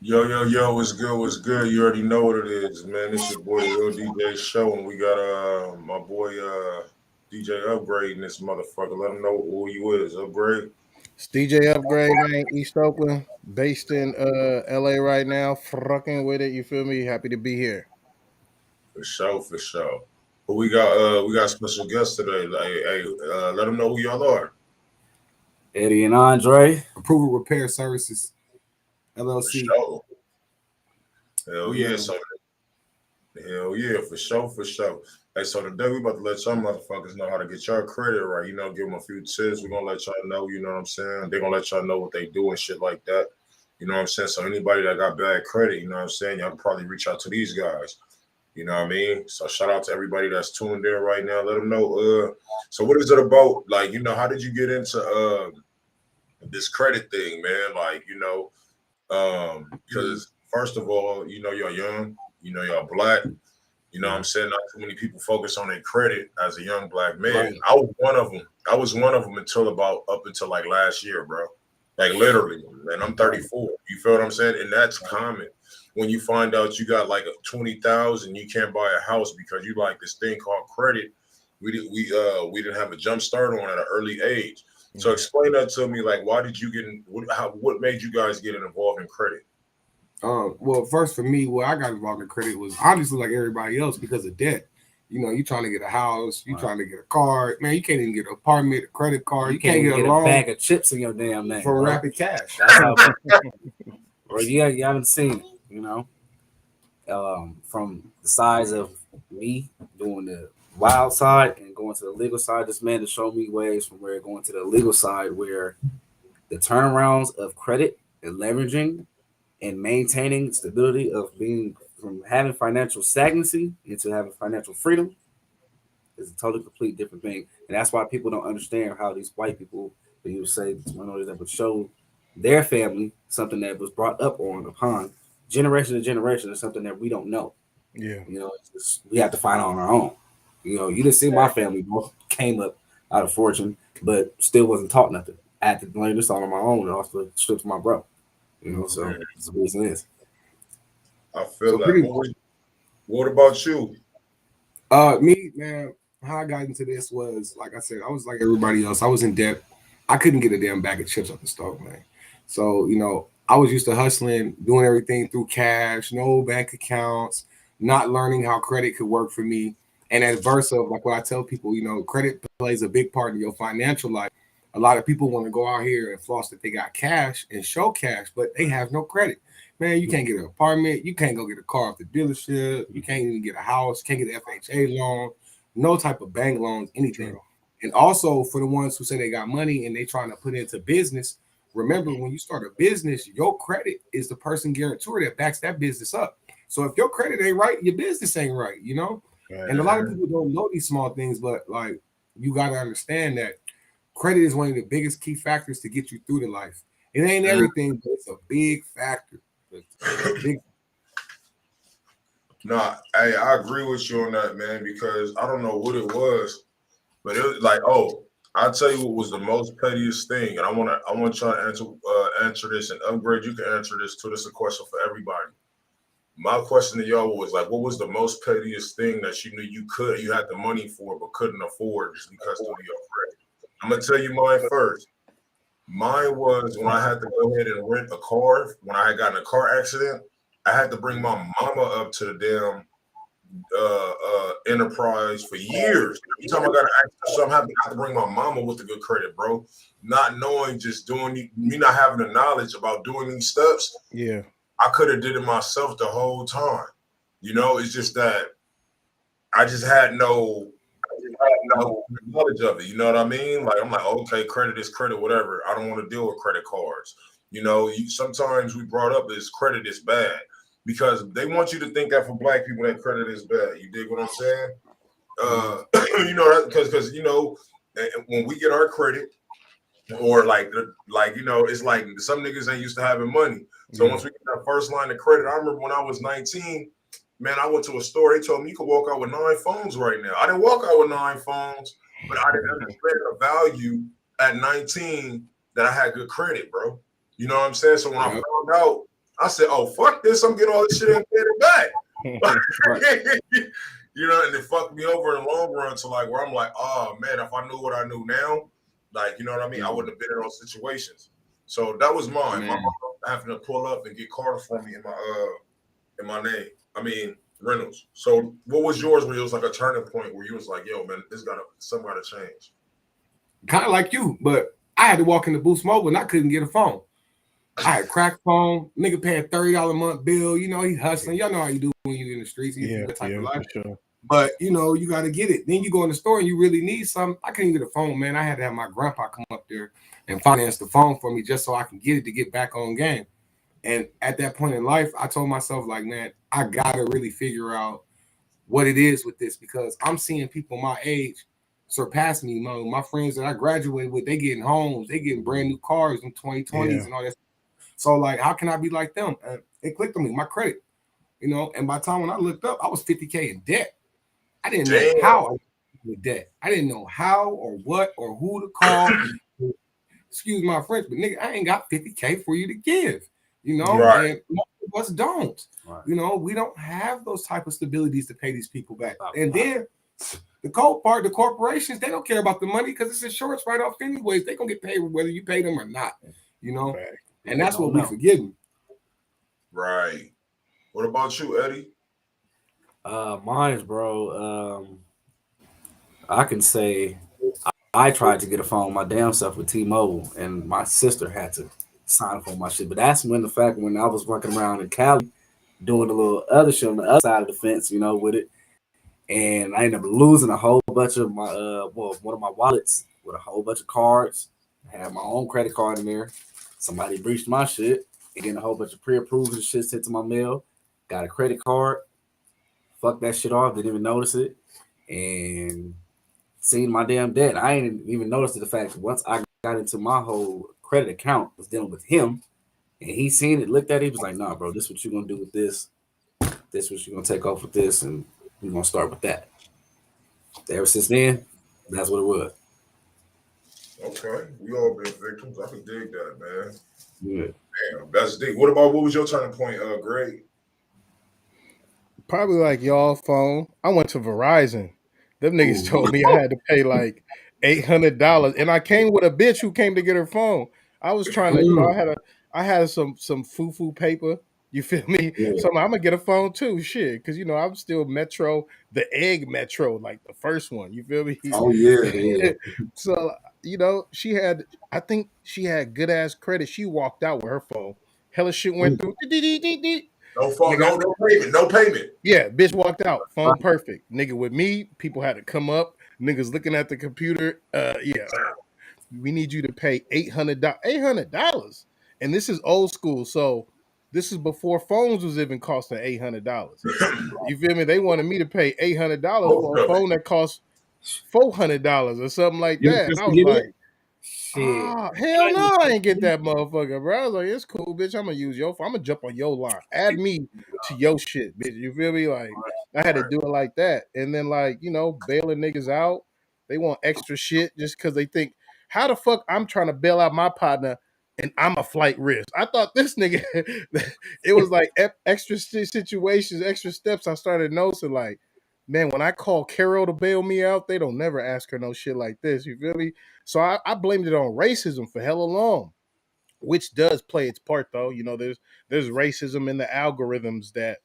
Yo, yo, yo, what's good? What's good? You already know what it is, man. It's your boy, the Real DJ Show, and we got my boy DJ Upgrade in this motherfucker. Let him know who you is, Upgrade. It's DJ Upgrade, man, East Oakland, based in LA right now, fucking with it, you feel me? Happy to be here. For sure, for sure. But we got special guests today. Like, hey, let them know who y'all are. Eddie and Andre. Approval Repair Services For LLC. sure. Hell We yeah, so hell yeah, for sure, for sure. Hey, so today we about to let y'all motherfuckers know how to get your credit right. You know, give them a few tips. We're gonna let y'all know, you know what I'm saying? They're gonna let y'all know what they do and shit like that. You know what I'm saying? So anybody that got bad credit, you know what I'm saying, y'all can probably reach out to these guys. You know what I mean? So shout out to everybody that's tuned in right now. Let them know. So what is it about? Like, you know, how did you get into this credit thing, man? Like, you know, because first of all, you know, y'all young, you know, y'all black. You know what I'm saying? Not too many people focus on their credit as a young black man. Right. I was one of them. I was one of them until up until like last year, bro. Like literally, and I'm 34. You feel what I'm saying? And that's common. When you find out you got like 20,000, you can't buy a house because you like this thing called credit. We didn't have a jump start on at an early age. So explain that to me. Like, why did you get in? What made you guys get involved in credit? Well, first for me, I got involved in credit was obviously like everybody else because of debt. You know, you trying to get a house, you trying to get a car. Man, you can't even get an apartment, a credit card. You can't get a bag of chips in your damn name for bro. rapid cash. That's how. Or you haven't seen it, you know. From the size of me doing the wild side and going to the legal side, this man has shown me ways from where going to the legal side where the turnarounds of credit and leveraging and maintaining stability of being from having financial stagnancy into having financial freedom is a totally complete different thing. And that's why people don't understand how these white people, that you would say, minorities that would show their family something that was brought up on upon generation to generation is something that we don't know. Yeah. You know, we have to find out on our own. You know, you didn't see my family both came up out of fortune, but still wasn't taught nothing. I had to learn this all on my own and also stripped my bro. You know, so that's the reason is. I feel So that. pretty What about you? me, man, how I got into this was like I said, I was like everybody else. I was in debt. I couldn't get a damn bag of chips off the stove, man. So, you know, I was used to hustling, doing everything through cash, no bank accounts, not learning how credit could work for me. And as versa of like what I tell people, you know, credit plays a big part in your financial life. A lot of people want to go out here and floss that they got cash and show cash, but they have no credit. Man, you can't get an apartment, you can't go get a car off the dealership, you can't even get a house, can't get an FHA loan, no type of bank loans, anything. True. And also for the ones who say they got money and they trying to put it into business, remember when you start a business, your credit is the person guarantor that backs that business up. So if your credit ain't right, your business ain't right, you know? Right. And a lot of people don't know these small things, but like you got to understand that credit is one of the biggest key factors to get you through the life. It ain't everything, but it's a big factor. Big. No, hey, I agree with you on that, man, because I don't know what it was, but it was like, oh, I'll tell you what was the most pettiest thing, and I want y'all to answer this and Upgrade. You can answer this too. This is a question for everybody. My question to y'all was like, what was the most pettiest thing that you knew you had the money for but couldn't afford just because of your credit? I'm gonna tell you mine first. Mine was when I had to go ahead and rent a car when I had gotten in a car accident. I had to bring my mama up to the damn enterprise for years. Every time I got an accident, something happened, I had to bring my mama with the good credit, bro. Not knowing, just doing me not having the knowledge about doing these steps. Yeah. I could have did it myself the whole time. You know, it's just that I just had no knowledge of it. You know what I mean? Like I'm like, okay, credit is credit, whatever. I don't want to deal with credit cards. You know, sometimes we brought up is credit is bad because they want you to think that for black people that credit is bad. You dig what I'm saying? You know, because you know when we get our credit or like you know, it's like some niggas ain't used to having money. So once we get that first line of credit, I remember when I was 19. Man, I went to a store. They told me you could walk out with 9 phones right now. I didn't walk out with 9 phones, but I didn't understand the value at 19 that I had good credit, bro. You know what I'm saying? So when I found out I said, "Oh fuck this! I'm getting all this shit and get it back." You know, and it fucked me over in the long run to like where I'm like, oh man, if I knew what I knew now, like you know what I mean, I wouldn't have been in those situations. So that was mine. My mom having to pull up and get Carter for me in my name. I mean Reynolds. So what was yours where it was like a turning point where you was like, yo, man, something gotta change? Kind of like you, but I had to walk into Boost Mobile and I couldn't get a phone. I had crack phone, nigga paying $30 a month bill. You know, he hustling. Y'all know how you do when you in the streets. That type of life. Sure. But you know, you got to get it. Then you go in the store and you really need something. I couldn't get a phone, man. I had to have my grandpa come up there and finance the phone for me just so I can get it to get back on game. And at that point in life, I told myself, like, man, I gotta really figure out what it is with this because I'm seeing people my age surpass me. My friends that I graduated with, they getting homes, they getting brand new cars in 2020s and all that. So, like, how can I be like them? It clicked on me, my credit, you know. And by the time when I looked up, I was $50K in debt. I didn't know how I was with debt. I didn't know how or what or who to call. Excuse my French, but nigga, I ain't got $50K for you to give. You know, and most of us don't. Right. You know, we don't have those type of stabilities to pay these people back. And then the cold part, the corporations, they don't care about the money because it's insurance write-off anyways. They gonna get paid whether you pay them or not. You know, and that's what we forgetting. Right. What about you, Eddie? Mine's, bro. I can say I tried to get a phone my damn self with T-Mobile, and my sister had to sign up on my shit. But that's when I was working around in Cali doing a little other shit on the other side of the fence, you know, with it. And I ended up losing a whole bunch of my one of my wallets with a whole bunch of cards. I had my own credit card in there. Somebody breached my shit and getting a whole bunch of pre-approved and shit sent to my mail. Got a credit card. Fucked that shit off. Didn't even notice it. And seen my damn debt. I ain't even noticed the fact that once I got into my whole credit account, was dealing with him, and he seen it, looked at it, he was like, nah, bro, this is what you're gonna do with this. This is what you're gonna take off with this, and we're gonna start with that. Ever since then, that's what it was. Okay. We all been victims. I can dig that, man. Yeah. Damn, that's deep. What was your turning point, Greg? Probably like y'all phone. I went to Verizon. Them niggas told me I had to pay like $800, and I came with a bitch who came to get her phone. I was trying to, you know, I had some foo paper. You feel me? Yeah. So I'm gonna get a phone too, shit, because you know I'm still Metro, the egg Metro, like the first one. You feel me? Oh yeah. So you know I think she had good ass credit. She walked out with her phone. Hella shit went through. No phone, no payment. Yeah, bitch walked out. Phone perfect. Nigga with me, people had to come up. Niggas looking at the computer. We need you to pay $800. $800. And this is old school. So this is before phones was even costing $800. You feel me? They wanted me to pay $800 for a phone that costs $400 or something like that. And I was like, hell no, I ain't get that motherfucker, bro. I was like, it's cool, bitch. I'm gonna use your phone. I'm gonna jump on your line. Add me to your shit, bitch. You feel me? Like, I had to do it like that. And then, like, you know, bailing niggas out. They want extra shit just because they think, how the fuck I'm trying to bail out my partner and I'm a flight risk. I thought this nigga, it was like extra situations, extra steps. I started noticing, like, man, when I call Carol to bail me out, they don't never ask her no shit like this. You feel me? So I blamed it on racism for hella long, which does play its part though. You know, there's racism in the algorithms that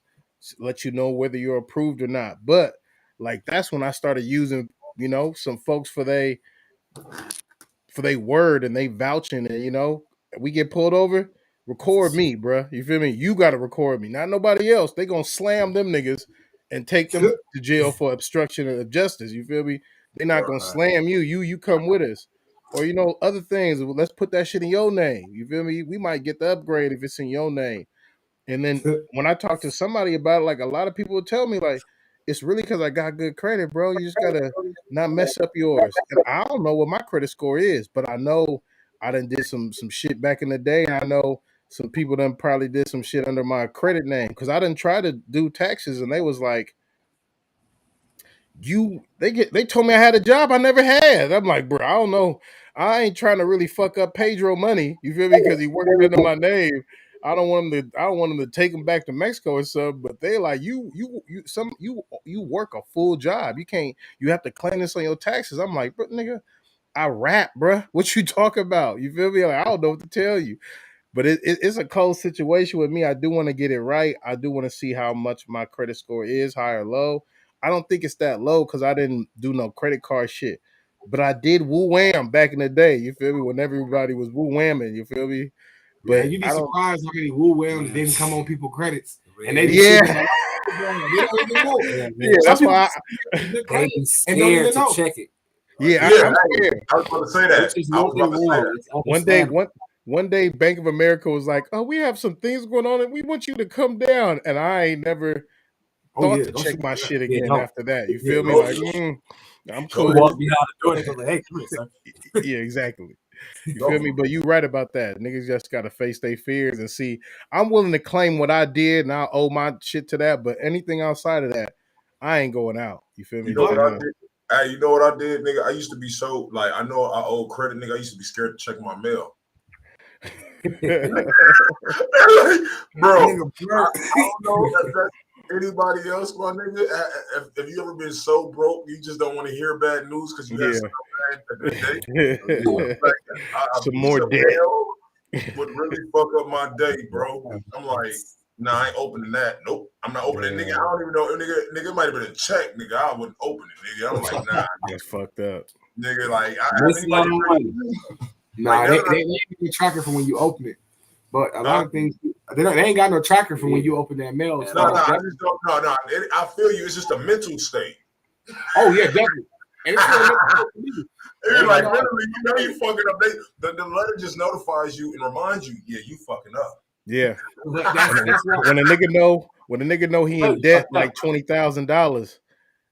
let you know whether you're approved or not. But like that's when I started using, you know, some folks for they word and they vouching and you know, we get pulled over, record me, bruh. You feel me? You gotta record me, not nobody else. They gonna slam them niggas and take them to jail for obstruction of justice. You feel me? They're not gonna slam you. You come with us. Or you know, other things. Let's put that shit in your name. You feel me? We might get the upgrade if it's in your name. And then when I talk to somebody about it, like a lot of people will tell me, like, it's really because I got good credit, bro. You just gotta not mess up yours. And I don't know what my credit score is, but I know I done did some shit back in the day. I know some people done probably did some shit under my credit name because I didn't try to do taxes and they was like, they told me I had a job I never had. I'm like, bro, I don't know. I ain't trying to really fuck up Pedro money. You feel me? Because he worked under my name. I don't want them to take them back to Mexico or something. But they like you work a full job. You have to claim this on your taxes. I'm like, but nigga, I rap, bruh. What you talk about? You feel me? Like, I don't know what to tell you. But it's a cold situation with me. I do want to get it right. I do want to see how much my credit score is, high or low. I don't think it's that low because I didn't do no credit card shit. But I did woo wham back in the day. You feel me? When everybody was woo whamming, you feel me? But man, you'd be surprised how many woo whams didn't come on people credits, and they be yeah. sitting like, they don't even know. Yeah, that's why they be scared to check it. Yeah, I'm scared. I was about to say that. One day, Bank of America was like, "Oh, we have some things going on, and we want you to come down." And I ain't never thought to check my shit again after that. You feel me? Like, I'm cool. Walk behind the door, they go like, "Hey, come here, son." Yeah, exactly. You feel me? But you right about that. Niggas just gotta face their fears and see. I'm willing to claim what I did, and I owe my shit to that. But anything outside of that, I ain't going out. You feel me? You know what I did? Hey, you know what I did, nigga? I used to be so like I know I owe credit, nigga. I used to be scared to check my mail. Bro, I don't know if that's anybody else, my nigga. Have you ever been so broke you just don't want to hear bad news because you had some bad day? Some more debt would really fuck up my day, bro. I'm like, nah, I ain't opening that. Nope, I'm not opening it, nigga. I don't even know, nigga. It might have been a check, nigga. I wouldn't open it, nigga. I'm like, nah, that's fucked up, nigga. Like, nah, they ain't even tracker for when you open it. But a lot of things they ain't got no tracker for when you open that mail. No, I just don't. No. I feel you. It's just a mental state. Oh yeah, definitely. And it's like literally, you know, you fucking up. The letter just notifies you and reminds you, yeah, you fucking up. Yeah. When a nigga know he in debt like $20,000,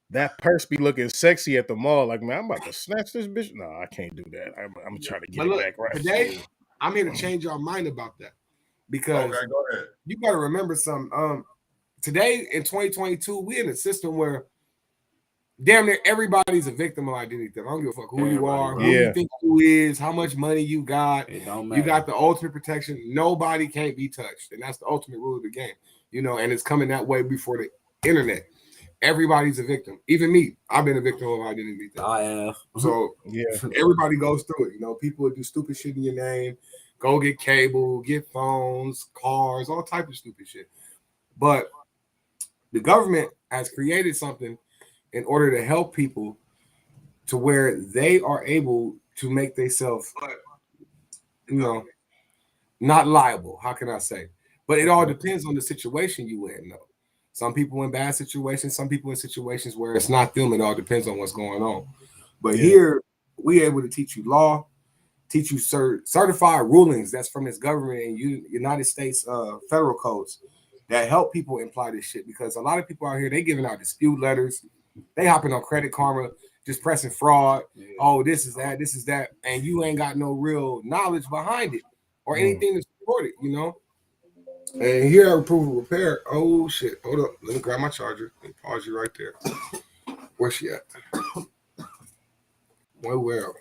that purse be looking sexy at the mall. Like, man, I'm about to snatch this bitch. No, I can't do that. I'm trying to get it back right. Today, I'm here to change your mind about that because go ahead. You got to remember something. Today in 2022, we in a system where damn near everybody's a victim of identity theft. I don't give a fuck who you are, who you think you is, how much money you got. You got the ultimate protection. Nobody can't be touched, and that's the ultimate rule of the game. You know, and it's coming that way before the internet. Everybody's a victim. Even me, I've been a victim of identity theft. I have. So everybody goes through it. You know, people do stupid shit in your name, go get cable, get phones, cars, all type of stupid shit. But the government has created something in order to help people to where they are able to make themselves, you know, not liable. How can I say? But it all depends on the situation you in, though. Some people in bad situations, some people in situations where it's not them. It all depends on what's going on. But here, we able to teach you law, teach you certified rulings that's from this government and United States federal codes that help people imply this shit. Because a lot of people out here, they giving out dispute letters. They hopping on Credit Karma, just pressing fraud. Yeah. Oh, this is that. And you ain't got no real knowledge behind it or anything to support it, you know? And here I approval repair. Oh shit. Hold up. Let me grab my charger. Let me pause you right there. Where's she at? Well.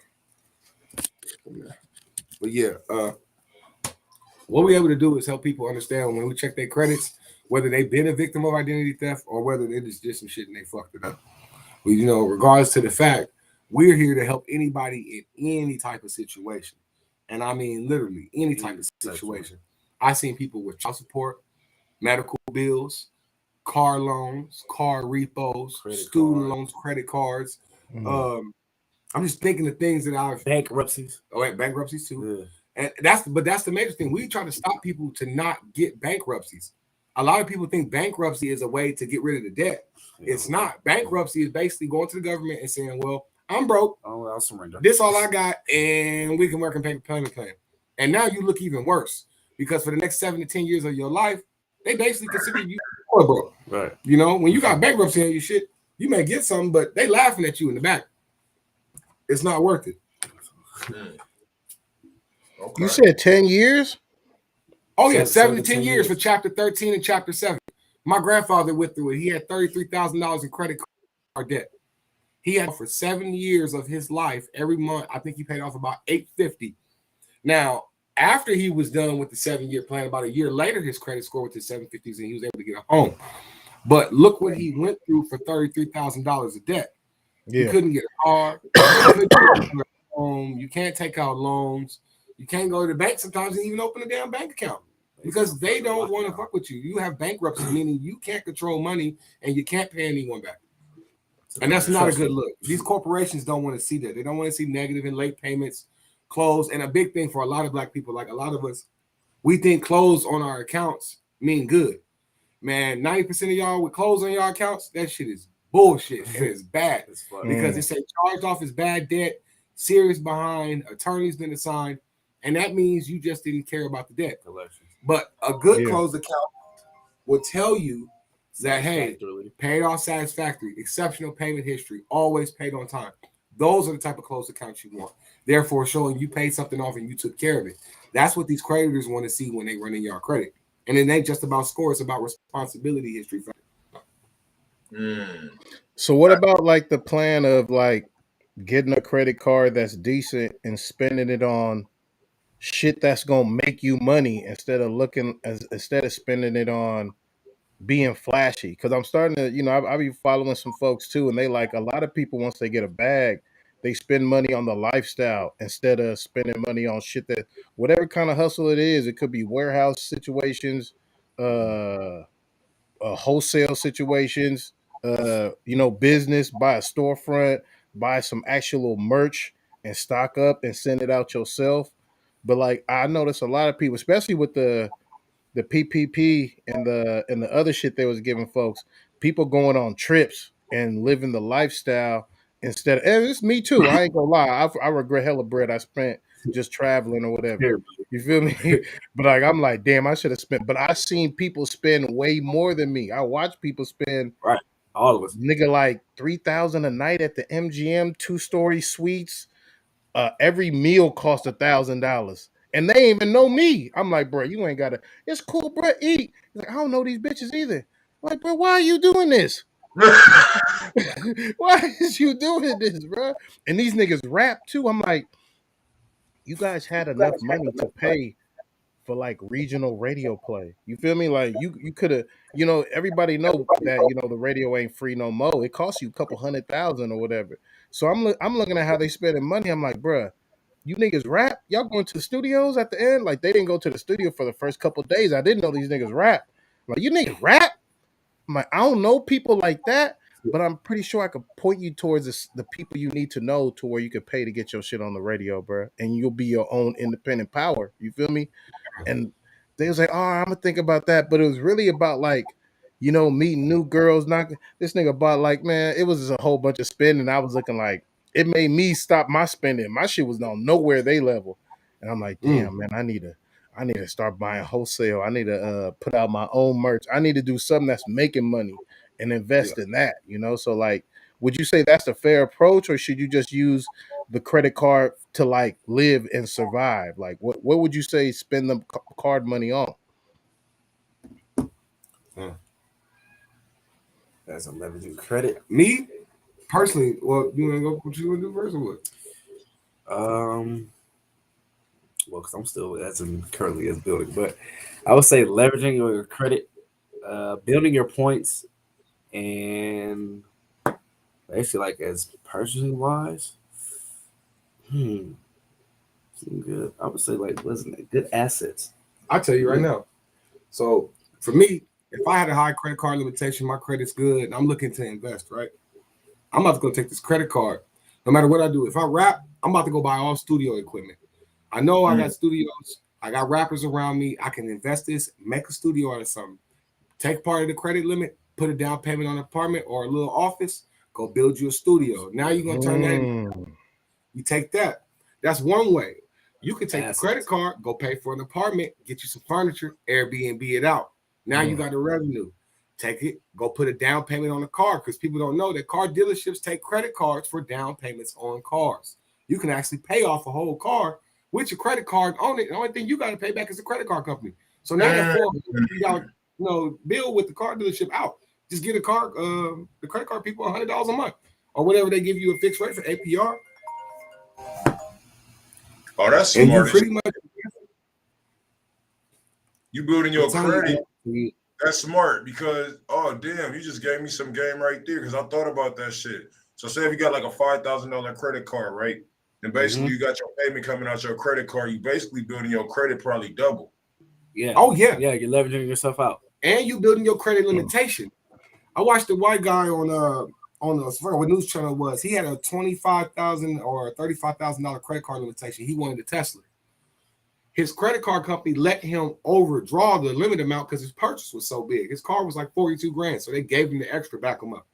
But yeah, what we're able to do is help people understand when we check their credits, whether they've been a victim of identity theft or whether they just did some shit and they fucked it up. But, you know, regardless to the fact, we're here to help anybody in any type of situation. And I mean, literally any type of situation. I've seen people with child support, medical bills, car loans, car repos, student loans, credit cards. I'm just thinking of things that I've bankruptcies. Oh, wait, bankruptcies too. Yeah. And that's the major thing. We try to stop people to not get bankruptcies. A lot of people think bankruptcy is a way to get rid of the debt. Yeah. It's not. Bankruptcy is basically going to the government and saying, well, I'm broke. Oh, I'll surrender. This all I got, and we can work and pay the payment plan. And now you look even worse because for the next 7 to 10 years of your life, they basically consider you broke. Right. You know, when you got bankruptcy on your shit, you may get something, but they laughing at you in the back. It's not worth it. Okay. You said 10 years? Oh, yeah, 7 to 10 years for chapter 13 and chapter 7. My grandfather went through it. He had $33,000 in credit card debt. He had for 7 years of his life, every month, I think he paid off about $850. Now, After he was done with the 7-year plan, about a year later, his credit score with his 750s, and he was able to get a home. But look what he went through for $33,000 of debt. Yeah. You couldn't get a car, you couldn't get a home, you can't take out loans, you can't go to the bank sometimes and even open a damn bank account because they don't want to fuck with you. You have bankruptcy, meaning you can't control money and you can't pay anyone back. And that's not a good look. These corporations don't want to see that. They don't want to see negative and late payments, close. And a big thing for a lot of black people, like a lot of us, we think close on our accounts mean good. Man, 90% of y'all with close on your accounts, that shit is bullshit and it's bad because they say charged off is bad debt, serious behind, attorney's been assigned, and that means you just didn't care about the debt collection. But a good closed account will tell you that, hey, paid off satisfactory, exceptional payment history, always paid on time. Those are the type of closed accounts you want. Therefore, showing you paid something off and you took care of it. That's what these creditors want to see when they run in your credit. And it ain't just about score, it's about responsibility history. So what about like the plan of like getting a credit card that's decent and spending it on shit that's gonna make you money instead of spending it on being flashy? Because I'm starting to, I be following some folks too, and they like a lot of people once they get a bag, they spend money on the lifestyle instead of spending money on shit that whatever kind of hustle it is. It could be warehouse situations, wholesale situations, business, buy a storefront, buy some actual merch and stock up and send it out yourself. But like I notice a lot of people, especially with the PPP and the other shit they was giving folks, people going on trips and living the lifestyle instead of, and it's me too. I ain't gonna lie. I regret hella bread I spent just traveling or whatever. You feel me? But like I'm like, damn, I should have spent. But I seen people spend way more than me. I watch people spend all of us, nigga, like $3,000 a night at the MGM 2-story suites. Every meal cost $1,000. And they ain't even know me. I'm like, bro, you ain't got to. It's cool, bro. Eat. He's like, I don't know these bitches either. I'm like, bro, why are you doing this? Why is you doing this, bro? And these niggas rap too. I'm like, you guys had enough money to pay for like regional radio play. You feel me? Like you could have, everybody know that the radio ain't free no more. It costs you a couple $100,000 or whatever. So I'm looking at how they spending money. I'm like, bruh, you niggas rap? Y'all going to the studios at the end? Like they didn't go to the studio for the first couple of days. I didn't know these niggas rap. Like you niggas rap? I'm like, I don't know people like that, but I'm pretty sure I could point you towards the people you need to know to where you could pay to get your shit on the radio, bruh. And you'll be your own independent power. You feel me? And they was like, oh, I'm gonna think about that. But it was really about like, meeting new girls. Not this nigga bought like, man, it was just a whole bunch of spending. I was looking like it made me stop my spending. My shit was on nowhere they level. And I'm like, damn, man, I need to start buying wholesale. I need to put out my own merch. I need to do something that's making money and invest in that, So like, would you say that's a fair approach, or should you just use the credit card to like live and survive? Like what would you say spend the card money on? That's a leveraging credit. Me personally, well, you want to go what you want to do first or what? Well, because I'm still currently as building, but I would say leveraging your credit, building your points, and basically like as purchasing wise. Good. I would say like, wasn't it good assets? I'll tell you right now. So for me, if I had a high credit card limitation, my credit's good, and I'm looking to invest, right? I'm about to go take this credit card. No matter what I do, if I rap, I'm about to go buy all studio equipment. I know I got studios. I got rappers around me. I can invest this, make a studio out of something. Take part of the credit limit, put a down payment on an apartment or a little office, go build you a studio. Now you're going to turn that into, you take that. That's one way. You can take the credit card, go pay for an apartment, get you some furniture, Airbnb it out. Now you got the revenue. Take it, go put a down payment on a car, because people don't know that car dealerships take credit cards for down payments on cars. You can actually pay off a whole car with your credit card on it. The only thing you got to pay back is the credit card company. So now that $400 bill with the car dealership out. Just get a car, the credit card people $100 a month or whatever they give you a fixed rate for APR. Oh, that's and smart. you pretty much You building your credit. You. That's smart because oh damn, you just gave me some game right there because I thought about that shit. So say if you got like a $5,000 credit card, right? And basically you got your payment coming out your credit card, you basically building your credit probably double. Yeah. Oh yeah. Yeah, you're leveraging yourself out. And you building your credit limitation. I watched the white guy on the what news channel was. He had a $25,000 or $35,000 credit card limitation. He wanted a Tesla. His credit card company let him overdraw the limit amount because his purchase was so big. His car was like 42 grand, so they gave him the extra, back him up.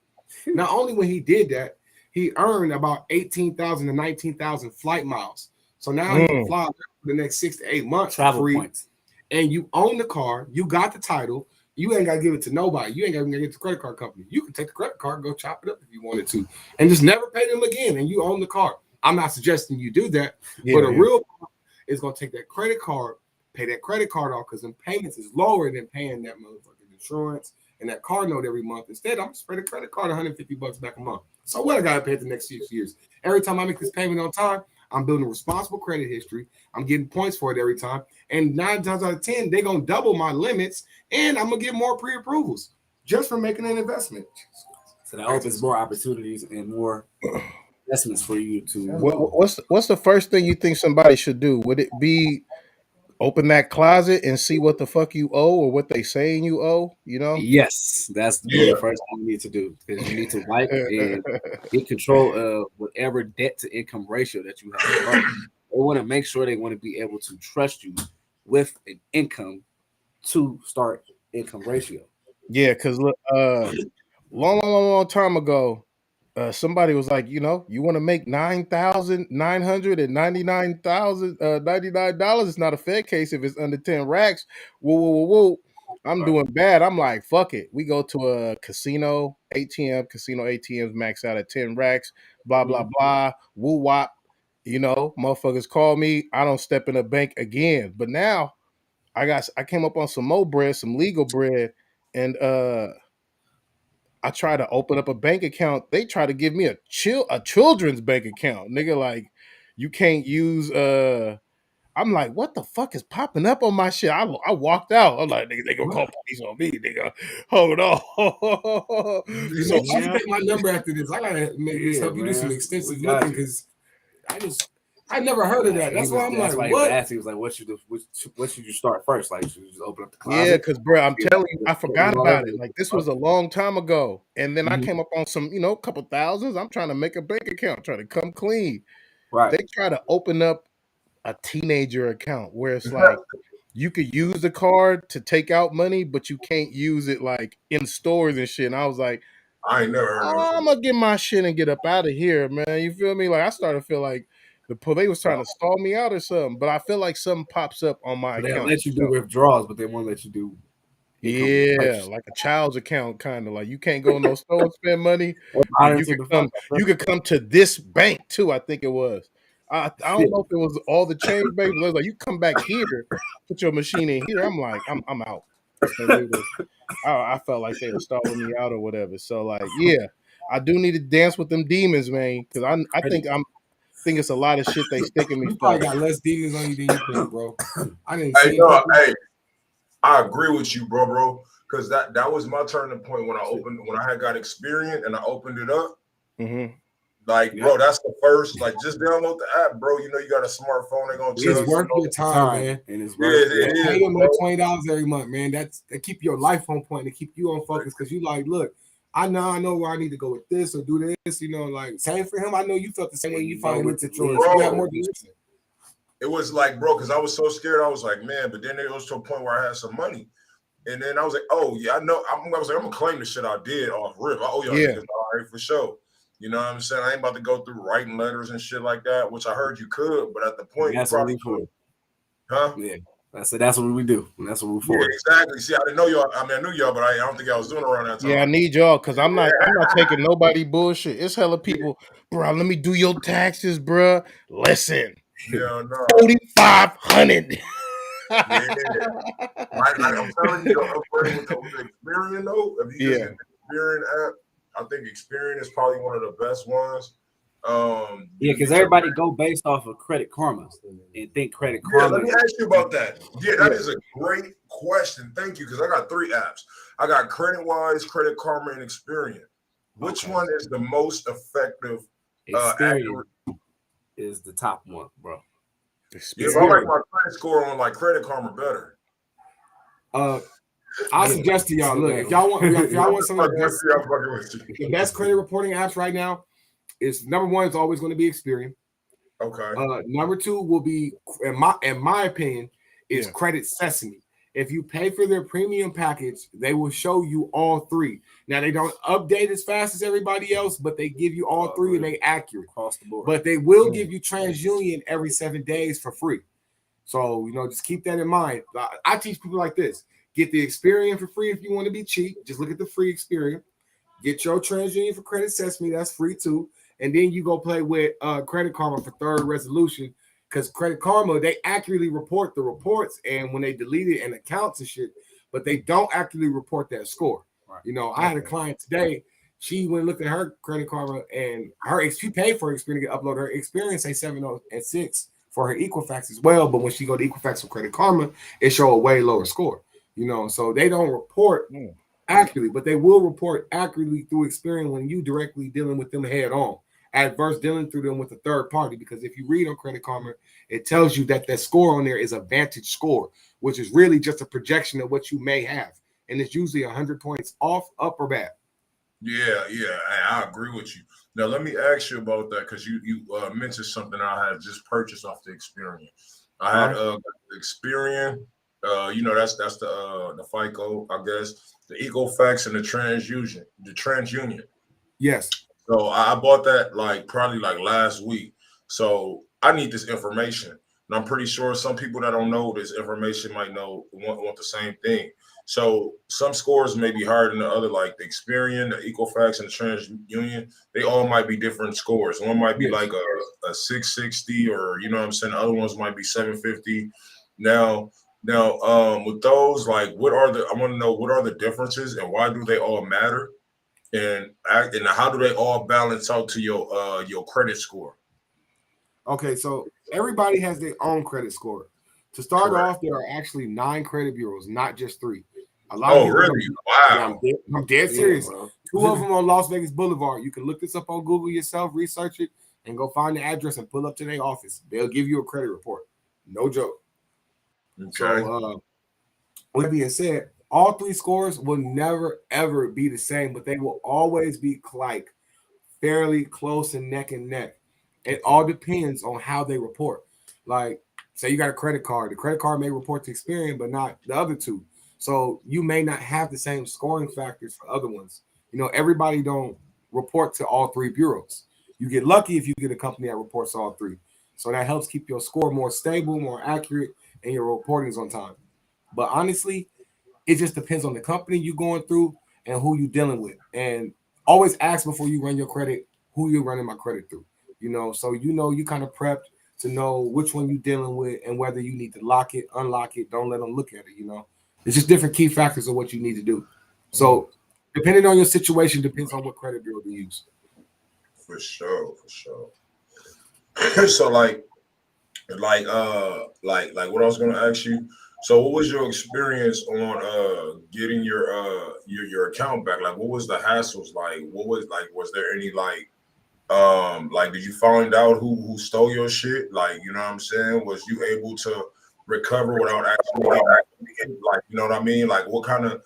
Not only when he did that, he earned about 18,000 to 19,000 flight miles. So now he can fly for the next 6 to 8 months Travel free. Points. And you own the car, you got the title, you ain't got to give it to nobody. You ain't got to give it to the credit card company. You can take the credit card, go chop it up if you wanted to, and just never pay them again, and you own the car. I'm not suggesting you do that, but a real is going to take that credit card, pay that credit card off, because the payments is lower than paying that motherfucking insurance and that car note every month. Instead, I'm going to spread a credit card $150 back a month. So what I got to pay the next 6 years? Every time I make this payment on time, I'm building responsible credit history. I'm getting points for it every time. And 9 times out of 10, they're going to double my limits, and I'm going to get more pre-approvals just for making an investment. So that opens more opportunities and more investments for you to. What's the first thing you think somebody should do? Would it be open that closet and see what the fuck you owe or what they saying you owe? You know? Yes, that's the first thing you need to do, because you need to wipe and get control of whatever debt to income ratio that you have. They want to make sure they want to be able to trust you with an income to start income ratio. Yeah, because look, long time ago, somebody was like, you know, you want to make $9,999,099. It's not a Fed case if it's under 10 racks. Whoa. I'm doing bad. I'm like, fuck it. We go to a casino ATM. Casino ATMs max out at 10 racks. Blah blah blah. Woo wop. You know, motherfuckers call me. I don't step in a bank again. But now I came up on some more bread, some legal bread, and I try to open up a bank account. They try to give me a children's bank account. Nigga, like, you can't use I'm like, what the fuck is popping up on my shit? I walked out. I'm like, nigga, they gonna call police on me, nigga. Hold on. So you take my number after this. I gotta help you do some extensive looking, because I never heard of that. That's why I'm like, what? He was like, what should you start first? Like, should you just open up the closet? Yeah, because bro, I'm telling you, I forgot about it. Like, this was a long time ago. And then I came up on some, you know, a couple thousands. I'm trying to make a bank account, trying to come clean. Right. They try to open up a teenager account where it's like you could use the card to take out money, but you can't use it like in stores and shit. And I was like, I ain't never heard of it. I'm gonna get my shit and get up out of here, man. You feel me? Like, I started to feel like the police was trying to stall me out or something. But I feel like something pops up on my account. They let you do withdrawals, but they won't let you do. Yeah, like a child's account, kind of like you can't go no store and spend money. You could come to this bank too. I think it was. I don't know if it was all the change banks. It was like, you come back here, put your machine in here. I'm like, I'm out. I felt like they were stalling me out or whatever. So like, yeah, I do need to dance with them demons, man, because I think it's a lot of shit they sticking me. You probably got less demons on you than you think, bro. I didn't. I agree with you, bro, because that was my turning point when I had got experience and I opened it up. Mm-hmm. Like, bro, that's the first. Like, just download the app, bro. You know, you got a smartphone. They're gonna tell it's worth your time, man. And it's worth it. Pay them $20 every month, man. They keep your life on point. They keep you on focus, because you like, look, I know where I need to go with this or do this. You know, like, same for him. I know you felt the same way you finally looked at yours. You have more to listen. It was like, bro, because I was so scared. I was like, man, but then it was to a point where I had some money. And then I was like, oh, yeah, I know. I was like, I'm going to claim the shit I did off rip. I owe y'all niggas, all right, for sure. You know what I'm saying? I ain't about to go through writing letters and shit like that, which I heard you could, but at the point, that's you probably could. Huh? Yeah. That's what we do. And that's what we're for. Yeah, exactly. See, I didn't know y'all. I mean, I knew y'all, but I don't think I was doing it around that time. Yeah, I need y'all, because I'm not taking nobody bullshit. It's hella people, bro. Let me do your taxes, bro. Listen. Yeah, no. 4,500. Yeah. I'm telling you, upgrade with the Experian though. If you just get the Experian app, I think Experian is probably one of the best ones. Yeah, because everybody go based off of Credit Karma and think Credit Karma. Let me ask you about that. Yeah, that is a great question. Thank you, because I got 3 apps. I got CreditWise, Credit Karma, and Experian. Which one is the most effective? Experian is the top one, bro. Yeah, I like my credit score on like Credit Karma better. I suggest to y'all, look, if y'all want some of the best credit reporting apps right now, is number 1 is always going to be Experian. Okay. Number 2 will be, in my opinion, is Credit Sesame. If you pay for their premium package, they will show you all 3. Now they don't update as fast as everybody else, but they give you all 3 and they accurate across the board. But they will give you TransUnion every 7 days for free. So just keep that in mind. I teach people like this: get the Experian for free if you want to be cheap. Just look at the free Experian. Get your TransUnion for Credit Sesame, that's free too. And then you go play with Credit Karma for third resolution, because Credit Karma, they accurately report the reports and when they delete it and accounts and shit, but they don't accurately report that score. Right. I had a client today. She went and looked at her Credit Karma and she paid for Experian to upload her Experian, say 706 for her Equifax as well. But when she go to Equifax or Credit Karma, it show a way lower score. So they don't report accurately, but they will report accurately through Experian when you directly dealing with them head on. Adverse dealing through them with a third party, because if you read on Credit Karma, it tells you that score on there is a Vantage score, which is really just a projection of what you may have, and it's usually 100 points off, up, or bad. Yeah, I agree with you. Now let me ask you about that, because you mentioned something I had just purchased off the Experian. I had Experian. That's the FICO, I guess, the Equifax and the TransUnion. Yes. So I bought that probably last week. So I need this information, and I'm pretty sure some people that don't know this information might want the same thing. So some scores may be higher than the other, like the Experian, the Equifax, and the TransUnion. They all might be different scores. One might be like a 660, or the other ones might be 750. Now, with those, I want to know what are the differences and why do they all matter? And how do they all balance out to your credit score? Okay, so everybody has their own credit score. To start off, there are actually 9 credit bureaus, not just 3. A lot of really? Wow. Yeah, I'm dead serious. 2 of them on Las Vegas Boulevard. You can look this up on Google yourself, research it, and go find the address and pull up to their office. They'll give you a credit report. No joke. Okay. So, with that being said, all 3 scores will never, ever be the same, but they will always be fairly close and neck. It all depends on how they report. Say you got a credit card. The credit card may report to Experian, but not the other 2. So you may not have the same scoring factors for other ones. Everybody don't report to all 3 bureaus. You get lucky if you get a company that reports all 3. So that helps keep your score more stable, more accurate, and your reporting is on time. But honestly, it just depends on the company you're going through and who you're dealing with. And always ask before you run your credit, who you're running my credit through. So you kind of prepped to know which one you're dealing with and whether you need to lock it, unlock it, don't let them look at it, It's just different key factors of what you need to do. So depending on your situation, depends on what credit bureau to use. For sure. So what I was gonna ask you, so what was your experience on getting your account back? What was the hassles like? What was was there any did you find out who stole your shit? You know what I'm saying? Was you able to recover without actually you know what I mean? What kind of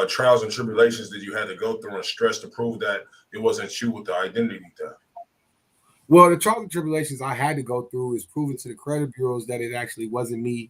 trials and tribulations did you have to go through and stress to prove that it wasn't you with the identity theft? Well, the trials and tribulations I had to go through is proving to the credit bureaus that it actually wasn't me,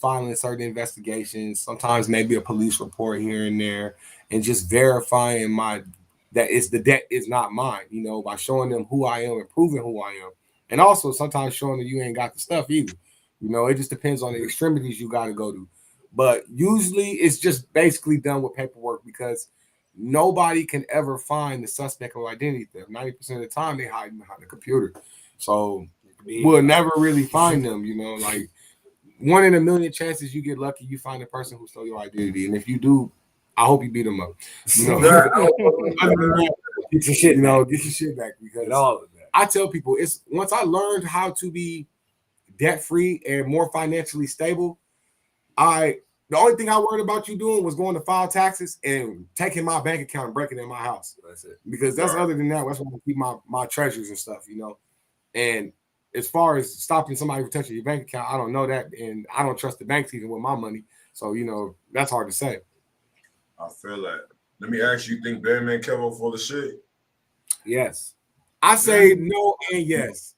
filing certain investigations, sometimes maybe a police report here and there, and just verifying that the debt is not mine, by showing them who I am and proving who I am. And also sometimes showing that you ain't got the stuff either. It just depends on the extremities you got to go to. But usually it's just basically done with paperwork, because nobody can ever find the suspect of identity theft. 90% of the time they hide behind the computer. So we'll never really find them, 1 in a million chances you get lucky, you find the person who stole your identity. And if you do, I hope you beat them up. Get your shit, get your shit back because all of that. I tell people it's once I learned how to be debt free and more financially stable. The only thing I worried about you doing was going to file taxes and taking my bank account and breaking in my house. That's it. Because that's other than that, that's where I keep my treasures and stuff, And as far as stopping somebody from touching your bank account, I don't know that, and I don't trust the banks even with my money. So that's hard to say. I feel that. Let me ask you: think Batman Kevo full of shit? Yes. I say no and yes.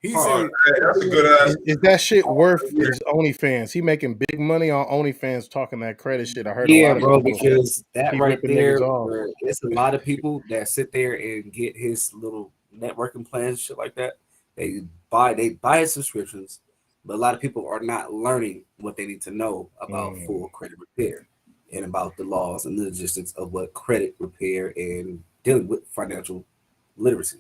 He said, hey, that's a good ass. Is that shit worth his OnlyFans? He making big money on OnlyFans talking that credit shit. I heard Yeah, a lot bro, of people because that keep right ripping there, niggas off. it's a lot of people that sit there and get his little networking plans, shit like that. They buy his subscriptions, but a lot of people are not learning what they need to know about full credit repair and about the laws and the logistics of what credit repair and dealing with financial literacy.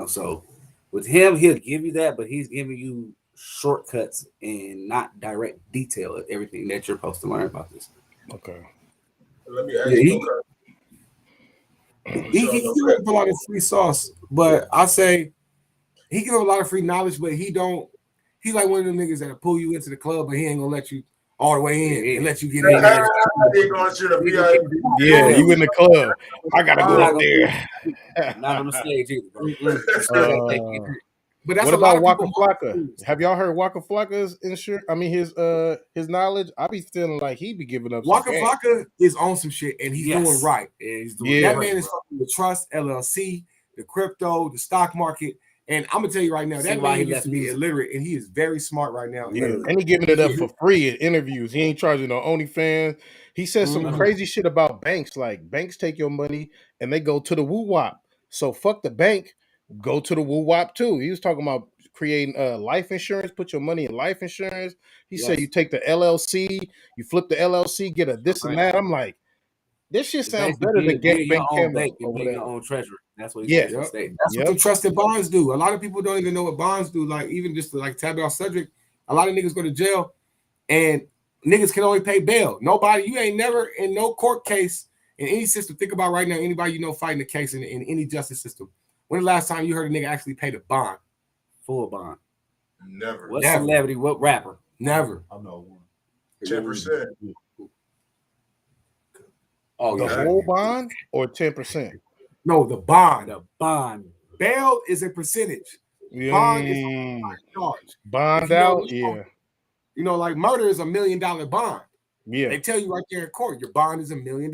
So with him, he'll give you that, but he's giving you shortcuts and not direct detail of everything that you're supposed to learn about this. Okay. Let me ask you. He gives a lot of free sauce, but I say he gives a lot of free knowledge, but he's like one of them niggas that'll pull you into the club, but he ain't gonna let you all the way in and let you get in there. Yeah, you in the club. I gotta go up there. Not on the stage either. But that's what a lot about of Waka Flocka? Have y'all heard Waka Flocka's his knowledge? I be feeling like he be giving up. Waka Flocka is on some shit and he's doing right. That man is fucking the Trust LLC, the crypto, the stock market. And I'm gonna tell you right now, that man used to be illiterate, and he is very smart right now. Yeah, and he giving it up for free in interviews. He ain't charging no OnlyFans. He says some crazy shit about banks, like banks take your money and they go to the woo wop. So fuck the bank, go to the woo wop too. He was talking about creating life insurance, put your money in life insurance. He said you take the LLC, you flip the LLC, get a this and that. I'm like, this shit sounds better than get your own Bank bank and make your own treasury. That's what he said. That's what the trusted bonds do. A lot of people don't even know what bonds do. Like even just to tab off Cedric, a lot of niggas go to jail and niggas can only pay bail. You ain't never in no court case in any system. Think about right now, anybody fighting a case in any justice system. When the last time you heard a nigga actually paid a bond? Full bond. Never. What celebrity? What rapper? Never. I know one. 10%. Oh, the whole bond or 10%? No, the bond. The bond. Bail is a percentage. Bond is a charge. Bond out, like murder is $1 million bond. Yeah. They tell you right there in court, your bond is $1 million.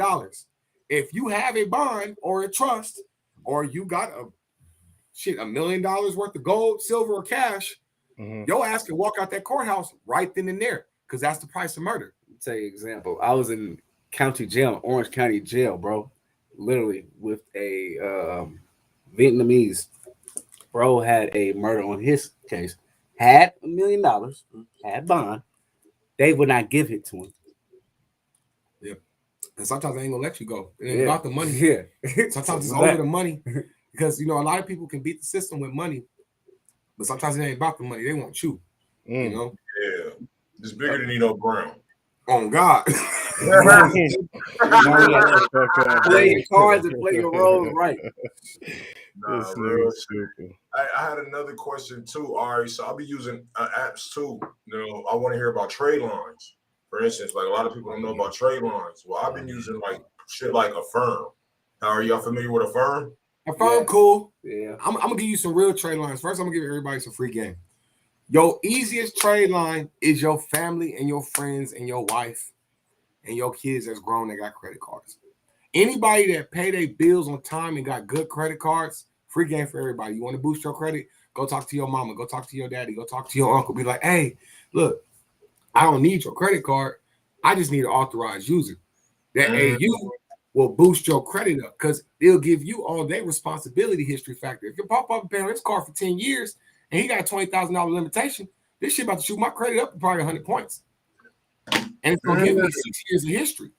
If you have a bond or a trust, or you got $1 million worth of gold, silver, or cash, your ass can walk out that courthouse right then and there because that's the price of murder. I'll tell you an example. I was in county jail, Orange County jail, bro. Literally with a Vietnamese bro had a murder on his case, had $1 million, had bond. They would not give it to him. Yeah. And sometimes they ain't gonna let you go. It ain't about the money. Yeah. Sometimes it's over the money. Because a lot of people can beat the system with money, but sometimes it ain't about the money. They want you. Yeah. It's bigger than Nino Brown. Oh God. Play your cards and play your roles right. Nah, real shit. I had another question too, Ari. So I'll be using apps too. I want to hear about trade lines. For instance, like a lot of people don't know about trade lines. Well, I've been using shit like Affirm. How are y'all familiar with Affirm? Affirm, cool. Yeah. I'm gonna give you some real trade lines. First, I'm gonna give everybody some free game. Your easiest trade line is your family and your friends and your wife and your kids that's grown that got credit cards. Anybody that pay their bills on time and got good credit cards, free game for everybody. You want to boost your credit? Go talk to your mama. Go talk to your daddy. Go talk to your uncle. Be like, hey, look, I don't need your credit card. I just need an authorized user. That AU will boost your credit up because it'll give you all day responsibility history factor. If your papa paying his card for 10 years and he got a $20,000 limitation, this shit about to shoot my credit up to probably 100 points. And it's going to give me 6 years of history,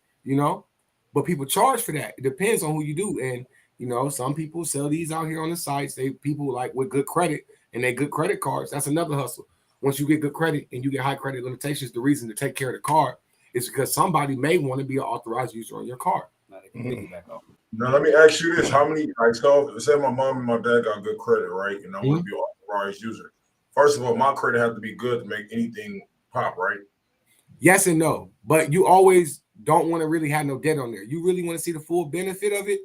But people charge for that. It depends on who you do. And, some people sell these out here on the sites. People like with good credit and they good credit cards. That's another hustle. Once you get good credit and you get high credit limitations, the reason to take care of the card is because somebody may want to be an authorized user on your card. Now let me ask you this: how many? Like, so say my mom and my dad got good credit, right? And I want to be an authorized user. First of all, my credit has to be good to make anything pop, right? Yes and no, but you always don't want to really have no debt on there. You really want to see the full benefit of it.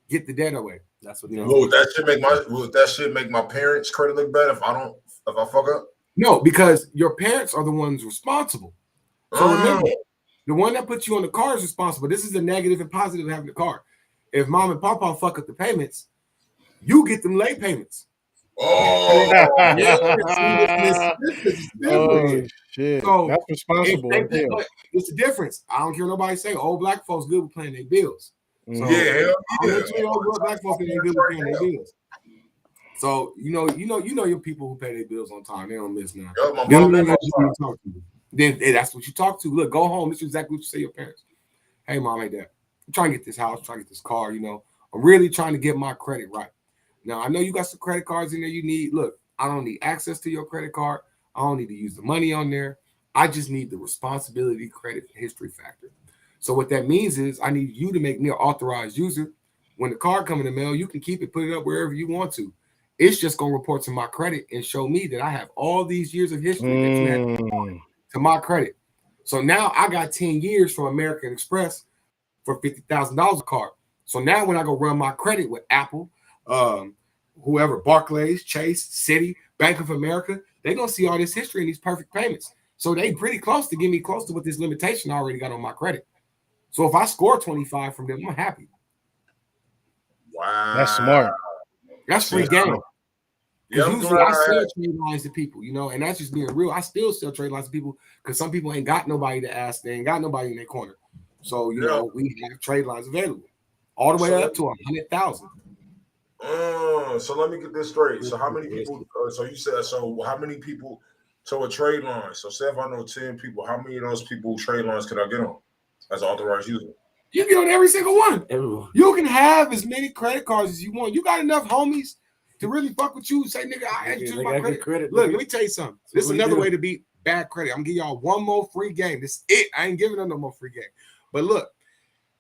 Get the debt away. That's what Would that shit make my parents' credit look bad if I fuck up? No, because your parents are the ones responsible. So remember, the one that puts you on the car is responsible. This is the negative and positive of having the car. If mom and papa fuck up the payments, you get them late payments. Oh, oh shit! So that's responsible. It's the difference. I don't care what nobody say. Old black folks good with paying their bills. So, yeah, old black folks ain't good with paying their bills. So you know your people who pay their bills on time. They don't miss now. Then that's what you talk to. Look, go home. This is exactly what you say to your parents. Hey, mom, hey, dad, I'm trying to get this house, trying to get this car. You know, I'm really trying to get my credit right. Now, I know you got some credit cards in there you need. Look, I don't need access to your credit card. I don't need to use the money on there. I just need the responsibility, credit, history factor. So what that means is I need you to make me an authorized user. When the card comes in the mail, you can keep it, put it up wherever you want to. It's just going to report to my credit and show me that I have all these years of history that you had to my credit. So now I got 10 years from American Express for $50,000 a card. So now when I go run my credit with Apple, whoever, Barclays, Chase, Citi, Bank of America, they're going to see all this history and these perfect payments. So they pretty close to get me close to what this limitation I already got on my credit. So if I score 25 from them, I'm happy. Wow. That's smart. That's free game. Because usually I sell trade lines to people, you know, and that's just being real. I still sell trade lines to people because some people ain't got nobody to ask. They ain't got nobody in their corner. So, you know, we have trade lines available all the way up to 100,000. So let me get this straight. So how many people? So you said how many people? So a trade line. So say if I know 10 people, how many of those people trade lines can I get on as an authorized user? You get on every single one. Everyone. You can have as many credit cards as you want. You got enough homies to really fuck with you. Say, nigga, I ain't my credit. Look, let me tell you something. This is another way to beat bad credit. I'm gonna give y'all one more free game. This is it. I ain't giving them no more free game. But look,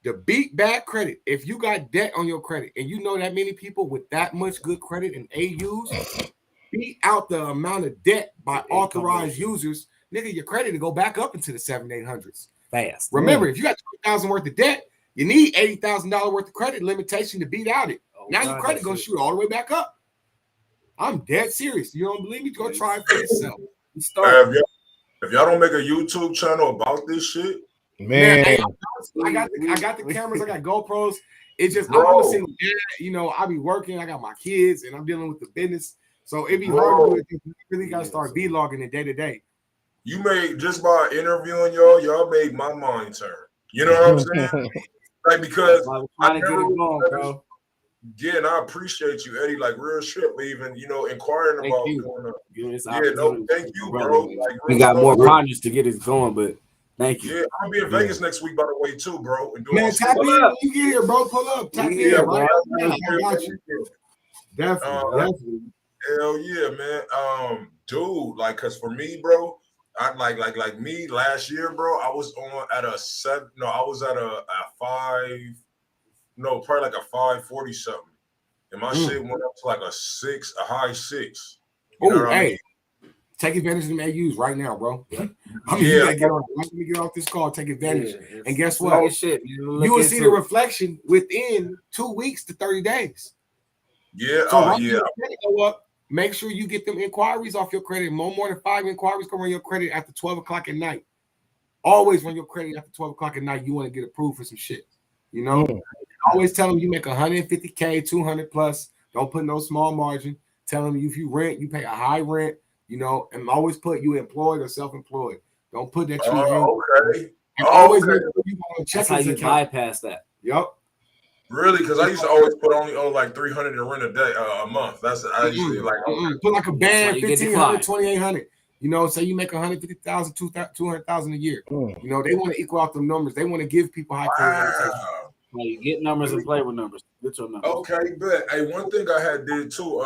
to beat bad credit, if you got debt on your credit and you know that many people with that much good credit and AUs, beat out the amount of debt by authorized users, nigga, your credit to go back up into the 700-800s. Fast. Remember, if you got $20,000 worth of debt, you need $80,000 worth of credit limitation to beat out it. Now your credit gonna shoot all the way back up. I'm dead serious. You don't believe me? Go try it for yourself. If y'all don't make a YouTube channel about this shit, man, I got the cameras. I got GoPros. It's just I'm a single dad. You know, I be working. I got my kids, and I'm dealing with the business. So it'd be hard to do it. You really gotta start vlogging it day to day. You made just by interviewing y'all made my mind turn. You know what I'm saying? Like because I never bro. Yeah, and I appreciate you, Eddie. Like real shit, even inquiring about doing thank you, bro. Like, we got more partners to get it going, but thank you. Yeah, I'm gonna be in Vegas next week, by the way, too, bro. And man, tap in when you get here, bro. Pull up, tap in, right? I got you. Definitely. Hell yeah, man. Dude, like, cause for me, bro, I like me last year, bro. I was at a 7. No, I was at a 5. No, probably like a 540 something, and my shit went up to like a 6, a high 6. Oh, hey, take advantage of them AUs right now, bro. I mean, you gotta let me get off this call. Take advantage, and guess what? You will see the reflection within 2 weeks to 30 days. Yeah. So credit go up. Make sure you get them inquiries off your credit. No more than 5 inquiries come on your credit after 12 o'clock at night. Always run your credit after 12 o'clock at night. You want to get approved for some shit. You know, always tell them you make 150K, 200 plus. Don't put no small margin. Tell them if you rent, you pay a high rent. You know, and always put you employed or self-employed. Don't put that you. Okay. And always make sure you want to check how you bypass that. Yep. Really? Because I used to always put only like 300 to rent a day, a month. That's I usually like. Put like a band, 1,500, 2,800. You know, say you make 150,000, 200,000 a year. You know, they want to equal out the numbers. They want to give people high credit. Well, you get numbers and play with numbers. Get your numbers. Okay, but hey, one thing I had did too,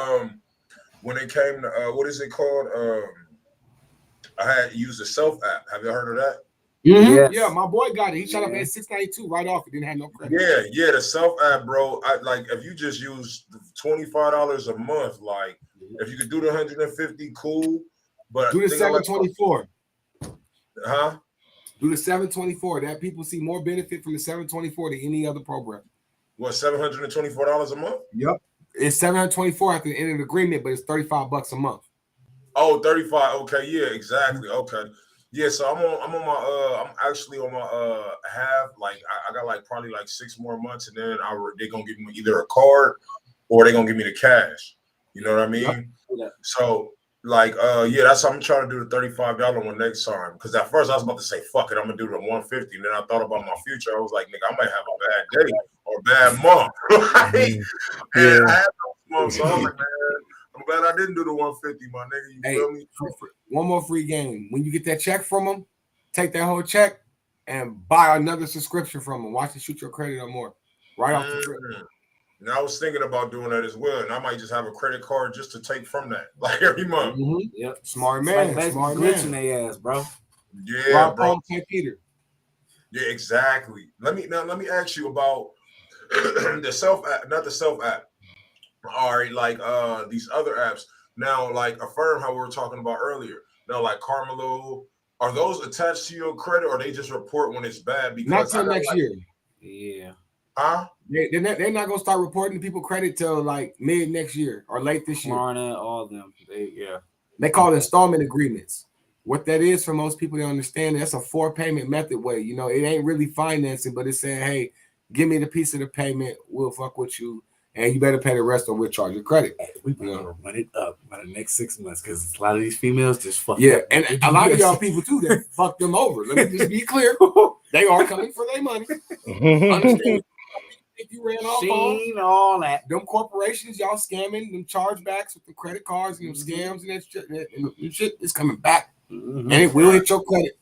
when it came to what is it called? I had used a self app. Have you heard of that? Yes. Yeah, my boy got it. He shot up at 692 right off. He didn't have no credit. Yeah, the self app, bro. Like if you just use $25 a month, like if you could do the 150, cool. But do the 724. Huh? Do the 724. That people see more benefit from the 724 than any other program. What, $724 a month? Yep. It's 724 at the end of the agreement, but it's $35 a month. Oh, 35. Okay, yeah, exactly. Okay. Yeah, so I'm actually on my half. Like I got like probably like 6 more months, and then they're gonna give me either a card or they're gonna give me the cash. You know what I mean? Yep. So like yeah, that's how I'm trying to do the $35 one next time. Because at first I was about to say fuck it, I'm gonna do the 150. And then I thought about my future. I was like, nigga, I might have a bad day or a bad month. Right? And I had those months, so I was like, man, I'm glad I didn't do the 150, my nigga. You feel me? One more free game. When you get that check from them, take that whole check and buy another subscription from them. Watch it shoot your credit or more. Right off the trip. And I was thinking about doing that as well. And I might just have a credit card just to take from that, like every month. Yep. Smart man. Like smart glitching man. their ass, bro. Yeah, bro. Peter. Yeah, exactly. Let me ask you about the self app, not the self app. All right, like these other apps. Now, like Affirm, how we were talking about earlier. Now, like Carmelo, are those attached to your credit, or they just report when it's bad? Because not till next year. Yeah. Huh? They're not gonna start reporting people credit till like mid next year or late this year. Klarna, all of them. They call it installment agreements. What that is for most people to understand, that's a 4 payment method way. You know, it ain't really financing, but it's saying, hey, give me the piece of the payment, we'll fuck with you. And you better pay the rest or we'll charge your credit. We better run it up by the next 6 months because a lot of these females just fuck. Yeah, and a lot of y'all people too that fuck them over. Let me just be clear. They are coming for their money. Understand? If you ran off SCEEN, all that. Them corporations, y'all scamming, them chargebacks with the credit cards and them scams and that shit is coming back. And it will hit your credit.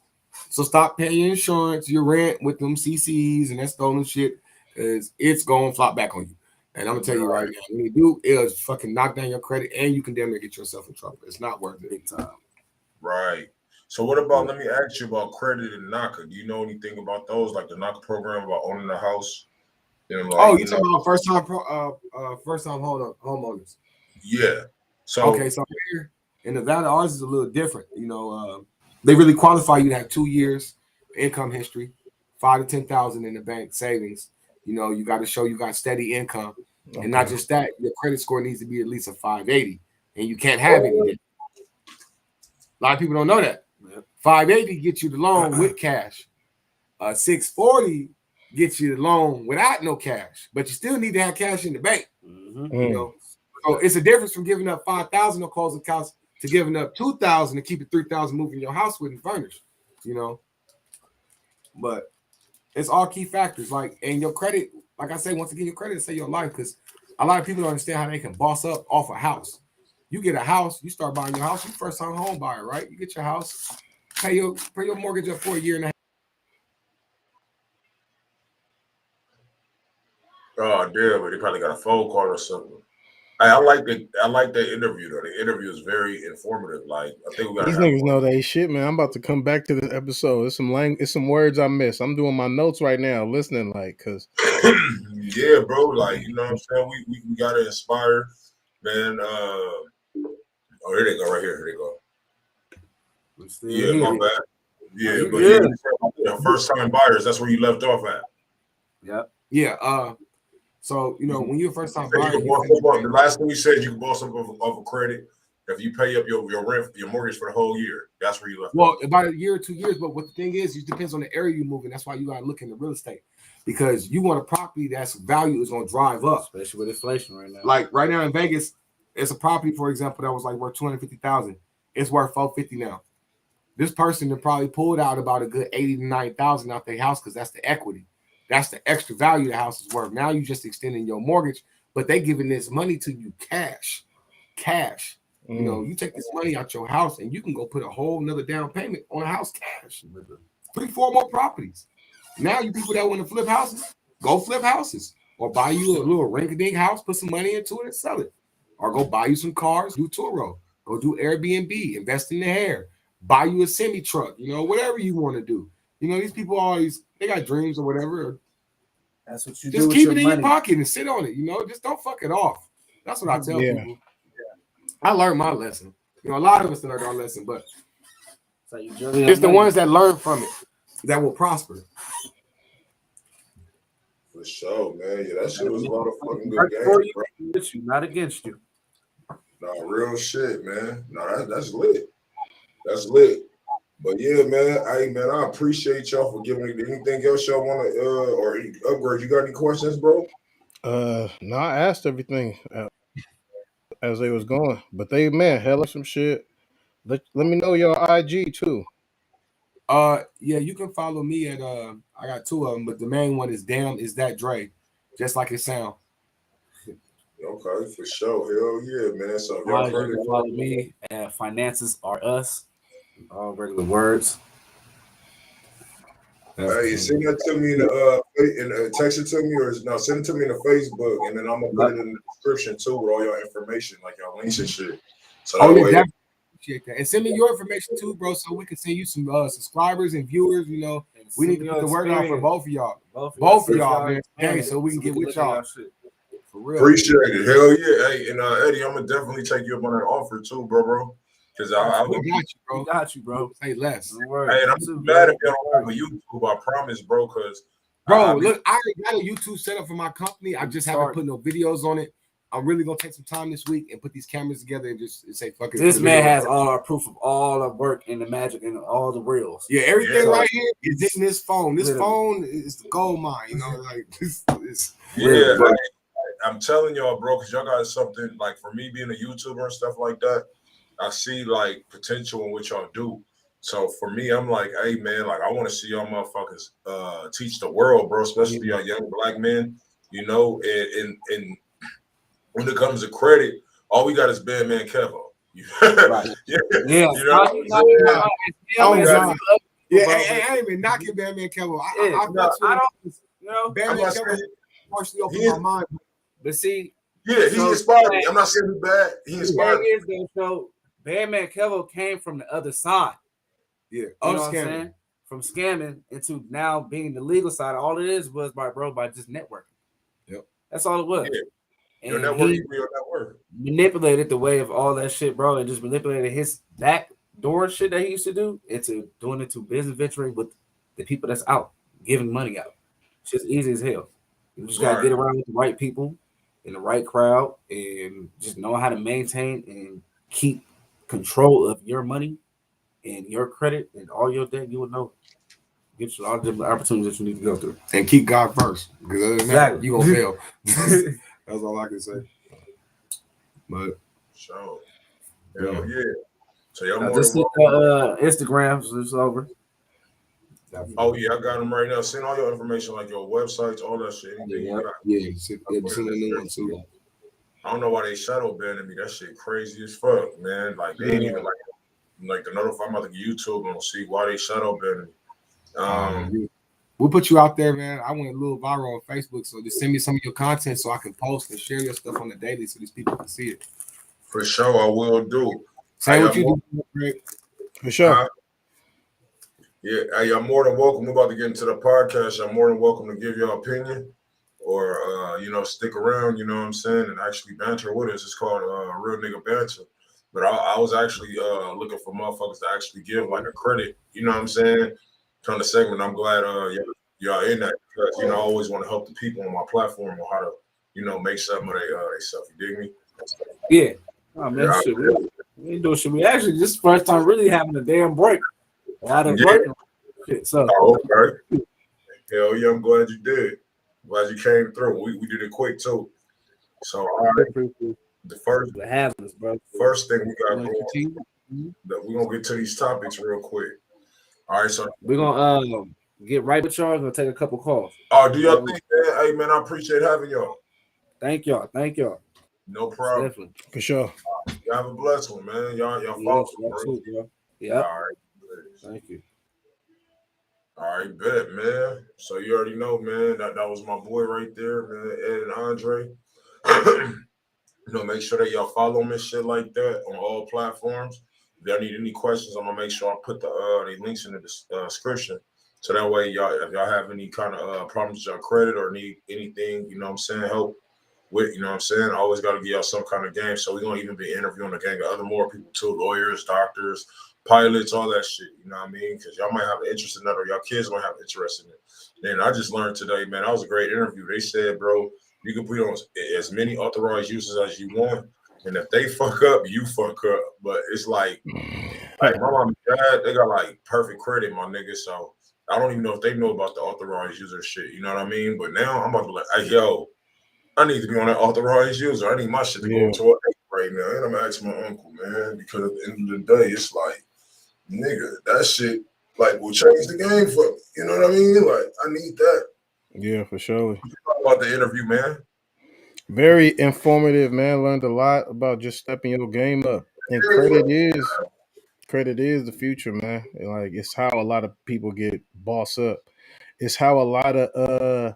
So stop paying your insurance, your rent with them CCs and that stolen shit, because it's going to flop back on you. And I'm gonna tell you right now, when you do, it'll fucking knock down your credit, and you can damn near get yourself in trouble. It's not worth it. Big time. Right. So what about? Let me ask you about credit and NACA. Do you know anything about those, like the NACA program about owning a house? And like, you talking about first time homeowners? Yeah. So okay, so here in Nevada, ours is a little different. You know, they really qualify you to have 2 years income history, 5 to 10,000 in the bank savings. You know, you got to show you got steady income. Okay. And not just that, your credit score needs to be at least a 580. And you can't have any. A lot of people don't know that. 580 gets you the loan with cash. 640 gets you the loan without no cash. But you still need to have cash in the bank. You know? So it's a difference from giving up 5,000 on closing costs to giving up 2,000 to keep it 3,000 moving your house with and furnished. You know? But it's all key factors, like, and your credit, like I say, once again, your credit is say your life, because a lot of people don't understand how they can boss up off a house. You get a house, you start buying your house, you first time home buyer, right? You get your house, pay your mortgage up for a year and a half. Oh damn, but they probably got a phone call or something. I like the interview though. The interview is very informative. Like I think we got these niggas know they shit, man. I'm about to come back to this episode. It's some words I missed. I'm doing my notes right now, listening, like, cause yeah, bro. Like, you know what I'm saying? We gotta inspire, man. Oh, here they go, right here. Here they go. Yeah, my bad. Yeah, but yeah, first time buyers. That's where you left off at. Yep. Yeah. So, you know, when you're a first-time buyer, the last thing you said, you can borrow some of a credit if you pay up your rent, your mortgage for the whole year. That's where you left. Well, about a year or 2 years, but what the thing is, it depends on the area you move in. That's why you got to look into real estate, because you want a property that's value is going to drive up, especially with inflation right now. Like right now in Vegas, it's a property, for example, that was like worth $250,000. It's worth $450 now. This person that probably pulled out about a good $80,000 to $90,000 out their house because that's the equity. That's the extra value the house is worth. Now you just extending your mortgage, but they giving this money to you cash. You know, you take this money out your house and you can go put a whole nother down payment on a house cash. 3-4 more properties. Now you people that want to flip houses, go flip houses. Or buy you a little rinky-dink house, put some money into it and sell it. Or go buy you some cars, do Turo. Go do Airbnb, invest in the hair. Buy you a semi-truck, you know, whatever you want to do. You know, these people always they got dreams or whatever. That's what you Just do. keep with it your in money. your pocket and sit on it. You know, just don't fuck it off. That's what I tell Yeah. people. I learned my lesson. You know, a lot of us learned our lesson, but So you it's the ones that learn from it that will prosper. For sure, man. Yeah, that shit was a lot of fucking good Work games, for you, bro. with you, not against you. No, real shit, man. No, that's lit. That's lit. But yeah, man. Hey, man, I appreciate y'all for giving me anything else y'all want to or upgrade. You got any questions, bro? No, I asked everything as they was going, but they hella some shit. Let me know your IG too. Yeah, you can follow me at I got two of them, but the main one is Damn Is That Dre, just like it sound. Okay, for sure. Hell yeah, man. So if y'all You can follow me at Finances Are Us. All regular words. Hey, send that to me in text it to me, or no, send it to me in the Facebook, and then I'm gonna put it in the description too with all your information, like your links and shit. So that way, definitely appreciate that. And send me your information too, bro, so we can send you some subscribers and viewers. You know, we need to put the word out for both of y'all. Both of y'all, man. Hey, so we can get with y'all. For real. Appreciate it. Hell yeah. Hey, and Eddie, I'm gonna definitely take you up on that offer too, bro. Because I got you, bro. Say less. Hey, and I'm too bad if y'all don't have a YouTube. I promise, bro. Because look, I already got a YouTube set up for my company. I just haven't put no videos on it. I'm really gonna take some time this week and put these cameras together and just say fuck it. This man has all our proof of all the work and the magic and all the reels. Yeah, everything right here is in this phone. This phone is the gold mine, you know, like this is I'm telling y'all, bro, because y'all got something like for me being a YouTuber and stuff like that. I see like potential in what y'all do. So for me, I'm like, hey man, like I want to see y'all motherfuckers teach the world, bro, especially y'all young black men, you know, and when it comes to credit, all we got is Bandman Kevo. Right. Yeah. You know, I ain't even knocking Bandman Kevo. I don't, you know, Bandman Kevo partially open my mind. But see, he inspired me. I'm not saying he's bad. He inspired me. So Bandman Kevo came from the other side. Yeah, you know what I'm saying? From scamming into now being the legal side. All it is was by just networking. Yep, that's all it was. Yeah. And your network. Manipulated the way of all that shit, bro, and just manipulated his backdoor shit that he used to do into doing it to business venturing with the people that's out giving money out. It's just easy as hell. You just gotta get around with the right people in the right crowd and just know how to maintain and keep control of your money and your credit and all your debt. You will know. Get you all the different opportunities that you need to go through. And keep God first. Because other than that, you're gonna fail. That's all I can say. But hell yeah. So y'all more just than Instagram, so it's over. Oh yeah, I got them right now. Send all your information, like your websites, all that shit. Anything you got. Send a new one too. I don't know why they shadow banning me. That shit crazy as fuck, man. Like they ain't even like to notify. I'm about to get YouTube and see why they shadow banning me. We'll put you out there, man. I went a little viral on Facebook, so just send me some of your content so I can post and share your stuff on the daily so these people can see it. For sure, I will do. Say what you do, Greg. For sure. Yeah, hey, I'm more than welcome. We're about to get into the podcast. I'm more than welcome to give your opinion or, stick around, you know what I'm saying, and actually banter with us. It's called Real Nigga Banter. But I was actually looking for motherfuckers to actually give like a credit, you know what I'm saying, kind of segment. I'm glad y'all in that because, I always want to help the people on my platform on how to, make something of their stuff. You dig me? Yeah. Oh, man, shit. We ain't doing shit. We actually, this is the first time really having a damn break. Out of working. So. Okay. Hell yeah, I'm glad you did. Glad you came through. We did it quick too. So all right. The first thing we got going. We're gonna get to these topics real quick. All right, so we're gonna get right with y'all. We're gonna take a couple calls. Oh, do y'all think that? Hey man, I appreciate having y'all. Thank y'all. No problem. Definitely. For sure. You have a blessed one, man. Y'all follow me, yeah. All right. Thank you. All right, bet, man. So you already know, man, that was my boy right there, man, Ed and Andre. Make sure that y'all follow me and shit like that on all platforms. If y'all need any questions, I'm gonna make sure I put the links in the description. So that way, y'all, if y'all have any kind of problems with your credit or need anything, you know what I'm saying, help with, you know what I'm saying, I always got to give y'all some kind of game. So we're going to even be interviewing a gang of other more people too, lawyers, doctors, pilots, all that shit, you know what I mean? Because y'all might have an interest in that or y'all kids might have interest in it. And I just learned today, man, that was a great interview. They said, bro, you can put on as many authorized users as you want. And if they fuck up, you fuck up. But it's like my mom and dad, they got like perfect credit, my nigga. So I don't even know if they know about the authorized user shit. You know what I mean? But now I'm about to be like, hey, yo, I need to be on that authorized user. I need my shit to go to an 8 right now. And I'm asking my uncle, man, because at the end of the day, it's like, nigga, that shit like will change the game for me. You know what I mean? Like, I need that. Yeah, for sure. Talk about the interview, man. Very informative, man. Learned a lot about just stepping your game up. And credit is the future, man. Like it's how a lot of people get boss up. It's how a lot of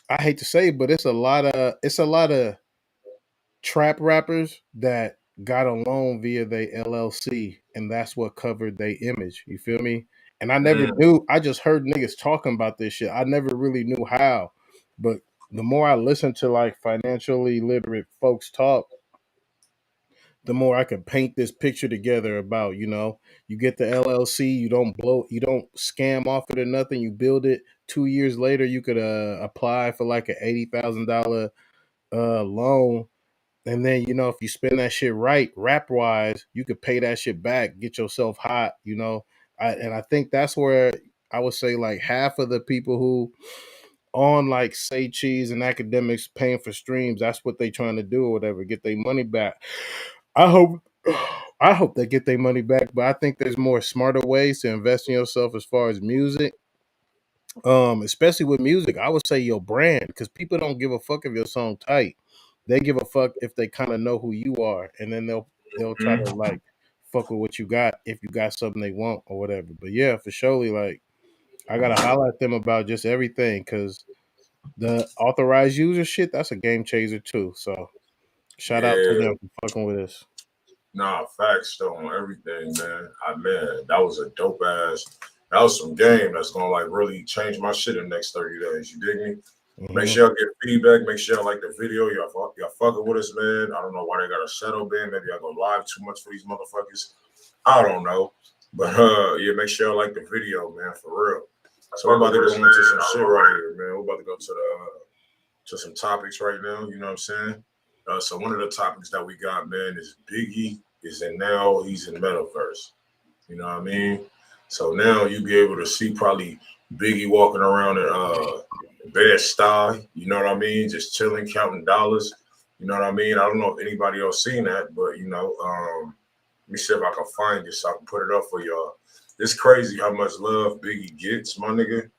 I hate to say, but it's a lot of trap rappers that got a loan via their LLC, and that's what covered their image. You feel me? And I never knew. I just heard niggas talking about this shit. I never really knew how, but the more I listen to like financially literate folks talk, the more I can paint this picture together about, you get the LLC, you don't scam off it or nothing. You build it. 2 years later, you could apply for like an $80,000 loan. And then, if you spend that shit right, rap wise, you could pay that shit back, get yourself hot, and I think that's where I would say like half of the people who on like say cheese and academics paying for streams, that's what they trying to do or whatever, get their money back. I hope I hope they get their money back, but I think there's more smarter ways to invest in yourself as far as music. Especially with music, I would say your brand, because people don't give a fuck if your song tight. They give a fuck if they kind of know who you are, and then they'll try to like fuck with what you got if you got something they want or whatever. But yeah, for surely, like I gotta highlight them about just everything, because the authorized user shit, that's a game changer too. So shout out to Yeah. them for fucking with us. Nah, facts though on everything, man. Man, that was a dope ass. That was some game that's gonna like really change my shit in the next 30 days. You dig me? Make sure y'all get feedback. Make sure y'all like the video. Y'all fucking with us, man. I don't know why they got a shadow ban. Maybe I go live too much for these motherfuckers. I don't know. But yeah, make sure y'all like the video, man, for real. So we're about to go into some shit right here, man. We're about to go to some topics right now. You know what I'm saying? So one of the topics that we got, man, is Biggie he's in metaverse. You know what I mean? So now you'll be able to see probably Biggie walking around in Bed-Stuy. You know what I mean? Just chilling, counting dollars. You know what I mean? I don't know if anybody else seen that, but let me see if I can find it so I can put it up for y'all. It's crazy how much love Biggie gets, my nigga.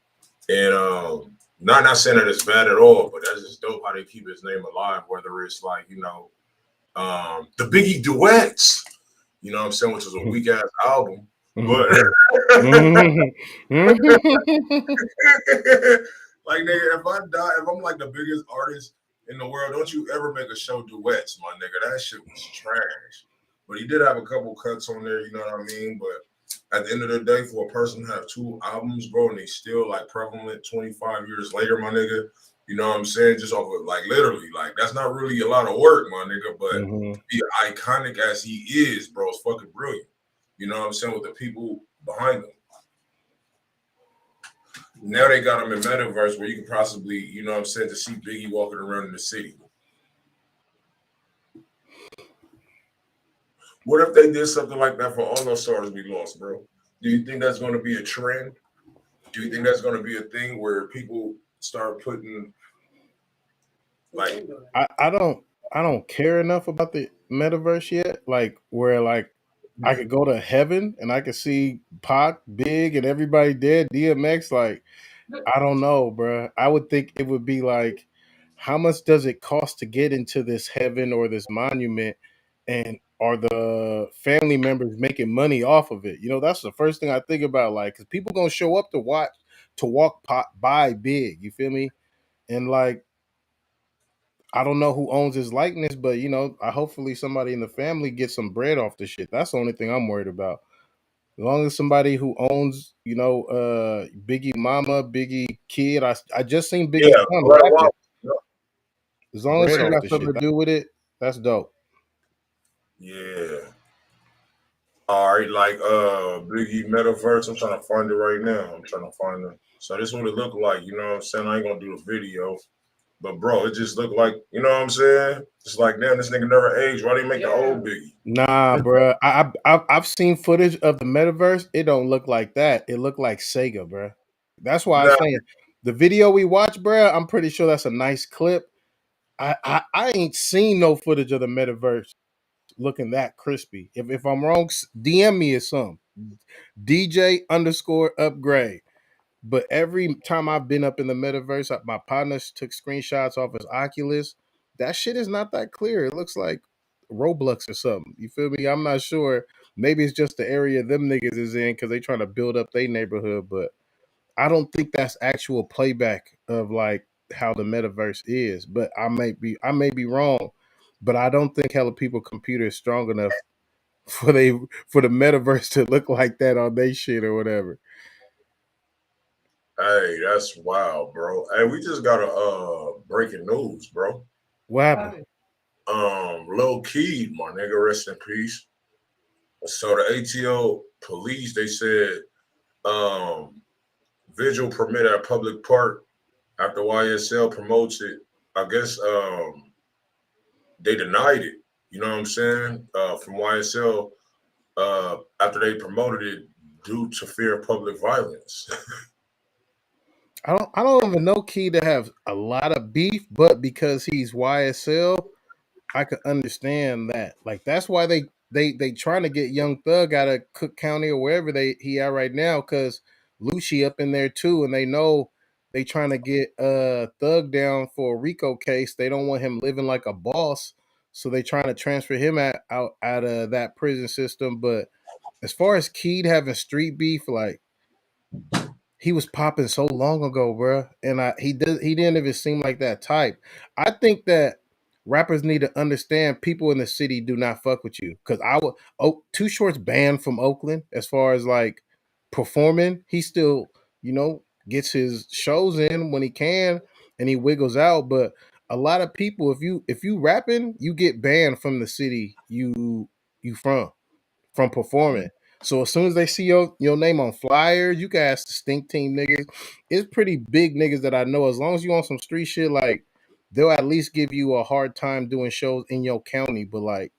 And not saying that it's bad at all, but that's just dope how they keep his name alive, whether it's like, the Biggie duets, you know what I'm saying, which is a weak ass album. But like nigga, if I die, if I'm like the biggest artist in the world, don't you ever make a show duets, my nigga. That shit was trash. But he did have a couple cuts on there, you know what I mean? But at the end of the day, for a person to have 2 albums, bro, and they still like prevalent 25 years later, my nigga, you know what I'm saying? Just off of like literally, like that's not really a lot of work, my nigga, but be iconic as he is, bro, it's fucking brilliant. You know what I'm saying? With the people behind him. Now they got him in metaverse where you can possibly, you know what I'm saying, to see Biggie walking around in the city. What if they did something like that for all those stars we lost, bro? Do you think that's going to be a trend? Do you think that's going to be a thing where people start putting like? I don't care enough about the metaverse yet. Like where like I could go to heaven and I could see Pac, Big, and everybody dead. DMX, like I don't know, bro. I would think it would be like, how much does it cost to get into this heaven or this monument, and are the family members making money off of it? That's the first thing I think about. Like, because people gonna show up to walk by Big. You feel me? And like, I don't know who owns his likeness, but I hopefully somebody in the family gets some bread off the shit. That's the only thing I'm worried about. As long as somebody who owns, Biggie Mama, Biggie Kid. I just seen Biggie Yeah, son let rapping. As I long as read he off got the something shit. to do with it, that's dope. yeah. All right, like Biggie Metaverse. I'm trying to find it right now. I'm trying to find it. So this is what it looked like. You know what I'm saying? I ain't gonna do the video, but bro, it just looked like, you know what I'm saying? It's like, damn, this nigga never aged. Why they make the old Biggie? Nah, bruh. I've seen footage of the metaverse. It don't look like that. It looked like Sega, bruh. That's why I was Nah, saying the video we watched, bruh. I'm pretty sure that's a nice clip. I ain't seen no footage of the metaverse looking that crispy. If I'm wrong, DM me or some DJ underscore upgrade. But every time I've been up in the metaverse, my partners took screenshots off his Oculus. That shit is not that clear. It looks like Roblox or something. You feel me? I'm not sure. Maybe it's just the area them niggas is in because they trying to build up their neighborhood. But I don't think that's actual playback of like how the metaverse is. But I may be wrong. But I don't think hella people computer is strong enough for the metaverse to look like that on their shit or whatever. hey, that's wild, bro. Hey, we just got a breaking news, bro. What happened? Lil Keed, my nigga, rest in peace. So the ATO police, they said, Vigil permit at public park after YSL promotes it. I guess they denied it. You know what I'm saying? From YSL after they promoted it due to fear of public violence. I don't even know Key to have a lot of beef, but because he's YSL, I could understand that. Like that's why they trying to get Young Thug out of Cook County or wherever he at right now, because Lucci up in there too, and they know they trying to get Thug down for a RICO case. They don't want him living like a boss, so they trying to transfer him out of that prison system. But as far as Keed having street beef, like he was popping so long ago, bro, and he didn't even seem like that type. I think that rappers need to understand people in the city do not fuck with you because Too Short's banned from Oakland as far as like performing. He still gets his shows in when he can and he wiggles out, but a lot of people if you rapping you get banned from the city you from performing. So as soon as they see your name on flyers, you can ask the stink team niggas. It's pretty big niggas that I know. As long as you on some street shit, like they'll at least give you a hard time doing shows in your county. But like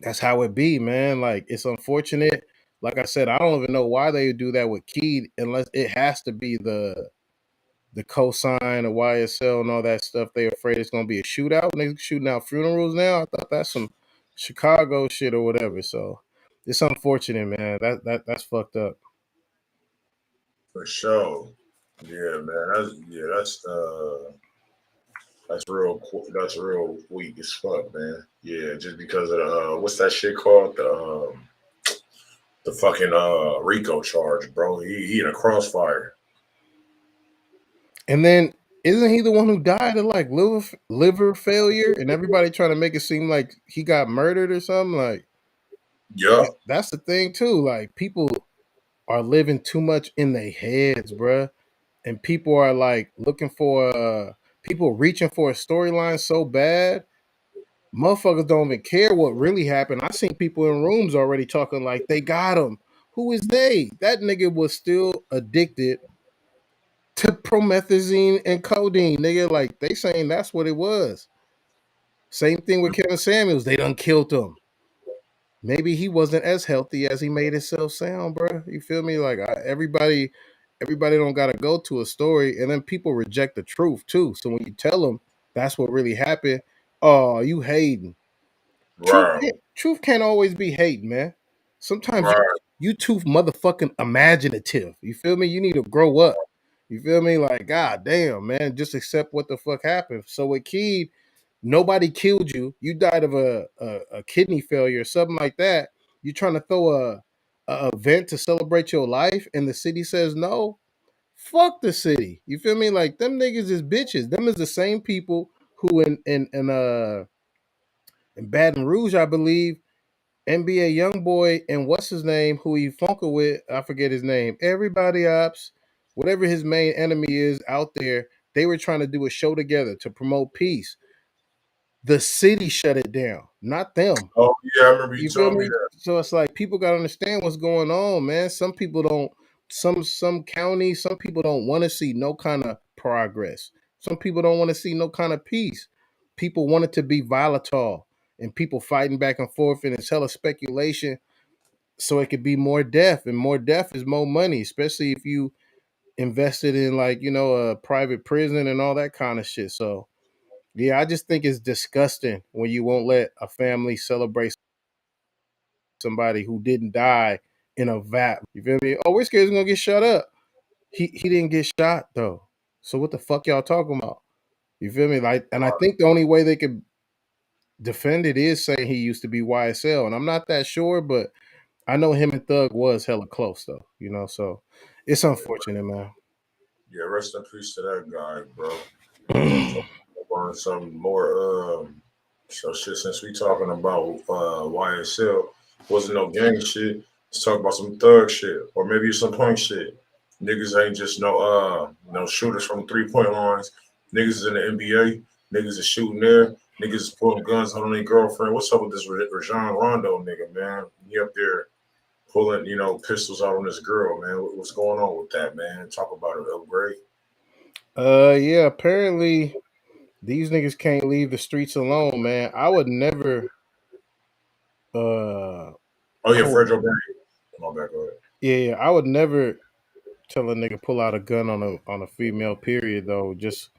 that's how it be, man. Like it's unfortunate. Like I said, I don't even know why they would do that with Keed unless it has to be the cosign of YSL and all that stuff. They afraid it's gonna be a shootout. Niggas shooting out funerals now. I thought that's some Chicago shit or whatever. So it's unfortunate, man. That's fucked up. For sure. Yeah, man. That's real weak as fuck, man. Yeah, just because of the what's that shit called? The fucking Rico charge, bro. He in a crossfire. And then isn't he the one who died of like liver failure and everybody trying to make it seem like he got murdered or something? Like Yeah. that's the thing too. Like people are living too much in their heads, bruh. And people are like looking for people reaching for a storyline so bad. Motherfuckers don't even care what really happened. I seen people in rooms already talking like they got him. Who is they? That nigga was still addicted to promethazine and codeine, nigga. Like they saying that's what it was. Same thing with Kevin Samuels. They done killed him. Maybe he wasn't as healthy as he made himself sound, bro. You feel me? Like everybody don't gotta go to a story, and then people reject the truth too. So when you tell them that's what really happened, oh, you hating. Right. Truth can't always be hate, man. Sometimes Right. you too motherfucking imaginative. You feel me? You need to grow up. You feel me? Like, god damn, man, just accept what the fuck happened. So with Keed, nobody killed you. You died of a kidney failure or something like that. You trying to throw a event to celebrate your life, and the city says no. Fuck the city. You feel me? Like them niggas is bitches. Them is the same people who in Baton Rouge, I believe, NBA YoungBoy and what's his name, who he funker with, I forget his name. Everybody ops, whatever his main enemy is out there, they were trying to do a show together to promote peace. The city shut it down, not them. Oh yeah, I remember you You feel told me me? that. So it's like people gotta understand what's going on, man. Some people don't. Some counties, some people don't want to see no kind of progress. Some people don't want to see no kind of peace. People want it to be volatile and people fighting back and forth, and it's hella speculation. So it could be more death, and more death is more money, especially if you invested in like a private prison and all that kind of shit. So yeah, I just think it's disgusting when you won't let a family celebrate somebody who didn't die in a vat. You feel me? Oh, we're scared he's gonna get shut up. He didn't get shot though. So what the fuck y'all talking about? You feel me? Like, and I think the only way they could defend it is saying he used to be YSL, and I'm not that sure, but I know him and Thug was hella close though. So it's unfortunate, man. Yeah, rest in peace to that guy, bro. On some more so shit, since we talking about YSL, wasn't no gang shit. Let's talk about some thug shit, or maybe some punk shit. Niggas ain't just no shooters from 3-point lines. Niggas is in the NBA. Niggas is shooting there. Niggas is pulling guns on their girlfriend. What's up with this Rajon Rondo nigga, man? He up there pulling pistols out on this girl, man. What's going on with that, man? Talk about it, upgrade. Yeah, apparently these niggas can't leave the streets alone, man. I would never Oh yeah, Fredro Bang. My bad, go ahead. yeah, I would never tell a nigga pull out a gun on a female, period, though, just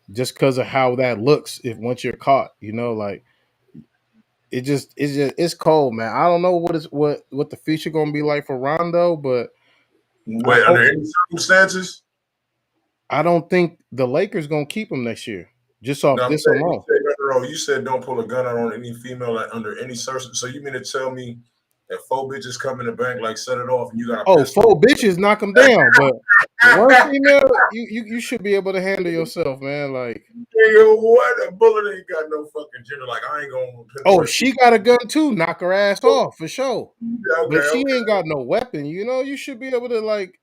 because of how that looks if once you're caught, like it's cold, man. I don't know what the future gonna be like for Rondo, but Wait, under any circumstances? I don't think the Lakers gonna keep him next year. Just off No, this alone. You said don't pull a gun out on any female under any circumstances. So you mean to tell me that 4 bitches come in the bank, like set it off, and you got a pistol? 4 bitches knock them down, but one female, you should be able to handle yourself, man. Like, what? A bullet ain't got no fucking gender. Like, I ain't gonna. oh, she got a gun too. Knock her ass off for sure. Okay, but she ain't got no weapon. You should be able to like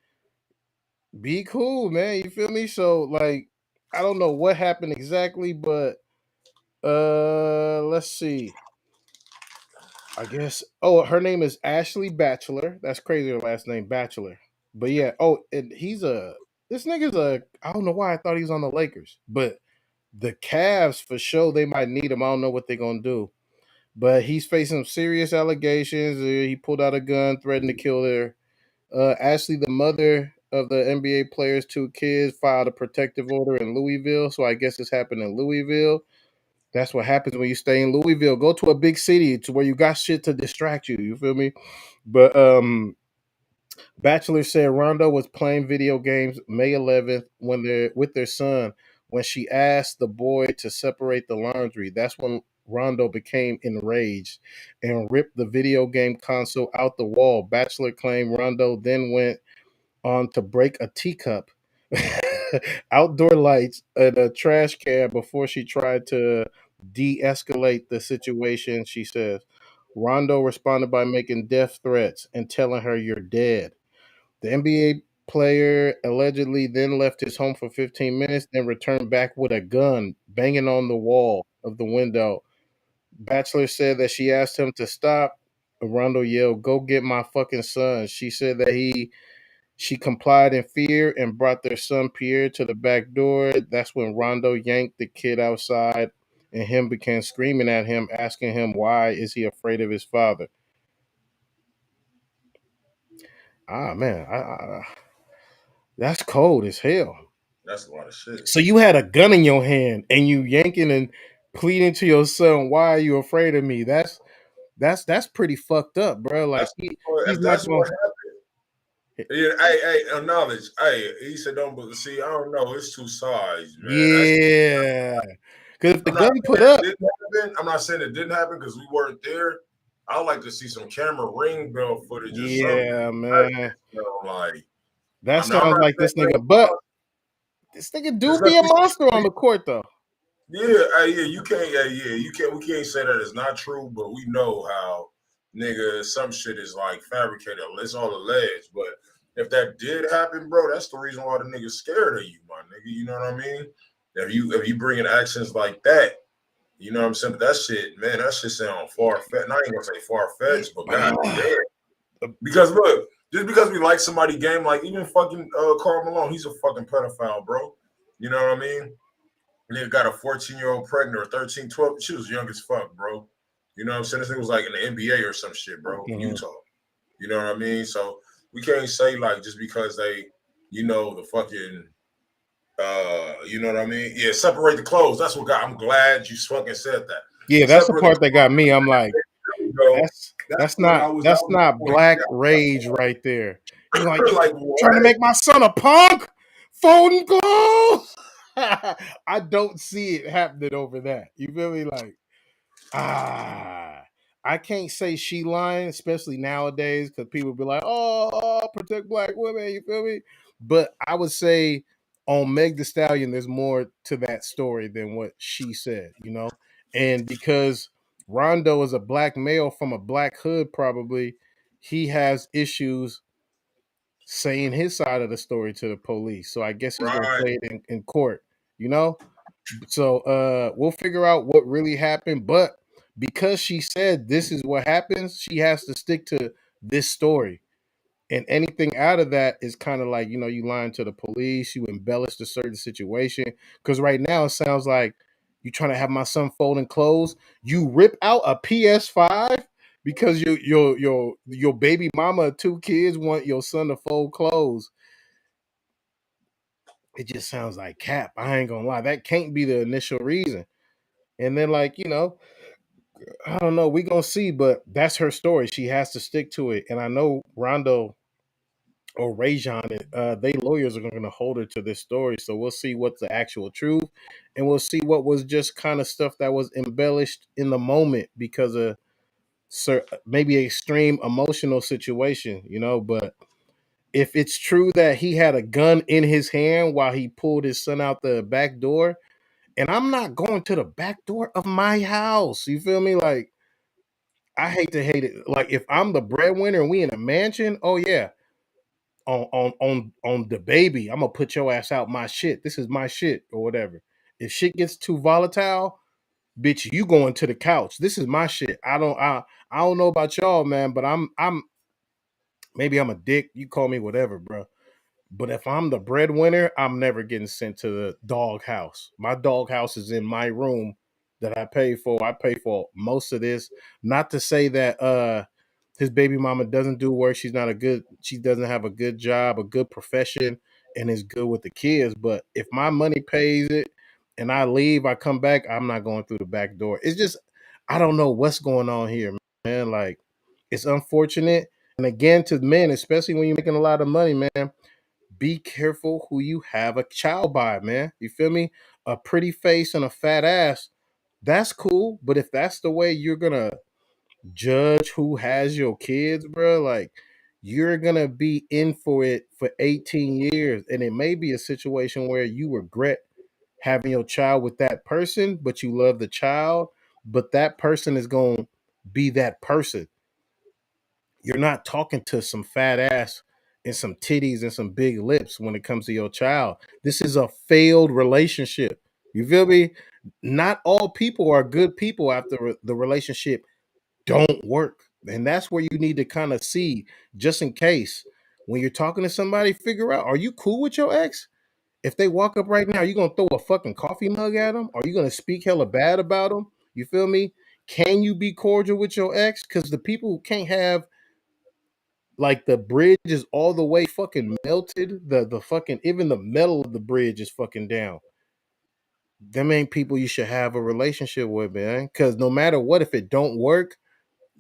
be cool, man. You feel me? So like, I don't know what happened exactly, but let's see. I guess. Oh, her name is Ashley Batchelor. That's crazy. Her last name Batchelor. But yeah. Oh, and this nigga's I don't know why I thought he was on the Lakers, but the Cavs for sure they might need him. I don't know what they're gonna do, but he's facing some serious allegations. He pulled out a gun, threatened to kill her. Ashley, the mother of the NBA player's 2 kids, filed a protective order in Louisville. So I guess this happened in Louisville. That's what happens when you stay in Louisville. Go to a big city to where you got shit to distract you. You feel me? But Bachelor said Rondo was playing video games May 11th when they're with their son. When she asked the boy to separate the laundry, that's when Rondo became enraged and ripped the video game console out the wall. Bachelor claimed Rondo then went on to break a teacup, outdoor lights, and a trash can before she tried to de-escalate the situation. She says Rondo responded by making death threats and telling her you're dead. The NBA player allegedly then left his home for 15 minutes, then returned back with a gun, banging on the wall of the window. Bachelor said that she asked him to stop. Rondo yelled, "Go get my fucking son." She said that she complied in fear and brought their son Pierre to the back door. That's when Rondo yanked the kid outside and him began screaming at him, asking him why is he afraid of his father. Ah, man, that's cold as hell. That's a lot of shit. So you had a gun in your hand and you yanking and pleading to your son, "Why are you afraid of me?" That's pretty fucked up, bro. Like that's what happened. Yeah, hey, acknowledge. Hey, he said don't see. I don't know. It's 2 sides, man. Yeah, because if the gun put up, I'm not saying it didn't happen because we weren't there. I like to see some camera ring bell footage. Yeah, or something. man. Like that sounds like this nigga, but this nigga do be a monster on the court though. Yeah, you can't. Yeah, you can't. We can't say that it's not true, but we know how nigga, some shit is like fabricated. It's all alleged. But if that did happen, bro, that's the reason why the nigga's scared of you, my nigga. You know what I mean? If you bring in actions like that, you know what I'm saying? But that shit, man, that shit sound far-fetched. I ain't gonna say far-fetched, but god damn. Because look, just because we like somebody game, like even fucking Karl Malone, he's a fucking pedophile, bro. You know what I mean? Nigga got a 14-year-old pregnant or 13, 12. She was young as fuck, bro. You know what I'm saying? This thing was like in the NBA or some shit, bro, in Utah. You know what I mean? So we can't say like just because they, you know, the fucking you know what I mean? Yeah, separate the clothes. That's what got. I'm glad you fucking said that. Yeah, that's the part that got me. I'm like, that's not black rage right there. You're like, trying to make my son a punk, folding clothes. I don't see it happening over that. You feel me? Like, I can't say she lying, especially nowadays, because people be like, oh, protect black women. You feel me? But I would say on Meg Thee Stallion, there's more to that story than what she said, you know? And because Rondo is a black male from a black hood, probably, he has issues saying his side of the story to the police. So I guess he's going to say it in court, you know? So we'll figure out what really happened. But because she said this is what happens, she has to stick to this story. And anything out of that is kind of like, you know, you lying to the police, you embellished a certain situation. Because right now it sounds like you trying to have my son folding clothes. You rip out a PS5 because your baby mama of 2 kids want your son to fold clothes. It just sounds like cap. I ain't gonna lie. That can't be the initial reason. And then, like, you know, I don't know. We gonna see, but that's her story. She has to stick to it. And I know Rondo or Rajon, they lawyers are going to hold her to this story. So we'll see what's the actual truth, and we'll see what was just kind of stuff that was embellished in the moment because of maybe extreme emotional situation, you know. But if it's true that he had a gun in his hand while he pulled his son out the back door, and I'm not going to the back door of my house, you feel me? Like, I hate to hate it. Like, if I'm the breadwinner and we in a mansion, oh yeah, on the baby, I'm gonna put your ass out my shit. This is my shit or whatever. If shit gets too volatile, bitch, you going to the couch. This is my shit. I don't know about y'all, man, but I'm maybe I'm a dick. You call me whatever, bro. But if I'm the breadwinner, I'm never getting sent to the dog house. My dog house is in my room that I pay for. I pay for most of this. Not to say that his baby mama doesn't do work. She doesn't have a good job, a good profession, and is good with the kids. But if my money pays it and I leave, I come back, I'm not going through the back door. It's just, I don't know what's going on here, man. Like, it's unfortunate. And again, to men, especially when you're making a lot of money, man, be careful who you have a child by, man. You feel me? A pretty face and a fat ass, that's cool. But if that's the way you're gonna judge who has your kids, bro, like, you're gonna be in for it for 18 years. And it may be a situation where you regret having your child with that person, but you love the child, but that person is gonna be that person. You're not talking to some fat ass and some titties and some big lips when it comes to your child. This is a failed relationship. You feel me? Not all people are good people after the relationship don't work. And that's where you need to kind of see, just in case when you're talking to somebody, figure out, are you cool with your ex? If they walk up right now, are you gonna throw a fucking coffee mug at them? Are you gonna speak hella bad about them? You feel me? Can you be cordial with your ex? Because the people who can't have, like, the bridge is all the way fucking melted. The fucking, even the metal of the bridge is fucking down. Them ain't people you should have a relationship with, man. Because no matter what, if it don't work,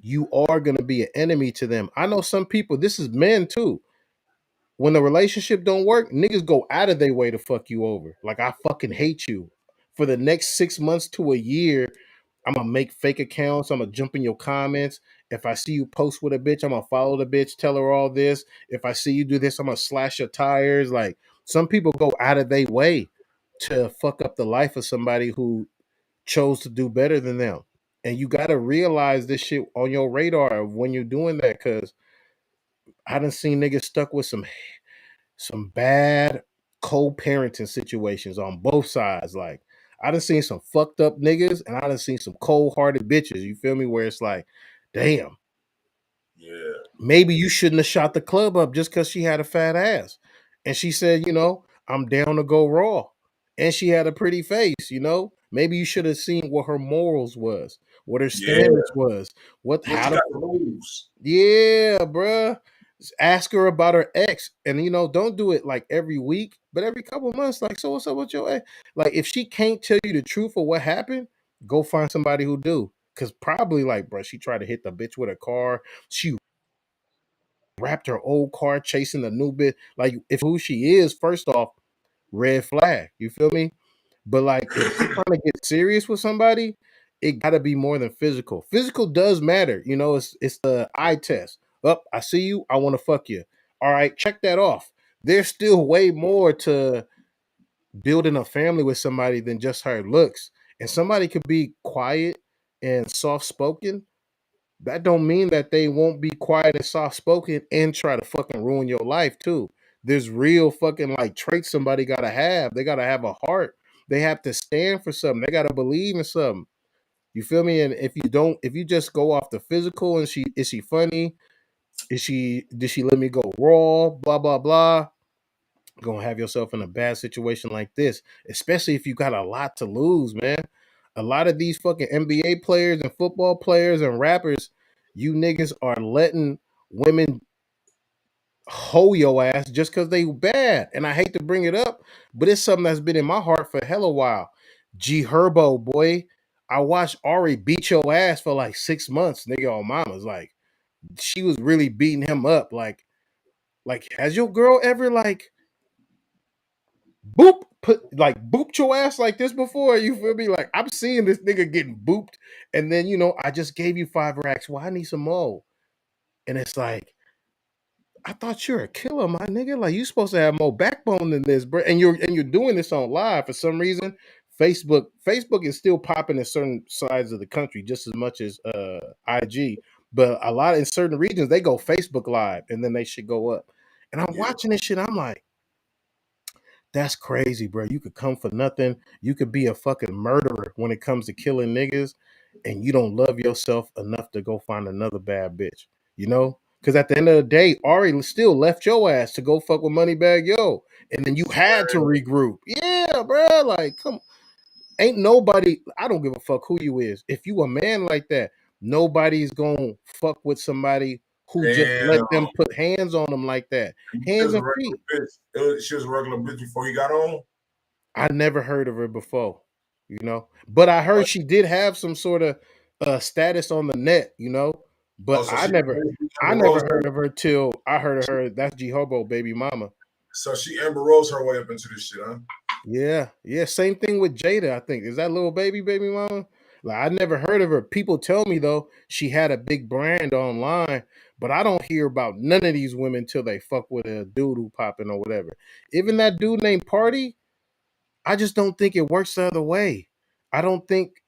you are gonna be an enemy to them. I know some people, this is men too. When the relationship don't work, niggas go out of their way to fuck you over. Like, I fucking hate you. For the next 6 months to a year, I'm gonna make fake accounts. I'm gonna jump in your comments. If I see you post with a bitch, I'm gonna follow the bitch, tell her all this. If I see you do this, I'm gonna slash your tires. Like, some people go out of their way to fuck up the life of somebody who chose to do better than them. And you got to realize this shit on your radar when you're doing that, because I done seen niggas stuck with some bad co-parenting situations on both sides. Like, I done seen some fucked up niggas, and I done seen some cold-hearted bitches. You feel me? Where it's like, damn, Yeah. maybe you shouldn't have shot the club up just because she had a fat ass. And she said, I'm down to go raw. And she had a pretty face, Maybe you should have seen what her morals was, what her Yeah. standards was, What you got the rules. yeah, bruh. Ask her about her ex, and don't do it like every week, but every couple of months. Like, so what's up with your ex? Like, if she can't tell you the truth of what happened, go find somebody who do. Cause probably, like, bruh, she tried to hit the bitch with a car. She wrapped her old car chasing the new bitch. Like, if who she is, first off, red flag. You feel me? But like, if you're trying to get serious with somebody, it gotta be more than physical. Physical does matter. It's the eye test. I see you. I want to fuck you. All right, check that off. There's still way more to building a family with somebody than just her looks. And somebody could be quiet and soft spoken. That don't mean that they won't be quiet and soft spoken and try to fucking ruin your life too. There's real fucking like traits somebody gotta have. They gotta have a heart. They have to stand for something. They gotta believe in something. You feel me? And if you just go off the physical and is she funny? Did she let me go raw? Blah blah blah. You're gonna have yourself in a bad situation like this, especially if you got a lot to lose, man. A lot of these fucking NBA players and football players and rappers, you niggas are letting women hoe your ass just because they bad. And I hate to bring it up, but it's something that's been in my heart for hella while. G Herbo, boy. I watched Ari beat your ass for like 6 months, nigga, on mama's. Like, she was really beating him up. Like, has your girl ever like booped your ass like this before? You feel me? Like, I'm seeing this nigga getting booped, and then I just gave you 5 racks. Well, I need some more. And it's like, I thought you're a killer, my nigga. Like, you supposed to have more backbone than this, bro. And you're doing this on live for some reason. Facebook is still popping in certain sides of the country just as much as IG. But a lot in certain regions, they go Facebook live and then they should go up. And I'm watching this shit. I'm like, that's crazy, bro. You could come for nothing. You could be a fucking murderer when it comes to killing niggas, and you don't love yourself enough to go find another bad bitch. Because at the end of the day, Ari still left your ass to go fuck with Moneybag Yo, and then you had to regroup. Yeah, bro. Like, come, ain't nobody. I don't give a fuck who you is. If you a man like that, nobody's gonna fuck with somebody who just let them put hands on them like that. Hands and feet. She was a regular bitch before he got on. I never heard of her before, but I heard she did have some sort of status on the net, but I never heard of her till I heard of her. That's G Hobo baby mama. So she Amber Rose her way up into this shit, huh? Yeah. Same thing with Jada. I think is that little baby mama. Like, I never heard of her. People tell me though she had a big brand online, but I don't hear about none of these women till they fuck with a dude who popping or whatever. Even that dude named Party, I just don't think it works the other way. I don't think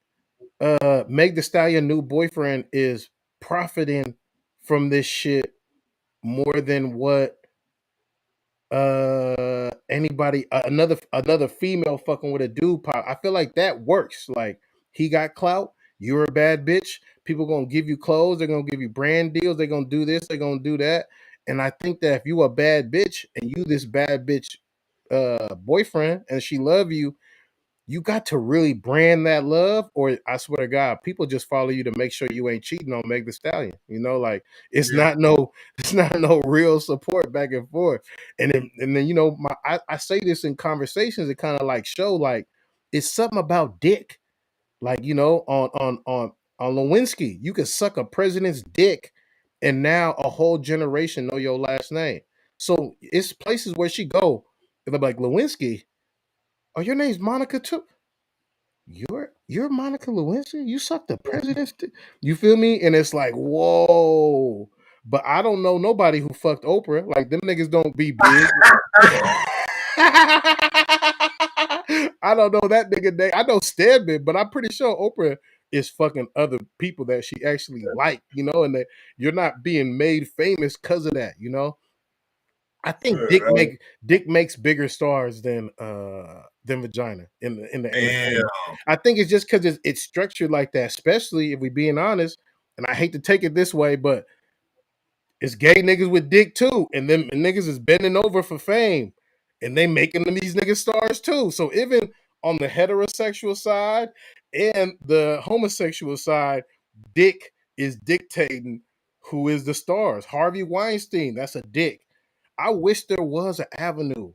Meg Thee Stallion new boyfriend is profiting from this shit more than what anybody another female fucking with a dude pop. I feel like that works. Like, he got clout, you're a bad bitch, people gonna give you clothes, they're gonna give you brand deals, they're gonna do this, they're gonna do that. And I think that if you a bad bitch and you this bad bitch boyfriend and she love you, you got to really brand that love, or I swear to God, people just follow you to make sure you ain't cheating on Meg Thee Stallion. Like, it's not no real support back and forth. And then I say this in conversations that kind of like show like it's something about dick. Like, on Lewinsky, you could suck a president's dick, and now a whole generation know your last name. So it's places where she go, and they're like, Lewinsky, oh, your name's Monica too. You're Monica Lewinsky? You suck the president's dick? You feel me? And it's like, whoa. But I don't know nobody who fucked Oprah. Like, them niggas don't be big. I don't know that nigga name. I know Stedman, but I'm pretty sure Oprah is fucking other people that she actually like, you know, and that you're not being made famous because of that, you know. I think Dick makes bigger stars than vagina in the entertainment. I think it's just because it's structured like that, especially if we being honest, and I hate to take it this way, but it's gay niggas with dick too, and them niggas is bending over for fame, and they making them these niggas stars too. So even on the heterosexual side and the homosexual side, dick is dictating who is the stars. Harvey Weinstein, that's a dick. I wish there was an avenue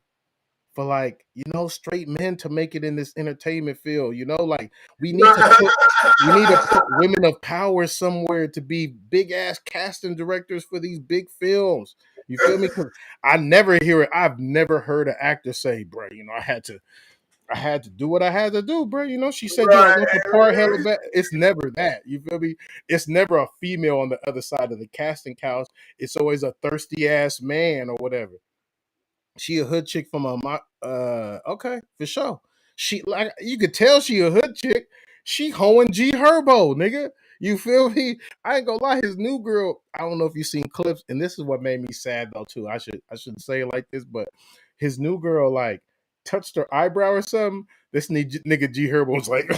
for, like, you know, straight men to make it in this entertainment field. You know, like we need to put women of power somewhere to be big ass casting directors for these big films. You feel me? Because I've never heard an actor say, bro, you know, I had to do what I had to do, bro. You know, she said, you know, want the part hella bad. It's never that. You feel me? It's never a female on the other side of the casting couch. It's always a thirsty ass man or whatever. She a hood chick from okay, for sure. She, like, you could tell she a hood chick. She hoeing G Herbo, nigga. You feel me? I ain't gonna lie, his new girl, I don't know if you seen clips, and this is what made me sad though, too. I shouldn't say it like this, but his new girl, like, touched her eyebrow or something. This nigga G Herbo was like,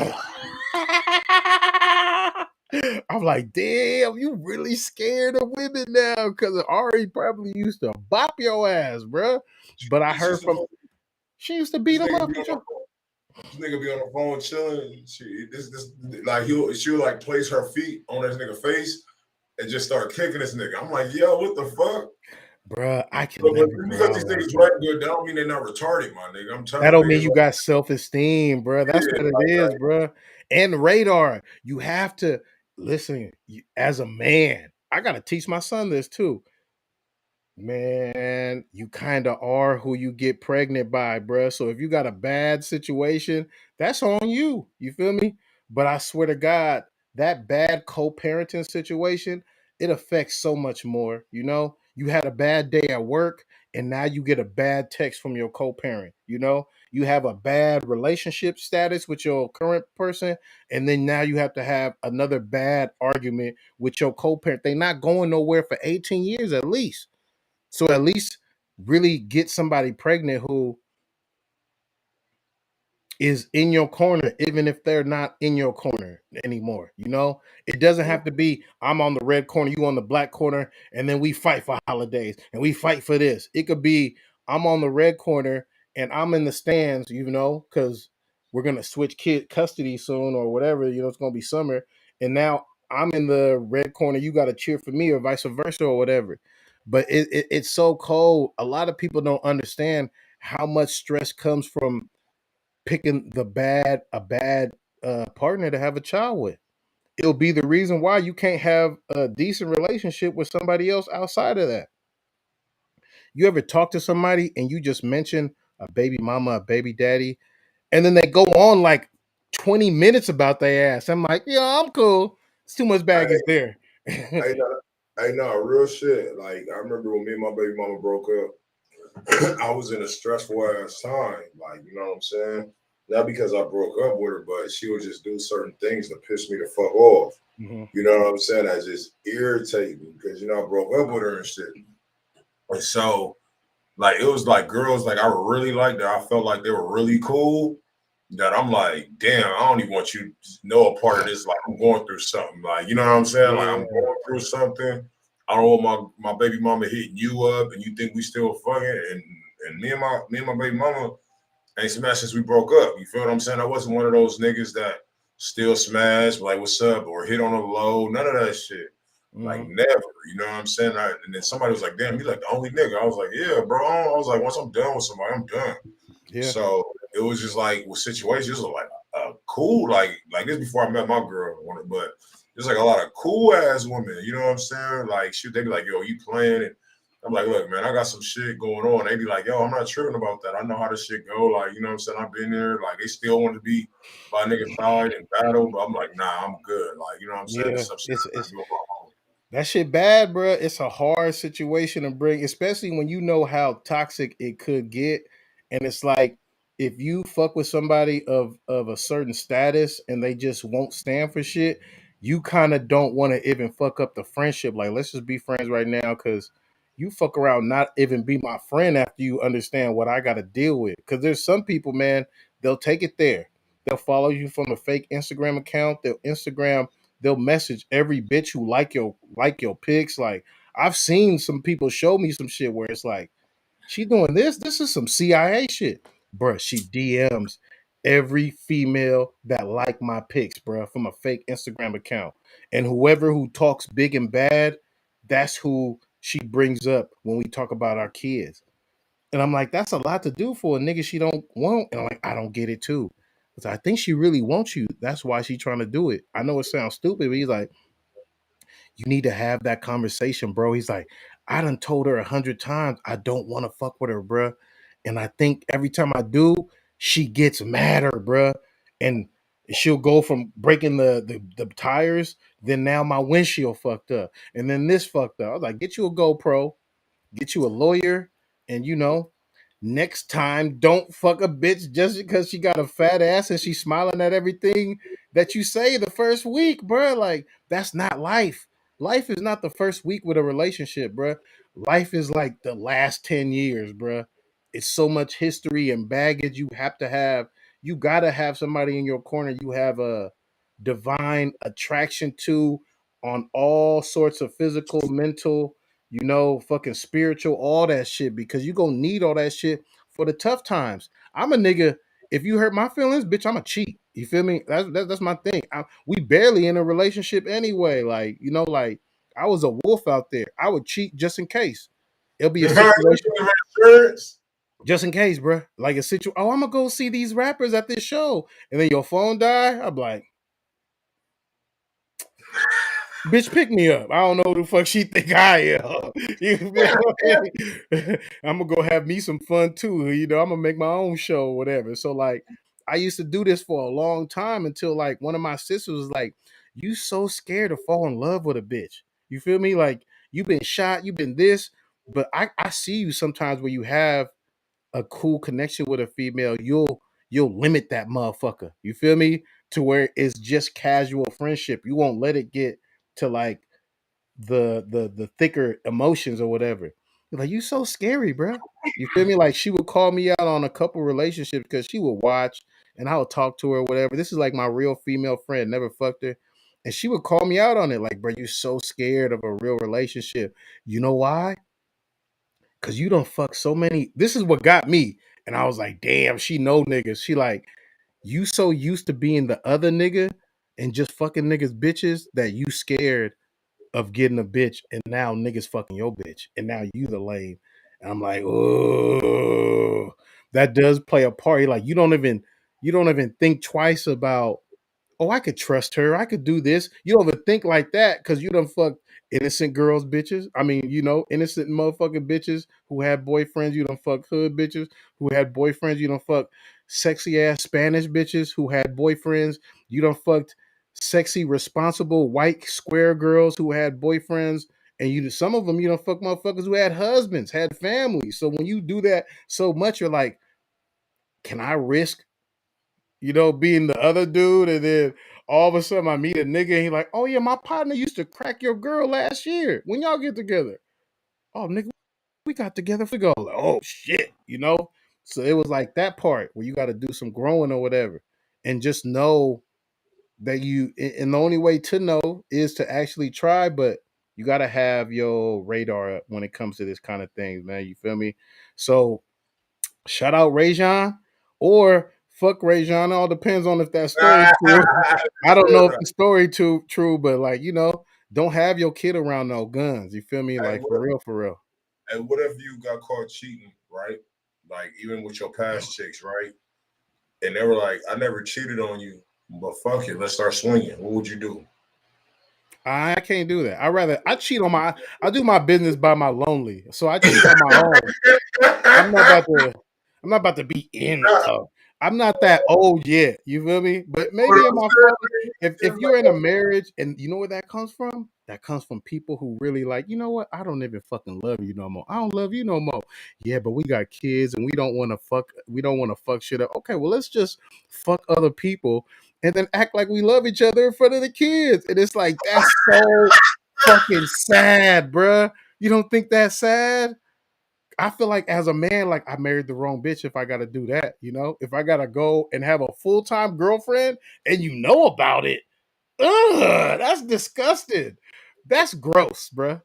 I'm like, damn, you really scared of women now? Because Ari probably used to bop your ass, bro. But I heard from she used to beat him up. This nigga be on the phone chilling. She'll like place her feet on this nigga face and just start kicking this nigga. I'm like, yo, what the fuck? Bruh, I can never. Because these niggas rap good, that don't mean they're not retarded, my nigga. I'm telling you. That don't mean you got self-esteem, bruh. That's what it is, bruh. And radar. You have to listen, as a man. I gotta teach my son this too. Man, you kind of are who you get pregnant by, bruh. So if you got a bad situation, that's on you. You feel me? But I swear to God, that bad co-parenting situation, it affects so much more. You know, you had a bad day at work, and now you get a bad text from your co-parent. You know, you have a bad relationship status with your current person, and then now you have to have another bad argument with your co-parent. They're not going nowhere for 18 years at least. So at least really get somebody pregnant who is in your corner, even if they're not in your corner anymore. You know, it doesn't have to be I'm on the red corner, you on the black corner, and then we fight for holidays and we fight for this. It could be I'm on the red corner and I'm in the stands, you know, because we're gonna switch kid custody soon or whatever. You know, it's gonna be summer, and now I'm in the red corner. You got to cheer for me, or vice versa, or whatever. But it's so cold. A lot of people don't understand how much stress comes from picking a bad partner to have a child with. It'll be the reason why you can't have a decent relationship with somebody else outside of that. You ever talk to somebody and you just mention a baby mama, a baby daddy, and then they go on like 20 minutes about their ass? I'm like, yeah, I'm cool. It's too much baggage there. I know, real shit. Like, I remember when me and my baby mama broke up, I was in a stressful ass time. Like, you know what I'm saying? Not because I broke up with her, but she would just do certain things to piss me the fuck off. Mm-hmm. You know what I'm saying? That just irritate me because, you know, I broke up with her and shit. And so, like, it was like girls like I really liked that I felt like they were really cool. That I'm like, damn, I don't even want you to know a part of this. Like, I'm going through something. Like, you know what I'm saying? Like, I'm going through something. I don't want my baby mama hitting you up and you think we still fucking. And me and my baby mama ain't smashed since we broke up. You feel what I'm saying? I wasn't one of those niggas that still smash, like, what's up, or hit on a low. None of that shit. Mm-hmm. Like, never. You know what I'm saying? And then somebody was like, damn, you like the only nigga. I was like, yeah, bro. I was like, once I'm done with somebody, I'm done. Yeah. So it was just like with situations like cool, like this before I met my girl, but there's like a lot of cool ass women, you know what I'm saying? Like shit, they be like, yo, you playing? And I'm like, look, man, I got some shit going on. They be like, yo, I'm not tripping about that. I know how this shit go. Like, you know what I'm saying? I've been there. Like, they still want to be by nigga side and battle, but I'm like, nah, I'm good. Like, you know what I'm saying? Yeah, that shit bad, bro. It's a hard situation to bring, especially when you know how toxic it could get. And it's like, if you fuck with somebody of a certain status and they just won't stand for shit, you kind of don't want to even fuck up the friendship. Like, let's just be friends right now, because you fuck around not even be my friend after you understand what I got to deal with. Because there's some people, man, they'll take it there. They'll follow you from a fake Instagram account. They'll message every bitch who like your pics. Like, I've seen some people show me some shit where it's like, she doing this. This is some CIA shit, bruh. She DMs every female that like my pics, bruh, from a fake Instagram account, and whoever who talks big and bad, that's who she brings up when we talk about our kids. And I'm like, that's a lot to do for a nigga she don't want. And I'm like, I don't get it too. Because I think she really wants you. That's why she trying to do it. I know it sounds stupid, but he's like, you need to have that conversation, bro. He's like, I done told her 100 times I don't want to fuck with her, bro. And I think every time I do, she gets madder, bro. And she'll go from breaking the tires, then now my windshield fucked up. And then this fucked up. I was like, get you a GoPro, get you a lawyer, and next time don't fuck a bitch just because she got a fat ass and she's smiling at everything that you say the first week, bro. Like, that's not life. Life is not the first week with a relationship, bro. Life is like the last 10 years, bro. It's so much history and baggage you have to have. You got to have somebody in your corner you have a divine attraction to, on all sorts of physical, mental, fucking spiritual, all that shit, because you gonna need all that shit for the tough times. I'm a nigga. If you hurt my feelings, bitch, I'm a cheat. You feel me? That's my thing. We barely in a relationship anyway. Like, like I was a wolf out there. I would cheat just in case. It'll be a situation. Just in case, bro. Like a situation. Oh, I'm gonna go see these rappers at this show, and then your phone die. I'm like, bitch, pick me up. I don't know who the fuck she think I am. You feel I'm gonna go have me some fun too. I'm gonna make my own show or whatever. So like, I used to do this for a long time until like one of my sisters was like, "You so scared to fall in love with a bitch." You feel me? Like, you've been shot, you've been this, but I see you sometimes where you have a cool connection with a female, you'll limit that motherfucker. You feel me? To where it's just casual friendship. You won't let it get to like the thicker emotions or whatever. You're like, you so scary, bro. You feel me? Like, she would call me out on a couple relationships because she would watch and I would talk to her or whatever. This is like my real female friend, never fucked her. And she would call me out on it, like, bro, you so scared of a real relationship. You know why? Cause you don't fuck so many. This is what got me. And I was like, damn, she know niggas. She like, you so used to being the other nigga and just fucking niggas bitches that you scared of getting a bitch, and now niggas fucking your bitch. And now you the lame. And I'm like, oh, that does play a part. Like, you don't even think twice about, oh, I could trust her. I could do this. You don't even think like that because you done fucked innocent girls, bitches. I mean, innocent motherfucking bitches who had boyfriends. You done fucked hood bitches who had boyfriends. You done fucked sexy ass Spanish bitches who had boyfriends. You done fucked sexy, responsible white square girls who had boyfriends. And some of them, you done fuck motherfuckers who had husbands, had families. So when you do that so much, you're like, can I risk being the other dude, and then all of a sudden I meet a nigga and he like, oh yeah, my partner used to crack your girl last year. When y'all get together? Oh nigga, we got together for go. Like, oh shit. So it was like that part where you got to do some growing or whatever, and just know that and the only way to know is to actually try, but you got to have your radar up when it comes to this kind of things, man. You feel me? So shout out Rajon or fuck Rajon. All depends on if that story's true. I don't know if the story too true, but like, don't have your kid around no guns. You feel me? Like, for real, for real. And what if you got caught cheating, right? Like, even with your past chicks, right? And they were like, I never cheated on you, but fuck it, let's start swinging. What would you do? I can't do that. I cheat on I do my business by my lonely. So I cheat on my own. I'm not about to be in. I'm not that old yet. You feel me? But maybe in my 40s, if you're in a marriage, and you know where that comes from? that comes from people who really like, you know what? I don't even fucking love you no more. I don't love you no more. Yeah, but we got kids and we don't want to fuck. We don't want to fuck shit up. Okay, well, let's just fuck other people and then act like we love each other in front of the kids. And it's like, that's so fucking sad, bruh. You don't think that's sad? I feel like as a man, like I married the wrong bitch if I got to do that. You know, if I got to go and have a full-time girlfriend and you know about it, ugh, that's disgusting. That's gross, bruh.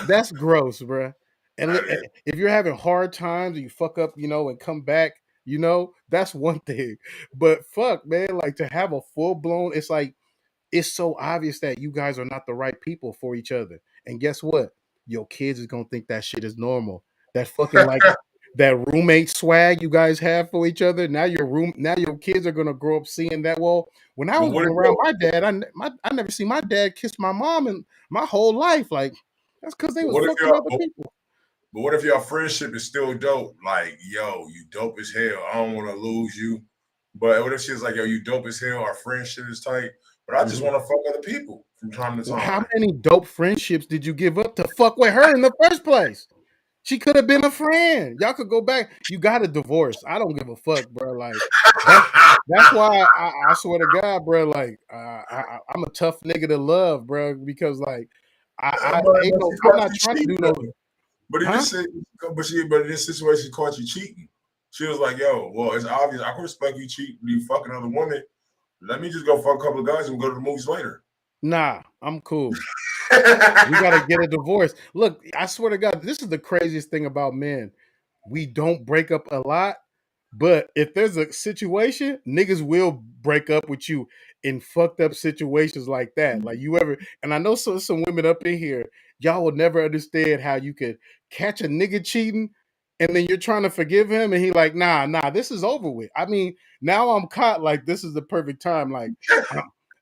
That's gross, bruh. And if you're having hard times and you fuck up, you know, and come back, you know, that's one thing. But fuck, man, like to have a full blown, it's like it's so obvious that you guys are not the right people for each other. And guess what? Your kids is gonna think that shit is normal. That fucking like that roommate swag you guys have for each other. Now your kids are gonna grow up seeing that. Well, when I But was around my dad, I never seen my dad kiss my mom in my whole life. Like that's because they was what if fucking y'all? other people. But what if your friendship is still dope? Like, yo, you dope as hell. I don't want to lose you. But what if she's like, yo, you dope as hell. Our friendship is tight. But I just want to fuck other people from time to Well, time. how many dope friendships did you give up to fuck with her in the first place? She could have been a friend. Y'all could go back. You got a divorce. I don't give a fuck, bro. Like that's why I swear to God, bro. Like I'm a tough nigga to love, bro. Because like I but ain't no. she I'm caught not you trying to do cheating, no. though. But in Huh? this, but in this situation, she caught you cheating. She was like, yo, well, it's obvious. I can respect you cheating. You fucking another woman. Let me just go fuck a couple of guys and go to the movies later. Nah, I'm cool. We gotta get a divorce. Look, I swear to God, this is the craziest thing about men. We don't break up a lot, but if there's a situation, niggas will break up with you in fucked up situations like that. Like you ever, and I know some women up in here, y'all will never understand how you could catch a nigga cheating and then you're trying to forgive him and he like, nah, this is over with. I mean, now I'm caught like this is the perfect time. Like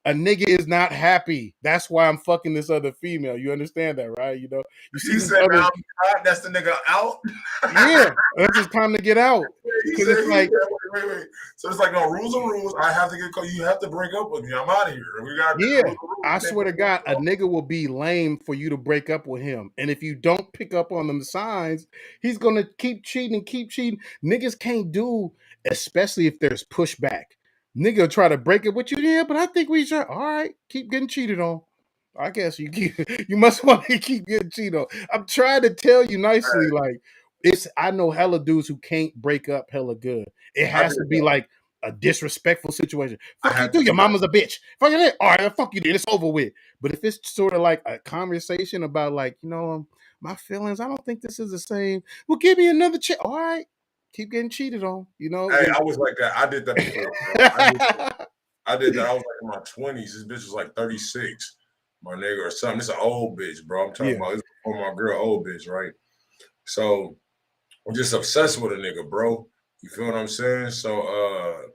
a nigga is not happy. That's why I'm fucking this other female. You understand that, right? You know, you see He these said, other, now I'm that's the nigga out. yeah, that's just time to get out. Because it's like, wait. So it's like, no, rules are rules. I have to get, you have to break up with me. I'm out of here. We got yeah, rules. I swear to God, a nigga will be lame for you to break up with him. And if you don't pick up on them signs, he's gonna keep cheating. Niggas can't do, especially if there's pushback. Nigga try to break it with you, yeah, but I think we should. All right, keep getting cheated on. I guess you must want to keep getting cheated on. I'm trying to tell you nicely, like I know hella dudes who can't break up hella good. It I has did to be that. like a disrespectful situation. I Fuck you had too, to your do that. mama's a bitch. Fuck you, all right, fuck you, dude. It's over with. But if it's sort of like a conversation about like, you know, my feelings, I don't think this is the same. Well, give me another chance. All right, keep getting cheated on. You know. Hey, I was like that. I did that before, bro. I did that. I was like in my 20s. This bitch was like 36, my nigga, or something. This is an old bitch, bro. I'm talking Yeah. about this before my girl, old bitch, right? So I'm just obsessed with a nigga, bro. You feel what I'm saying? So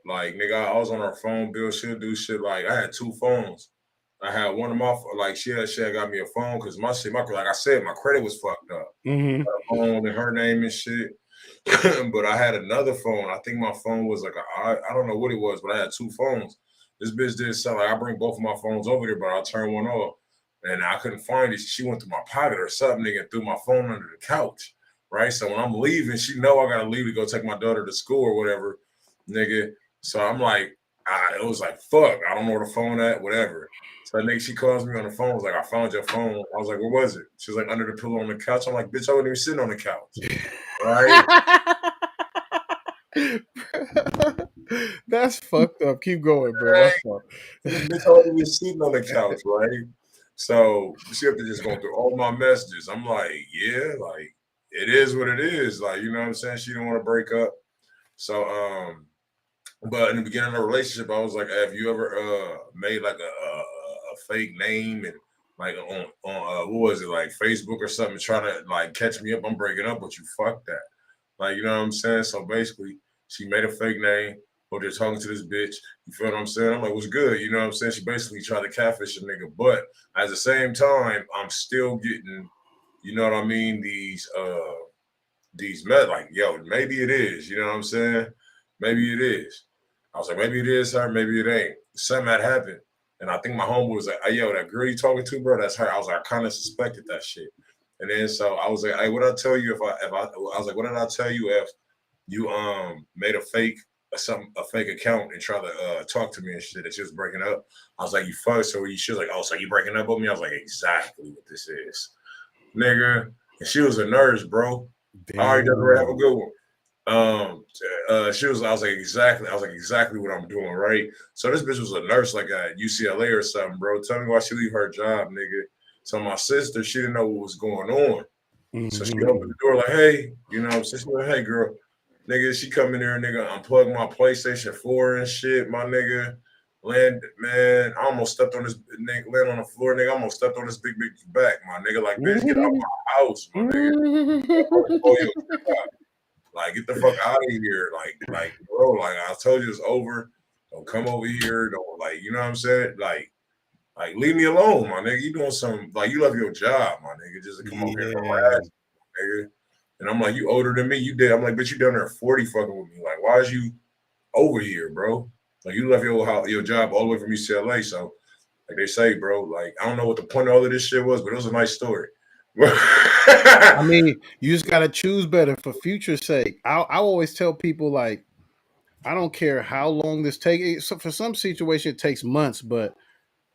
like nigga, I was on her phone bill. She'll do shit like I had two phones. I had one of my like she had got me a phone because my shit, like I said, my credit was fucked up. Mm-hmm. Her phone and her name and shit. But I had another phone. I think my phone was like I don't know what it was, but I had two phones. This bitch did something like I bring both of my phones over there, but I turn one off. And I couldn't find it. She went through my pocket or something, nigga, and threw my phone under the couch. Right. So when I'm leaving, she know I gotta leave to go take my daughter to school or whatever, nigga. So I'm like, it was like, fuck, I don't know where the phone at, whatever. So nigga, she calls me on the phone, was like, I found your phone. I was like, where was it? She was like, under the pillow on the couch. I'm like, bitch, I wasn't even sitting on the couch. Right. That's fucked up. Keep going, bro. My fault. This bitch already was sitting on the couch, right? So she have to just go through all my messages. I'm like, yeah, like it is what it is. Like, you know what I'm saying? She didn't want to break up. So but in the beginning of the relationship, I was like, have you ever made like a fake name and like on what was it, like Facebook or something, trying to like catch me up? I'm breaking up with you. Fuck that. Like, you know what I'm saying? So basically, she made a fake name, but they're talking to this bitch. You feel what I'm saying? I'm like, what's good? You know what I'm saying? She basically tried to catfish a nigga. But at the same time, I'm still getting, you know what I mean, these like, yo, maybe it is. You know what I'm saying? Maybe it is. I was like, maybe it is her, maybe it ain't. Something had happened. And I think my homeboy was like, hey, yo, that girl you talking to, bro, that's her. I was like, I kind of suspected that shit. And then so I was like, hey, what did I tell you I was like, what did I tell you if you made a fake account and try to talk to me and shit that she was breaking up? I was like, you fuck, so she was like, oh, so you breaking up with me? I was like, exactly what this is, nigga. And she was a nurse, bro. All right, Desiree, have a good one. I was like, exactly what I'm doing, right? So this bitch was a nurse like at UCLA or something, bro. Tell me why she leave her job, nigga. So my sister, she didn't know what was going on. So she opened the door like, hey, you know, so she like, hey girl, nigga, she come in there, nigga, unplug my PlayStation 4 and shit, my nigga. Man, I almost stepped on this nigga, land on the floor, nigga. I almost stepped on this big back, my nigga. Like, bitch, get out my house, my nigga. Like, get the fuck out of here. Like, bro, like I told you it's over. Don't come over here. Don't, like, you know what I'm saying? Like, leave me alone, my nigga. You doing something, like, you love your job, my nigga, just to come over here and harass me, nigga. And I'm like, you older than me. You did. I'm like, bitch, you down there 40 fucking with me. Like, why is you over here, bro? Like, you left your job all the way from UCLA. So, like they say, bro, like, I don't know what the point of all of this shit was, but it was a nice story. I mean, you just gotta choose better for future's sake. I always tell people, like, I don't care how long this takes. So for some situation, it takes months, but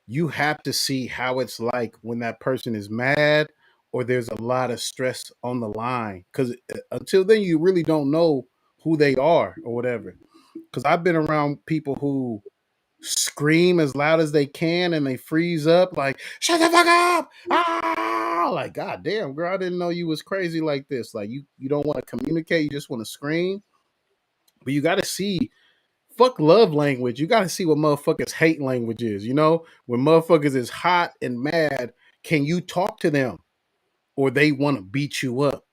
you have to see how it's like when that person is mad or there's a lot of stress on the line. Because until then, you really don't know who they are or whatever. Because I've been around people who scream as loud as they can and they freeze up like, shut the fuck up. Ah, like, god damn, girl, I didn't know you was crazy like this. Like, you don't want to communicate, you just want to scream. But you got to see, fuck love language, you got to see what motherfuckers hate language is. You know, when motherfuckers is hot and mad, can you talk to them, or they want to beat you up,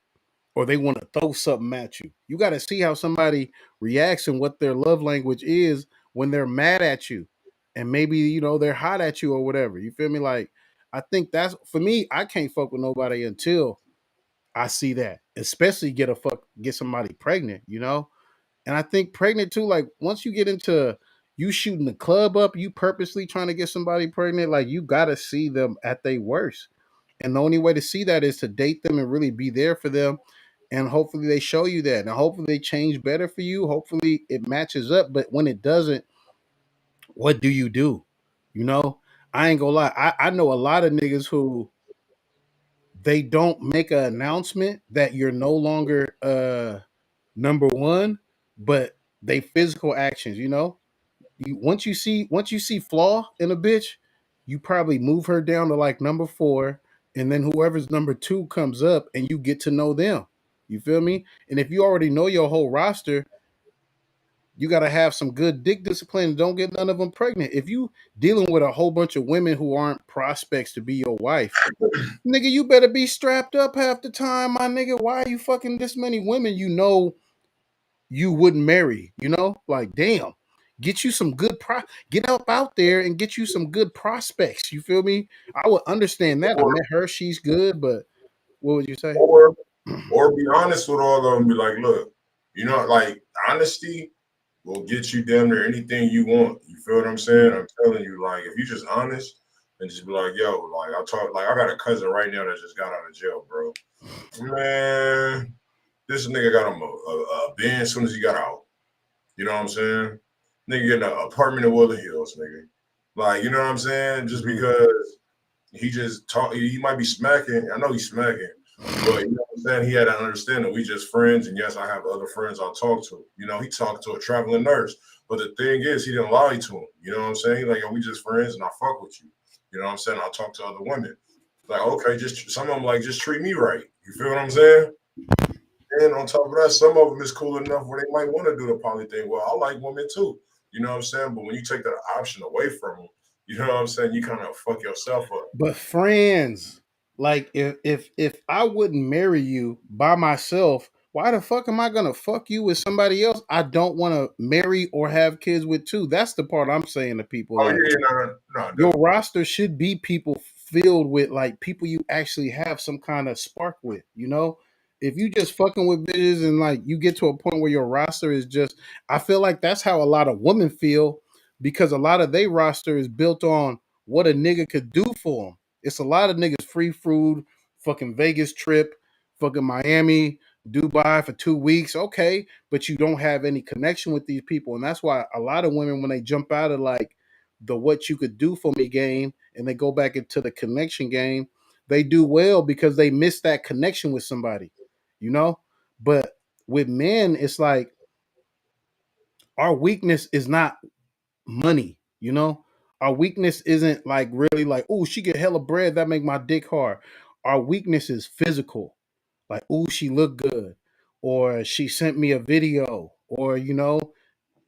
or they want to throw something at you? You got to see how somebody reacts and what their love language is when they're mad at you, and maybe, you know, they're hot at you or whatever. You feel me? Like, I think that's, for me, I can't fuck with nobody until I see that, especially get somebody pregnant, you know? And I think pregnant too, like, once you get into you shooting the club up, you purposely trying to get somebody pregnant, like, you gotta see them at their worst. And the only way to see that is to date them and really be there for them. And hopefully they show you that. And hopefully they change better for you. Hopefully it matches up. But when it doesn't, what do? You know, I ain't gonna lie. I know a lot of niggas who they don't make an announcement that you're no longer number one, but they physical actions, you know. Once you see flaw in a bitch, you probably move her down to like number 4, and then whoever's number 2 comes up and you get to know them. You feel me? And if you already know your whole roster, you got to have some good dick discipline. Don't get none of them pregnant. If you dealing with a whole bunch of women who aren't prospects to be your wife, nigga, you better be strapped up half the time, my nigga. Why are you fucking this many women you know you wouldn't marry? You know, like, damn, get you some good get up out there and get you some good prospects. You feel me? I would understand that. I met her, she's good, but what would you say? Or be honest with all of them. Be like, look, you know, like, honesty will get you damn near anything you want. You feel what I'm saying? I'm telling you, like, if you just honest and just be like, yo, like, I got a cousin right now that just got out of jail, bro. Man, this nigga got him a bin as soon as he got out. You know what I'm saying? Nigga getting an apartment in Woodland Hills, nigga. Like, you know what I'm saying? Just because he might be smacking. I know he's smacking, but you know what I'm saying? He had to understand that we just friends. And yes, I have other friends I'll talk to. You know, he talked to a traveling nurse. But the thing is, he didn't lie to him. You know what I'm saying? Like, yo, we just friends and I fuck with you. You know what I'm saying? I'll talk to other women. Like, okay, just some of them, like, just treat me right. You feel what I'm saying? And on top of that, some of them is cool enough where they might want to do the poly thing. Well, I like women too. You know what I'm saying? But when you take that option away from them, you know what I'm saying? You kind of fuck yourself up. But friends, like, if I wouldn't marry you by myself, why the fuck am I gonna fuck you with somebody else I don't want to marry or have kids with too? That's the part I'm saying to people. Oh, like, no. your roster should be people filled with, like, people you actually have some kind of spark with, you know? If you just fucking with bitches and, like, you get to a point where your roster is I feel like that's how a lot of women feel, because a lot of their roster is built on what a nigga could do for them. It's a lot of niggas free food, fucking Vegas trip, fucking Miami, Dubai for 2 weeks. Okay, but you don't have any connection with these people. And that's why a lot of women, when they jump out of like the what you could do for me game and they go back into the connection game, they do well because they miss that connection with somebody, you know? But with men, it's like our weakness is not money, you know? Our weakness isn't like really like, oh, she get hella bread, that make my dick hard. Our weakness is physical. Like, oh, she look good. Or she sent me a video. Or, you know,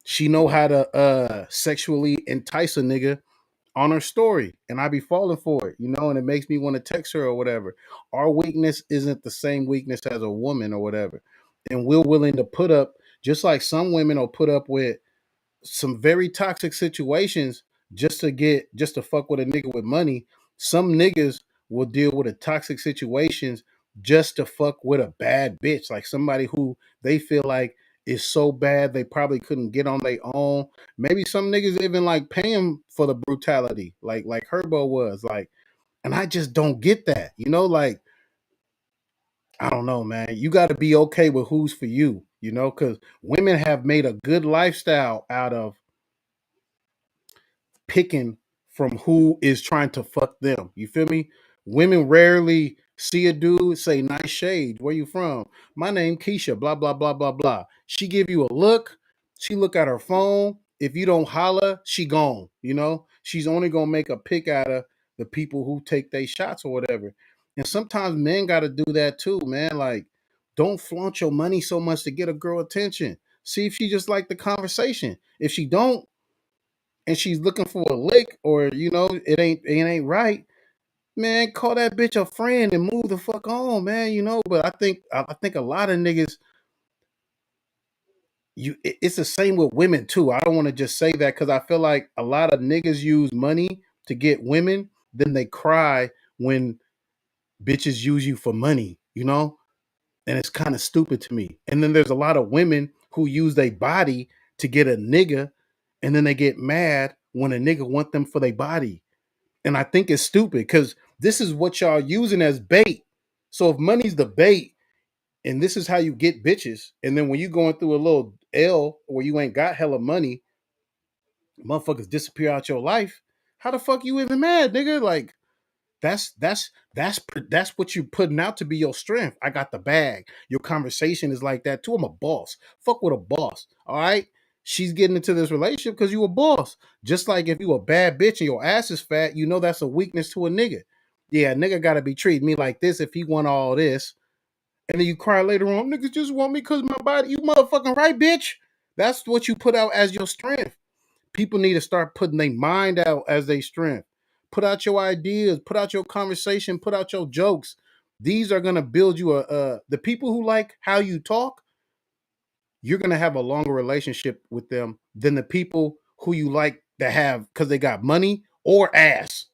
she know how to sexually entice a nigga on her story. And I be falling for it, you know, and it makes me want to text her or whatever. Our weakness isn't the same weakness as a woman or whatever. And we're willing to put up, just like some women will put up with some very toxic situations just to fuck with a nigga with money. Some niggas will deal with a toxic situations just to fuck with a bad bitch, like somebody who they feel like is so bad they probably couldn't get on their own. Maybe some niggas even like paying for the brutality, like Herbo was like, and I just don't get that, you know, like I don't know, man. You got to be okay with who's for you, you know, because women have made a good lifestyle out of picking from who is trying to fuck them. You feel me? Women rarely see a dude say nice shade. Where you from? My name Keisha. Blah blah blah blah blah. She give you a look. She look at her phone. If you don't holler, she gone. You know, she's only gonna make a pick out of the people who take their shots or whatever. And sometimes men got to do that too, man. Like, don't flaunt your money so much to get a girl attention. See if she just like the conversation. If she don't, and she's looking for a lick or you know it ain't right, man, call that bitch a friend and move the fuck on, man, you know. But I think a lot of niggas, it's the same with women too. I don't want to just say that because I feel like a lot of niggas use money to get women, then they cry when bitches use you for money, you know. And it's kind of stupid to me. And then there's a lot of women who use their body to get a nigga, and then they get mad when a nigga want them for their body. And I think it's stupid because this is what y'all using as bait. So if money's the bait and this is how you get bitches, and then when you going through a little L where you ain't got hella money, motherfuckers disappear out your life. How the fuck you even mad, nigga? Like that's what you're putting out to be your strength. I got the bag. Your conversation is like that too. I'm a boss. Fuck with a boss. All right. She's getting into this relationship because you a boss. Just like if you a bad bitch and your ass is fat, you know that's a weakness to a nigga. Yeah, a nigga gotta be treating me like this if he want all this. And then you cry later on, niggas just want me because my body. You motherfucking right, bitch. That's what you put out as your strength. People need to start putting their mind out as their strength. Put out your ideas, put out your conversation, put out your jokes. These are gonna build you the people who like how you talk, you're gonna have a longer relationship with them than the people who you like that have because they got money or ass.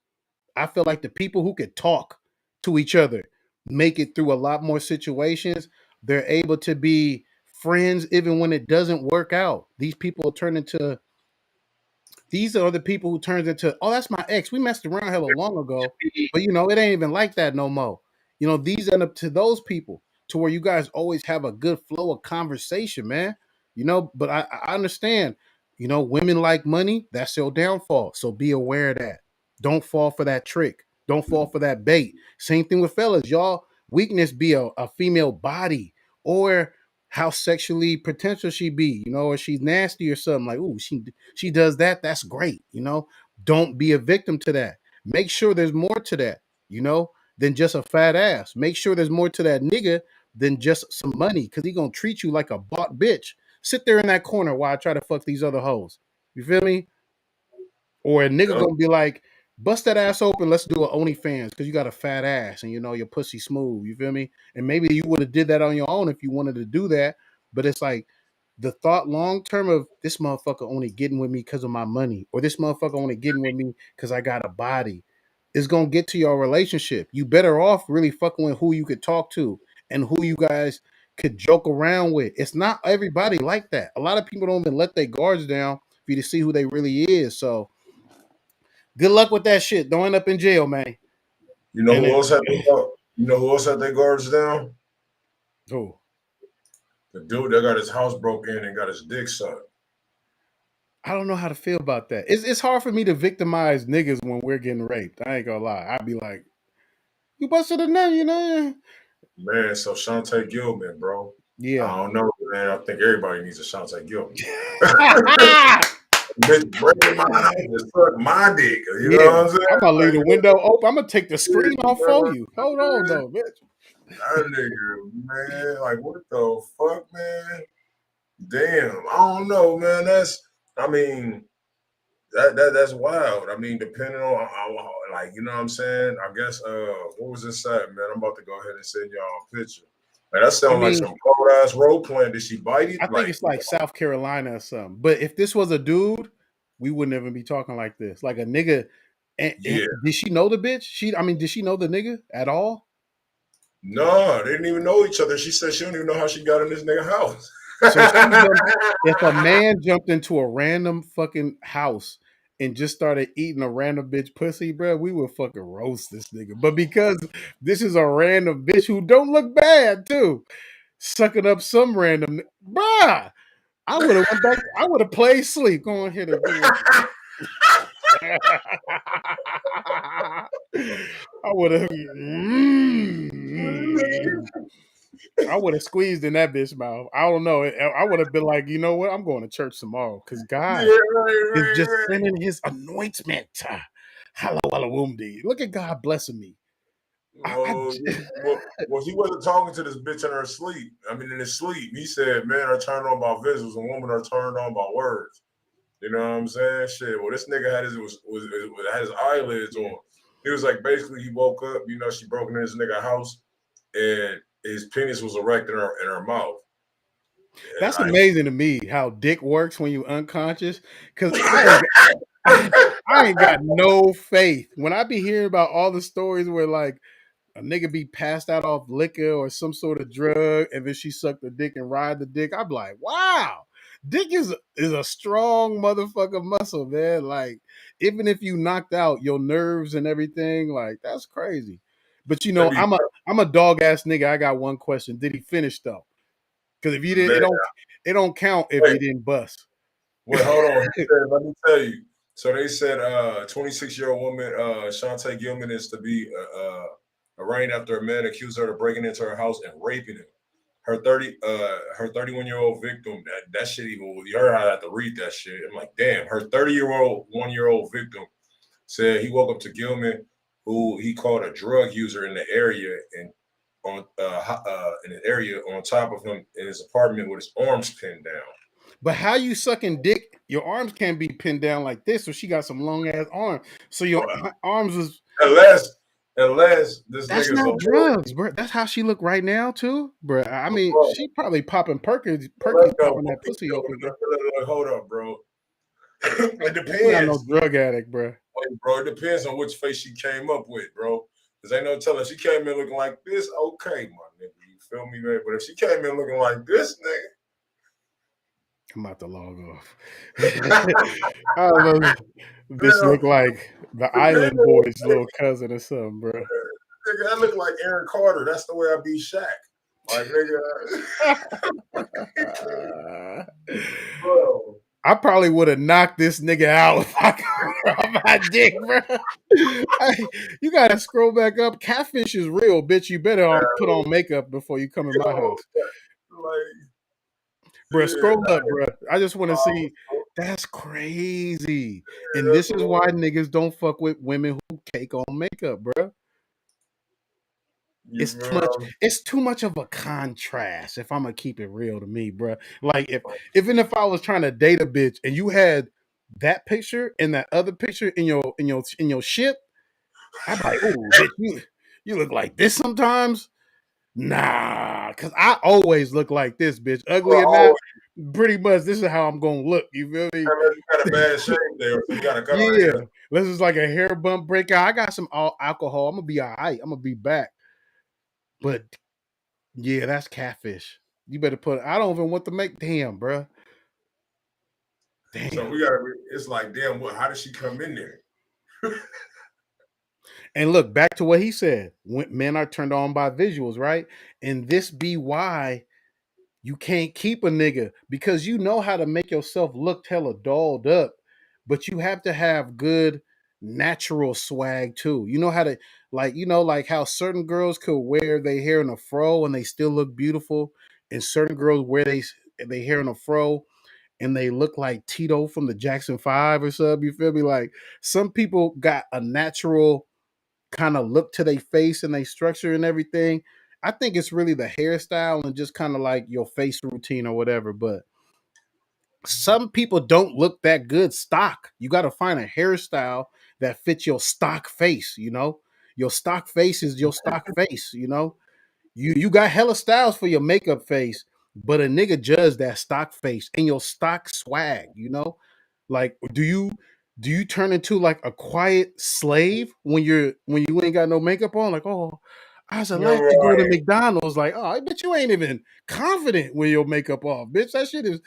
I feel like the people who could talk to each other make it through a lot more situations. They're able to be friends even when it doesn't work out. These are the people who turns into, oh, that's my ex. We messed around hella long ago, but you know, it ain't even like that no more. You know, these end up to those people to where you guys always have a good flow of conversation, man. You know, but I understand, you know, women like money, that's your downfall. So be aware of that. Don't fall for that trick. Don't fall for that bait. Same thing with fellas. Y'all weakness be a female body or how sexually potential she be, you know, or she's nasty or something like, ooh, she does that. That's great. You know, don't be a victim to that. Make sure there's more to that, you know, than just a fat ass. Make sure there's more to that nigga than just some money because he gonna treat you like a bought bitch. Sit there in that corner while I try to fuck these other hoes. You feel me? Or a nigga Yup. gonna be like, bust that ass open, let's do an OnlyFans because you got a fat ass and you know your pussy smooth. You feel me? And maybe you would have did that on your own if you wanted to do that. But it's like the thought long term of this motherfucker only getting with me because of my money, or this motherfucker only getting with me because I got a body, is gonna get to your relationship. You better off really fucking with who you could talk to and who you guys could joke around with. It's not everybody like that. A lot of people don't even let their guards down for you to see who they really is. So Good luck with that shit. Don't end up in jail, man. You know And who else had their guards down? Who? The dude that got his house broke in and got his dick sucked. I don't know how to feel about that. It's hard for me to victimize niggas when we're getting raped. I ain't gonna lie. I'd be like, you busted a nut, you know? Man, so Chantae Gilman, bro. Yeah. I don't know, man. I think everybody needs a Chantae Gilman. Bitch, breaking my house and suck my dick. You know what I'm saying? I'm gonna leave the window open. I'm gonna take the screen off for you. Hold on, though, bitch. That nigga, man. Like, what the fuck, man? Damn. I don't know, man. That's wild. I mean, depending on how, like, you know what I'm saying? I guess what was this at, man? I'm about to go ahead and send y'all a picture. Like, that sounds like some cold ass role playing. Did she bite it? I think it's like South Carolina or something. But if this was a dude, we wouldn't even be talking like this. Like a nigga. And did she know the bitch? Did she know the nigga at all? No, they didn't even know each other. She said she don't even know how she got in this nigga house. So if a man jumped into a random fucking house and just started eating a random bitch pussy, bro, we would fucking roast this nigga. But because this is a random bitch who don't look bad too, sucking up some random, bruh, I would have went back. I would have played sleep. Go ahead and do it. I would have. I would have squeezed in that bitch mouth. I don't know. I would have been like, you know what? I'm going to church tomorrow because God is just sending His anointment. Look at God blessing me. Well, he wasn't talking to this bitch in her sleep. I mean, in his sleep, he said, "Men are turned on by visuals, and women are turned on by words." You know what I'm saying? Shit. Well, this nigga had his eyelids on. He was like, basically, he woke up. You know, she broke into his nigga house, and his penis was erect in her mouth. That's amazing to me how dick works when you unconscious. Because I ain't got no faith when I be hearing about all the stories where like a nigga be passed out off liquor or some sort of drug, and then she sucked the dick and ride the dick. I'm like, wow, dick is a strong motherfucking muscle, man. Like, even if you knocked out your nerves and everything, like that's crazy. But you know, I'm a dog ass nigga. I got one question: did he finish though? Because if you didn't, it don't count if you didn't bust. Wait, hold on. Let me tell you. So they said 26-year-old woman, Chantae Gilman, is to be arraigned after a man accused her of breaking into her house and raping him. Her 31-year-old victim, that shit even, you heard how I have to read that shit. I'm like, damn, her 1-year-old victim said he woke up to Gilman, who he called a drug user in the area, and on in an area on top of him in his apartment with his arms pinned down. But how you sucking dick? Your arms can't be pinned down like this. So she got some long ass arms. So your arms was unless this. That's not drugs, bro. That's how she look right now too, bro. I mean, she probably popping Perkins popping that pussy open. Hold up, bro. It depends. I'm not no drug addict, bro. Bro, it depends on which face she came up with, bro. Because ain't no telling. She came in looking like this, okay, my nigga. You feel me, man? But if she came in looking like this, nigga, I'm about to log off. I don't know. This look like the Island Boys' little cousin or something, bro. Nigga, that look like Aaron Carter. That's the way I be Shaq. Like, nigga. Bro. I probably would have knocked this nigga out if I could grab my dick, bro. You gotta scroll back up. Catfish is real, bitch. You better put on makeup before you come in my house. Bro, scroll up, bro. I just want to see. That's crazy. And this is why niggas don't fuck with women who take on makeup, bro. It's too much of a contrast, if I'm gonna keep it real to me, bro. Like if I was trying to date a bitch and you had that picture and that other picture in your ship, I'm like, oh, bitch, you look like this sometimes. Nah, because I always look like this, bitch. Ugly or not, pretty much this is how I'm gonna look. You feel me? You got a bad shape there, so you gotta cut yeah, this is like a hair bump breakout. I got some alcohol. I'm gonna be all right. I'm gonna be back. But yeah, that's catfish. You better put. I don't even want to make. Damn, bro. Damn. So we gotta. It's like, damn. What? How did she come in there? And look, back to what he said. When men are turned on by visuals, right? And this be why you can't keep a nigga, because you know how to make yourself look hella dolled up, but you have to have good natural swag too. You know how to, like, like how certain girls could wear their hair in a fro and they still look beautiful, and certain girls wear they hair in a fro and they look like Tito from the Jackson 5 or something. You feel me? Like, some people got a natural kind of look to their face and their structure and everything. I think it's really the hairstyle and just kind of like your face routine or whatever. But some people don't look that good stock. You got to find a hairstyle that fits your stock face. Your stock face is your stock face. You got hella styles for your makeup face, but a nigga judge that stock face and your stock swag. Like, do you turn into like a quiet slave when you ain't got no makeup on? Like, oh, I was like to go to Right. McDonald's. Like, oh, I bet you ain't even confident with your makeup off, bitch. That shit is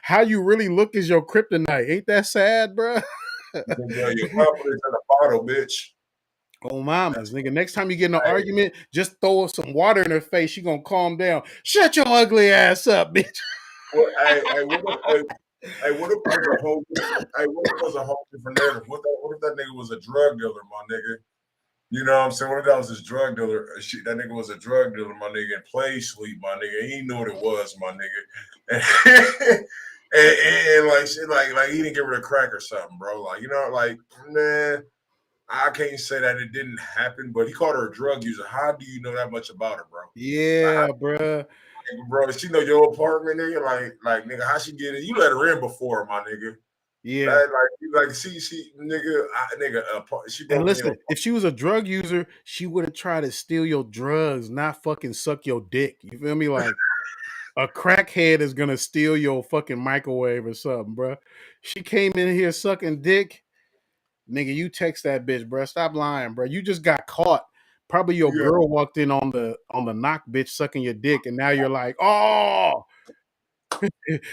how you really look is your kryptonite. Ain't that sad, bro? Your confidence in a bottle, bitch. Oh, mamas, nigga. Next time you get in an argument, just throw some water in her face. She gonna calm down. Shut your ugly ass up, bitch. Well, what if it was a whole? What if it was a whole different narrative? What if that nigga was a drug dealer, my nigga? You know what I'm saying? What if that was his drug dealer? That nigga was a drug dealer, my nigga, and played sleep, my nigga. He knew what it was, my nigga. And like shit, like he didn't get rid of crack or something, bro. Like, like, man, I can't say that it didn't happen, but he called her a drug user. How do you know that much about her, bro? Yeah, bro. Bro, she know your apartment, nigga. Like, nigga, how she get in? You let her in before, my nigga. Yeah. Like, she, nigga, she broke And listen, in. if she was a drug user, she would have tried to steal your drugs, not fucking suck your dick. You feel me? Like, a crackhead is gonna steal your fucking microwave or something, bro. She came in here sucking dick. Nigga, you text that bitch, bro. Stop lying, bro. You just got caught. Probably your girl walked in on the knock bitch sucking your dick, and now you're like, oh,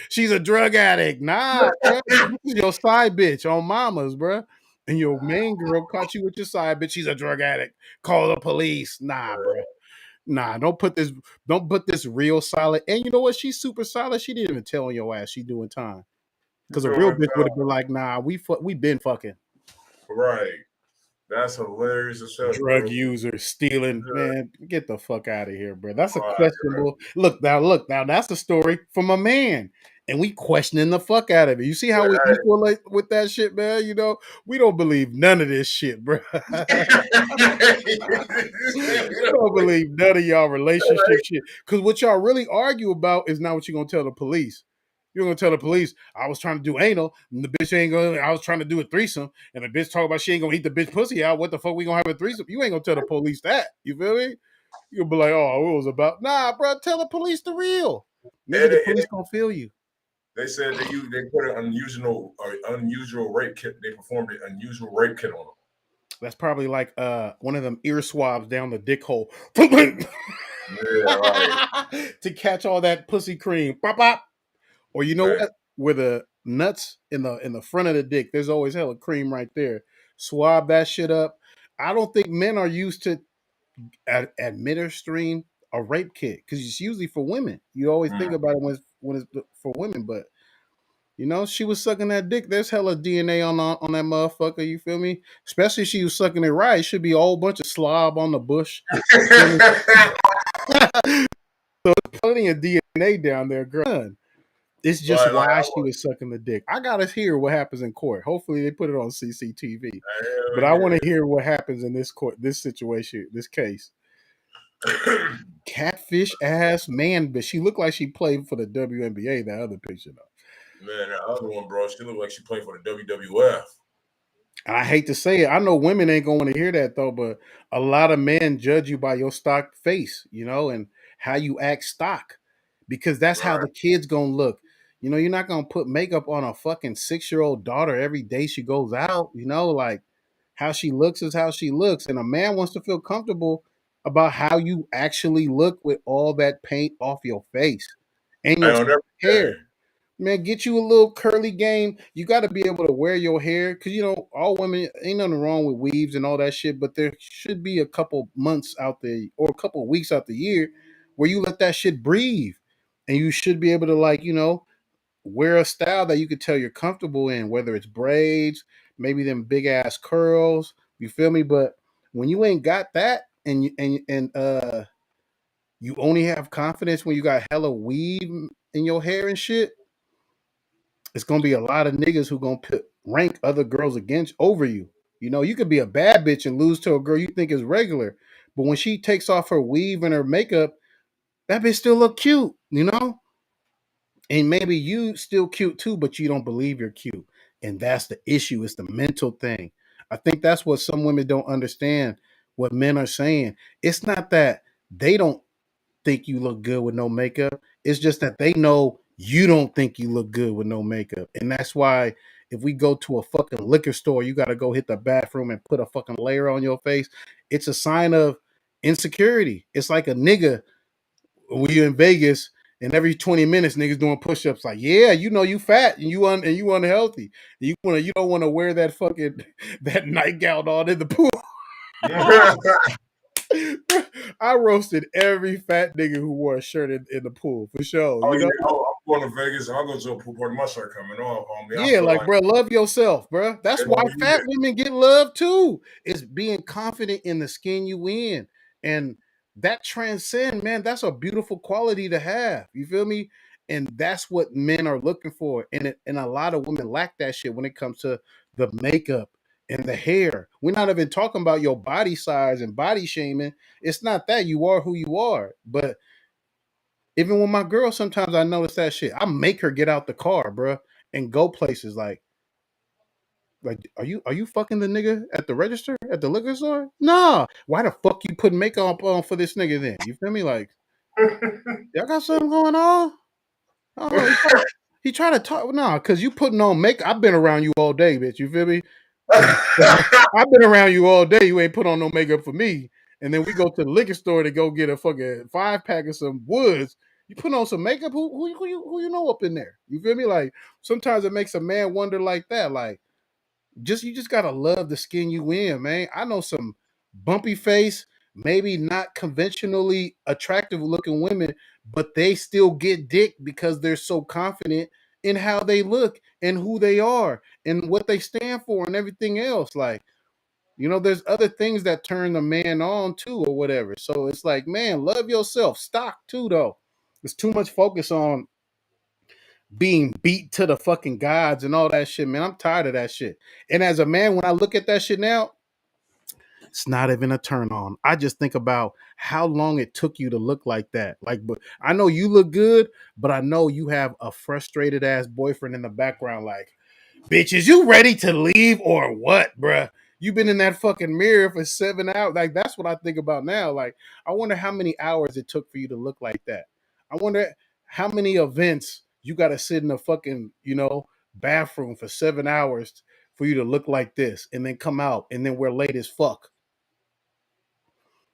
she's a drug addict. Nah, bro. This is your side bitch on mamas, bro. And your main girl caught you with your side bitch. She's a drug addict. Call the police. Nah, bro. Nah, don't put this real solid. And you know what? She's super solid. She didn't even tell on your ass she doing time. Because a real bitch would have been like, nah, we been fucking. Right. That's hilarious as hell, Drug bro. user stealing, man, get the fuck out of here, bro. That's a questionable. Look now, that's a story from a man, and we questioning the fuck out of it. You see how we equal with that shit, man? We don't believe none of this shit, bro. We don't believe none of y'all relationship shit. Because what y'all really argue about is not what you're gonna tell the police. You're gonna tell the police, I was trying to do anal, and the bitch ain't gonna. I was trying to do a threesome, and the bitch talk about she ain't gonna eat the bitch pussy out. What the fuck we gonna have a threesome? You ain't gonna tell the police that. You feel me? You'll be like, oh, it was about bro. Tell the police the real. Maybe the police gonna feel you. They said they put an unusual rape kit. They performed an unusual rape kit on them. That's probably like one of them ear swabs down the dick hole. Yeah, right. To catch all that pussy cream. Pop pop. Or you know what? Where the nuts in the front of the dick, there's always hella cream right there. Swab that shit up. I don't think men are used to administering a rape kit because it's usually for women. You always think about it when it's for women, but she was sucking that dick. There's hella DNA on that motherfucker. You feel me? Especially if she was sucking it right. It should be a whole bunch of slob on the bush. So plenty of DNA down there, girl. It's just why she was sucking the dick. I gotta hear what happens in court. Hopefully they put it on CCTV. But I want to hear what happens in this court, this situation, this case. Catfish ass man, but she looked like she played for the WNBA. That other picture though. Man, that other one, bro, she looked like she played for the WWF. I hate to say it. I know women ain't gonna want to hear that though, but a lot of men judge you by your stock face, and how you act stock. Because that's how the kid's gonna look. You're not gonna put makeup on a fucking 6-year-old daughter every day she goes out. Like how she looks is how she looks. And a man wants to feel comfortable about how you actually look with all that paint off your face and your hair. Man, get you a little curly game. You got to be able to wear your hair because all women ain't nothing wrong with weaves and all that shit. But there should be a couple months out the or a couple weeks out the year where you let that shit breathe, and you should be able to wear a style that you could tell you're comfortable in, whether it's braids, maybe them big ass curls. You feel me? But when you ain't got that, and you only have confidence when you got hella weave in your hair and shit, it's gonna be a lot of niggas who gonna rank other girls against over you. You could be a bad bitch and lose to a girl you think is regular, but when she takes off her weave and her makeup, that bitch still look cute. And maybe you still cute too, but you don't believe you're cute, and that's the issue. It's the mental thing. I think that's what some women don't understand. What men are saying, it's not that they don't think you look good with no makeup. It's just that they know you don't think you look good with no makeup. And that's why if we go to a fucking liquor store, you got to go hit the bathroom and put a fucking layer on your face. It's a sign of insecurity. It's like a nigga when you're in Vegas and every 20 minutes niggas doing push-ups like, yeah, you fat and you unhealthy. You don't want to wear that fucking that nightgown on in the pool. I roasted every fat nigga who wore a shirt in the pool for sure. Oh, yeah. I'm going to Vegas. I'll go to a pool party. My shirt coming off, homie. Yeah, like, bro, love yourself, bro. That's why fat women get love too. It's being confident in the skin you in. And that transcend, man, that's a beautiful quality to have. You feel me? And that's what men are looking for. And a lot of women lack that shit when it comes to the makeup and the hair. We're not even talking about your body size and body shaming. It's not that. You are who you are. But even with my girl, sometimes I notice that shit. I make her get out the car, bro, and go places like, are you fucking the nigga at the register at the liquor store? Nah. Why the fuck you putting makeup on for this nigga then? You feel me? Like, y'all got something going on? Oh, he trying to talk. Nah, because you putting on makeup. I've been around you all day, bitch. You feel me? I've been around you all day. You ain't put on no makeup for me. And then we go to the liquor store to go get a fucking 5-pack of some woods. You put on some makeup. Who you know up in there? You feel me? Like, sometimes it makes a man wonder like that. Like, you just gotta love the skin you in, man. I know some bumpy face, maybe not conventionally attractive looking women, but they still get dick because they're so confident in how they look and who they are and what they stand for and everything else. Like, there's other things that turn the man on too or whatever. So it's like, man, love yourself. Stock too, though. There's too much focus on being beat to the fucking gods and all that shit, man. I'm tired of that shit. And as a man, when I look at that shit now, it's not even a turn on. I just think about how long it took you to look like that. Like, but I know you look good, but I know you have a frustrated ass boyfriend in the background. Like, bitch, is you ready to leave or what, bruh? You've been in that fucking mirror for 7 hours. Like, that's what I think about now. Like, I wonder how many hours it took for you to look like that. I wonder how many events you got to sit in a fucking, bathroom for 7 hours for you to look like this and then come out and then we're late as fuck.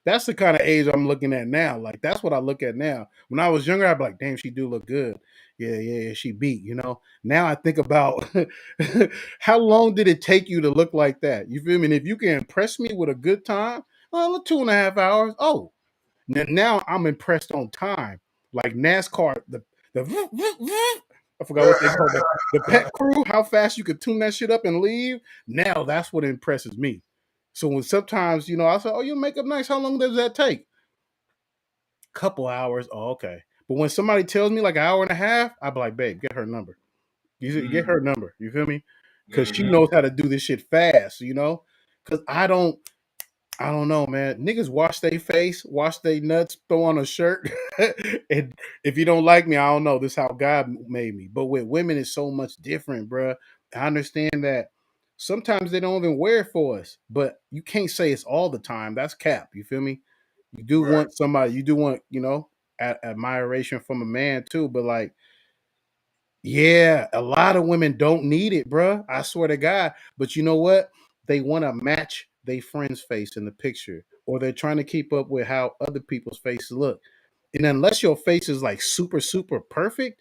That's the kind of age I'm looking at now. Like, that's what I look at now. When I was younger, I'd be like, damn, she do look good. Yeah, she beat, Now I think about how long did it take you to look like that? You feel me? And if you can impress me with a good time, well, 2.5 hours. Oh, now I'm impressed on time. Like NASCAR, the I forgot what they call it. The pet crew, how fast you could tune that shit up and leave. Now that's what impresses me. So when sometimes, I say, oh, your makeup nice. How long does that take? Couple hours. Oh, okay. But when somebody tells me like an hour and a half, I be like, babe, get her number. Get her number. You feel me? Because she knows how to do this shit fast, Because I don't know, man. Niggas wash their face, wash their nuts, throw on a shirt. And if you don't like me, I don't know. This is how God made me. But with women, it's so much different, bruh. I understand that sometimes they don't even wear it for us, but you can't say it's all the time. That's cap. You feel me? You do want somebody, you do want, admiration from a man too. But like, yeah, a lot of women don't need it, bruh. I swear to God. But you know what? They want to match their friend's face in the picture, or they're trying to keep up with how other people's faces look. And unless your face is like super, super perfect,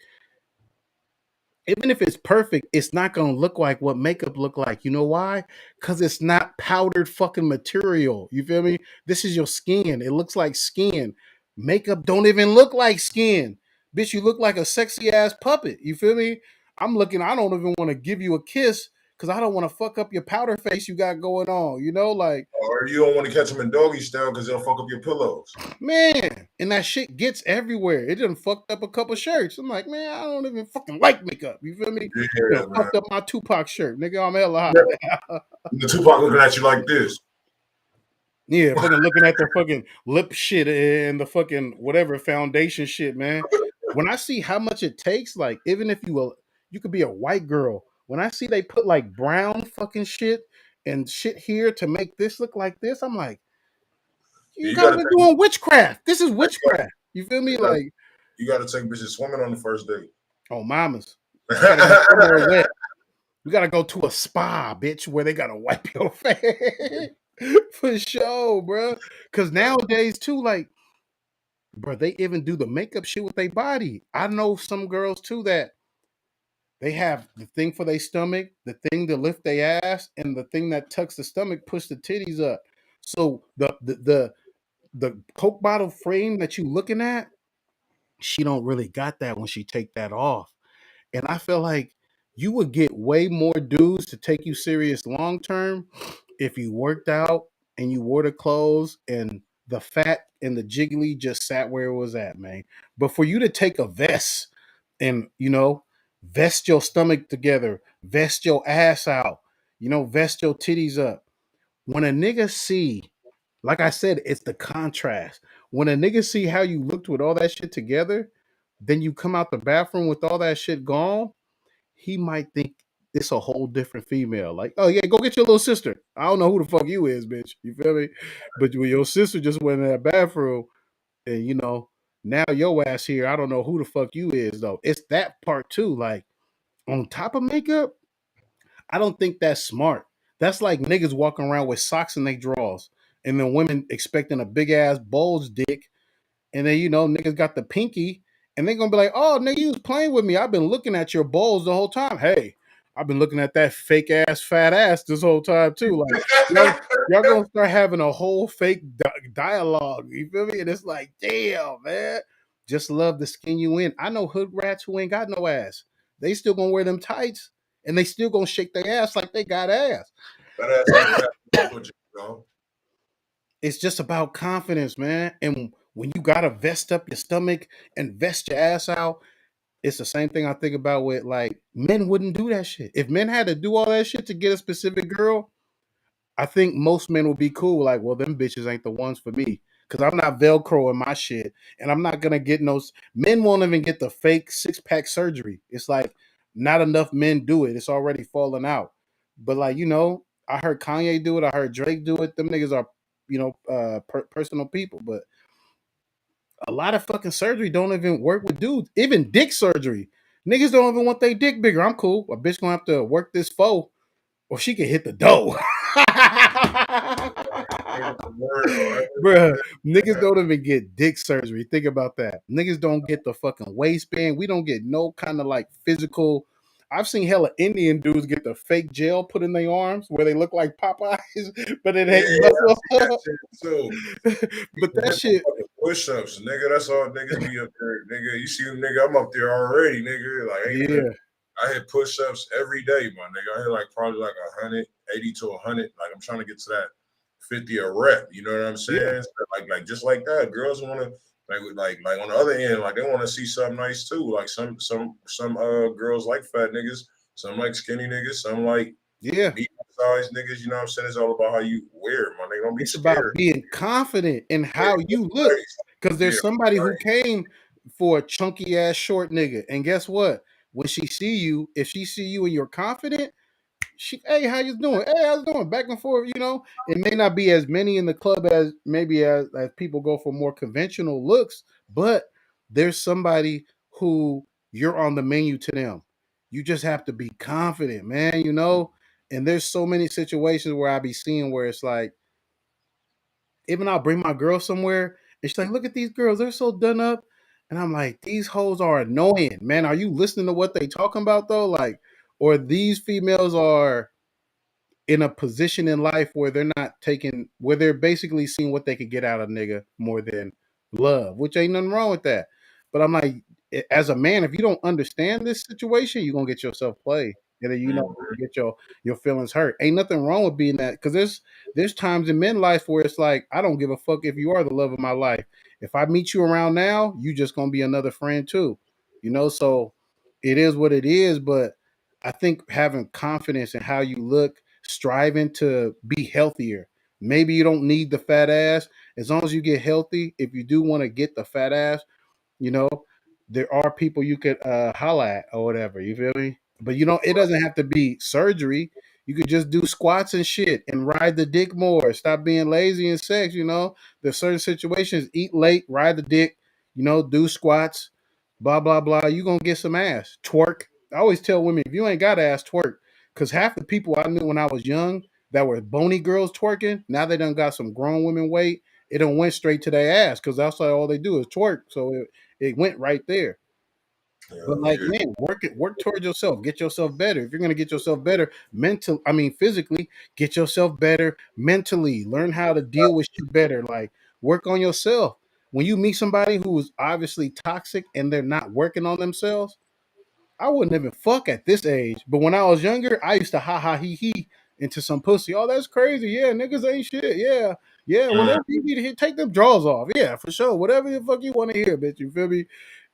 even if it's perfect, it's not gonna look like what makeup look like. You know why? Because it's not powdered fucking material. You feel me? This is your skin. It looks like skin. Makeup don't even look like skin. Bitch, you look like a sexy ass puppet. You feel me? I'm looking, I don't even want to give you a kiss because I don't want to fuck up your powder face you got going on. You know, like, Or you don't want to catch them in doggy style because they'll fuck up your pillows. man, and that shit gets everywhere. It done fucked up a couple shirts. I'm like, man, I don't even fucking like makeup. You feel me? You Yeah, know, man. fucked up my Tupac shirt, nigga. I'm hella hot. Yeah. The Tupac looking at you like this. Yeah, fucking looking at the fucking lip shit and the fucking whatever foundation shit, man. When I see how much it takes, like, even if you could be a white girl. When I see they put like brown fucking shit and shit here to make this look like this, I'm like, Yeah, you you guys gotta are take, doing witchcraft. This is witchcraft. You feel me? Like, you gotta take bitches swimming on the first date. oh, mamas. I gotta go somewhere wet. We gotta go to a spa, bitch, where they gotta wipe your face. For sure, bro. Cause nowadays, too, like, bro, they even do the makeup shit with their body. I know some girls too that they have the thing for their stomach, the thing to lift their ass, and the thing that tucks the stomach, push the titties up. So the Coke bottle frame that you looking at, she don't really got that when she take that off. And I feel like you would get way more dudes to take you serious long term if you worked out and you wore the clothes and the fat and the jiggly just sat where it was at, man. But for you to take a vest and, vest your stomach together, vest your ass out, vest your titties up. When a nigga see, like I said, it's the contrast. When a nigga see how you looked with all that shit together, then you come out the bathroom with all that shit gone, he might think it's a whole different female. Like, oh yeah, go get your little sister. I don't know who the fuck you is, bitch. You feel me? But when your sister just went in that bathroom, and now your ass here, I don't know who the fuck you is though. It's that part too. Like on top of makeup, I don't think that's smart. That's like niggas walking around with socks in their drawers, and then women expecting a big ass bulge dick, and then niggas got the pinky, and they gonna be like, "Oh, nigga, you was playing with me. I've been looking at your balls the whole time. Hey, I've been looking at that fake ass fat ass this whole time too. Like y'all gonna start having a whole fake dialogue. You feel me? And it's like, damn, man, just love to skin you in. I know hood rats who ain't got no ass. They still gonna wear them tights, and they still gonna shake their ass like they got ass. That ass ain't got It's just about confidence, man. And when you gotta vest up your stomach and vest your ass out, it's the same thing I think about with like men wouldn't do that shit. If men had to do all that shit to get a specific girl, I think most men would be cool. Like, well, them bitches ain't the ones for me. Cause I'm not Velcro in my shit. And I'm not gonna get no men won't even get the fake six-pack surgery. It's like not enough men do it. It's already falling out. But like, I heard Kanye do it, I heard Drake do it. Them niggas are, personal people. But a lot of fucking surgery don't even work with dudes. Even dick surgery. Niggas don't even want their dick bigger. I'm cool. A bitch gonna have to work this foe, or she can hit the dough. Bruh, niggas don't even get dick surgery. Think about that. Niggas don't get the fucking waistband. We don't get no kind of like physical. I've seen hella Indian dudes get the fake gel put in their arms where they look like Popeyes, but it ain't muscle. that shit too. But that shit. Push-ups, nigga. That's all niggas be up there, nigga. You see them, nigga. I'm up there already, nigga. Like, I hit push-ups every day, my nigga. I hit like probably like 180 to 100. Like I'm trying to get to that 50 a rep. You know what I'm saying? Yeah. So like just like that. Girls want to like on the other end, like they want to see something nice too. Like some girls like fat niggas, some like skinny niggas, some like medium size niggas. You know what I'm saying? It's all about how you wear it, my nigga. Don't be it's scared. about being confident in how you look. Because there's somebody who came for a chunky ass short nigga, and guess what? When she see you, if she see you and you're confident, hey, how you doing? Hey, how's it doing? Back and forth, It may not be as many in the club as maybe as people go for more conventional looks, but there's somebody who you're on the menu to them. You just have to be confident, man, And there's so many situations where I be seeing where it's like, even I'll bring my girl somewhere, and she's like, look at these girls, they're so done up. And I'm like, these hoes are annoying, man. Are you listening to what they talking about though? Like, or these females are in a position in life where they're not taking, where they're basically seeing what they could get out of nigga more than love, which ain't nothing wrong with that. But I'm like, as a man, if you don't understand this situation, you're gonna get yourself played. And then you know you get your feelings hurt. Ain't nothing wrong with being that, because there's times in men life where it's like, I don't give a fuck if you are the love of my life. If I meet you around now, you just gonna be another friend too. You know, so it is what it is. But I think having confidence in how you look, striving to be healthier. Maybe you don't need the fat ass. As long as you get healthy, if you do want to get the fat ass, you know, there are people you could holla at or whatever. You feel me? But you know, it doesn't have to be surgery. You could just do squats and shit and ride the dick more. Stop being lazy in sex. You know, there's certain situations. Eat late, ride the dick. You know, do squats. Blah blah blah. You gonna get some ass. Twerk. I always tell women, if you ain't got ass, twerk. Because half the people I knew when I was young that were bony girls twerking, now they done got some grown women weight. It done went straight to their ass because that's all they do is twerk. So it went right there. But like, Yeah. man, work towards yourself. Get yourself better. If you're gonna get yourself better physically, get yourself better mentally. Learn how to deal with shit better. Like, work on yourself. When you meet somebody who is obviously toxic and they're not working on themselves, I wouldn't even fuck at this age. But when I was younger, I used to ha ha he he into some pussy. Oh, that's crazy. Yeah, niggas ain't shit. Yeah. Yeah, Mm. whatever you need to hear, take them drawers off. Yeah, for sure. Whatever the fuck you want to hear, bitch. You feel me?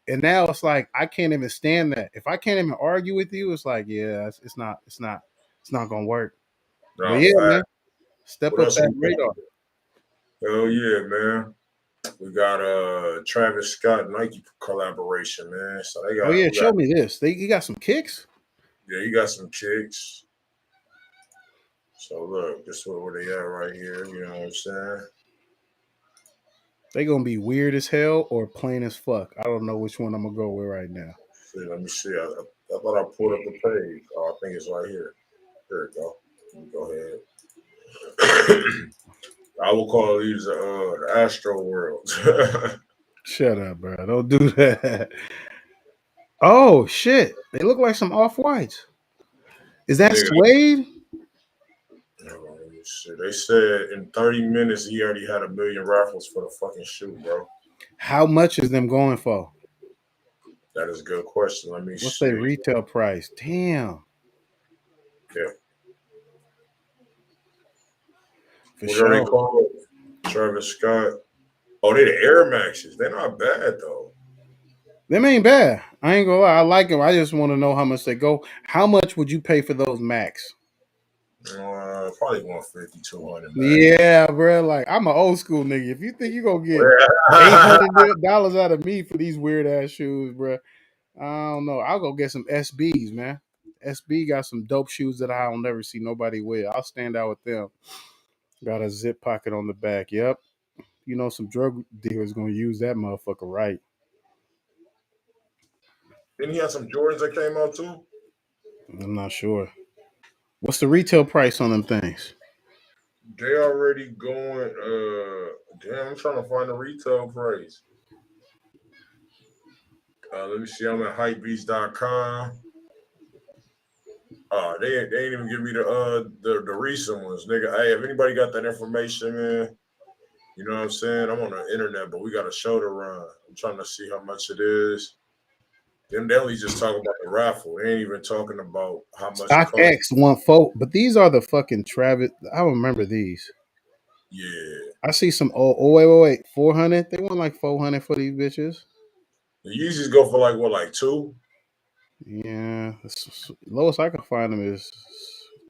And now it's like I can't even stand that. If I can't even argue with you, it's like, yeah, it's not gonna work. But Nah, yeah, man, fact. step What up else that we radar. got? Hell yeah, man. We got Travis Scott Nike collaboration, man. So they Oh got yeah, we show got me this. He got some kicks. yeah, you got some kicks. So look, this is where they at right here. You know what I'm saying? They gonna be weird as hell or plain as fuck. I don't know which one I'm gonna go with right now. See, let me see. I thought I pulled up the page. Oh, I think it's right here. Here we go. Let me go ahead. I will call these the Astro World. Shut up, bro. Don't do that. Oh shit. They look like some off whites. Is that Nigga, suede? let me see. They said in 30 minutes he already had 1,000,000 raffles for the fucking shoe, bro. How much is them going for? That is a good question. Let me What's their see. retail price? Damn. Yeah. For What are they sure. called? Travis Scott. Oh, they the Air Maxes. They're not bad though. Them ain't bad. I ain't gonna lie. I like them. I just want to know how much they go. How much would you pay for those Max? Probably 150, 200 max. Yeah, bro. Like, I'm an old school nigga. If you think you're gonna get $800 out of me for these weird ass shoes, bro, I don't know. I'll go get some SBs, man. SB got some dope shoes that I'll never see nobody wear. I'll stand out with them. Got a zip pocket on the back. Yep. You know, some drug dealers gonna use that motherfucker right. Then he had some Jordans that came out too. I'm not sure. What's the retail price on them things? They already going. Damn, I'm trying to find the retail price. Let me see. I'm at hypebeast.com. They ain't even give me the recent ones, nigga. Hey, if anybody got that information, man, you know what I'm saying? I'm on the internet, but we got a show to run. I'm trying to see how much it is. Them they only just talking about the raffle. They ain't even talking about how much it Stock costs. X 1.4, but these are the fucking Travis. I remember these. Yeah. I see some. Oh wait, 400. They want like 400 for these bitches. The Yeezys go for like what, like 2? Yeah, lowest I can find them is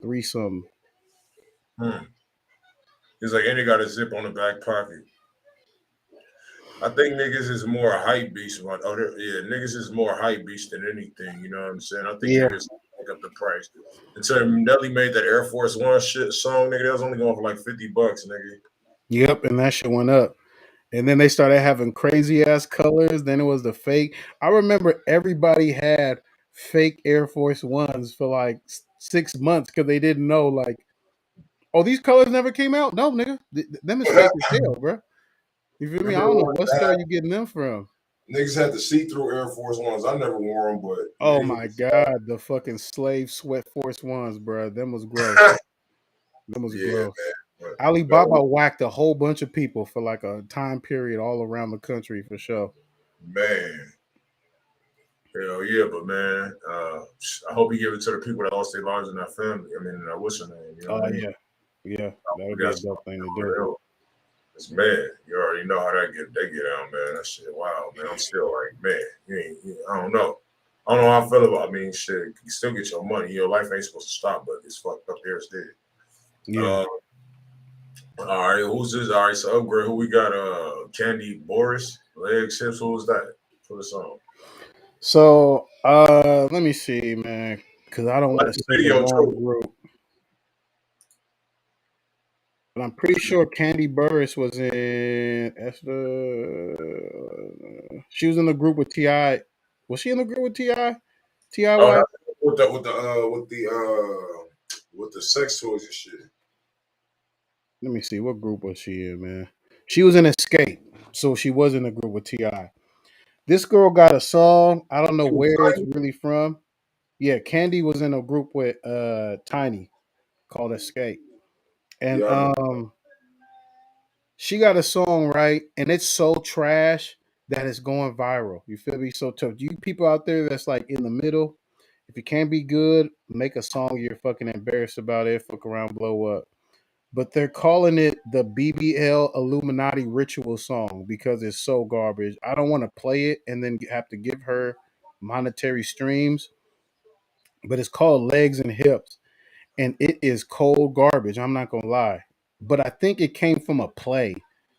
3 something. He's like, and they got a zip on the back pocket. I think niggas is more a hype beast. Niggas is more hype beast than anything. You know what I'm saying? I think Yeah. niggas pick up the price. Until Nelly made that Air Force One shit song, nigga, that was only going for like $50, nigga. Yep, and that shit went up. And then they started having crazy ass colors. Then it was the fake. I remember everybody had fake Air Force Ones for like 6 months because they didn't know, like, oh, these colors never came out. No, nigga, them is fake as hell, bro. You feel me? I Remember don't the know ones what that store had, you getting them from. Niggas had the see-through Air Force Ones. I never wore them, but Oh my god, the fucking slave sweat force ones, bro. Them was gross. Them was yeah, gross. man. Alibaba whacked a whole bunch of people for like a time period all around the country for sure. Man. Hell yeah, but man, I hope you give it to the people that lost their lives in that family. I mean, what's her name? You know what I mean? Yeah, that would be a dope thing to do. Real. It's man, you already know how they get out, man. That shit, wow, man. I'm still like, man, I don't know. I don't know how I feel about. I mean, shit, you still get your money. Your life ain't supposed to stop, but it's fucked up here. It's dead. Yeah. All right, who's this? All right, so upgrade. Who we got? Kandi Burruss, legs, hips. Who was that for the song? So let me see, man, because I don't want to say the wrong group. But I'm pretty sure Kandi Burruss was in Esther. She was in the group with T.I. Was she in the group with T.I.? T.I. Oh, with the sex toys and shit. Let me see, what group was she in, man? She was in Escape, so she was in a group with T.I. This girl got a song. I don't know where it's really from. Yeah, Kandi was in a group with Tiny called Escape. And she got a song, right? And it's so trash that it's going viral. You feel me? So to you people out there that's like in the middle, if you can't be good, make a song you're fucking embarrassed about it, fuck around, blow up. But they're calling it the BBL Illuminati ritual song because it's so garbage. I don't want to play it and then have to give her monetary streams, but it's called Legs and Hips, and it is cold garbage. I'm not gonna lie, but I think it came from a play,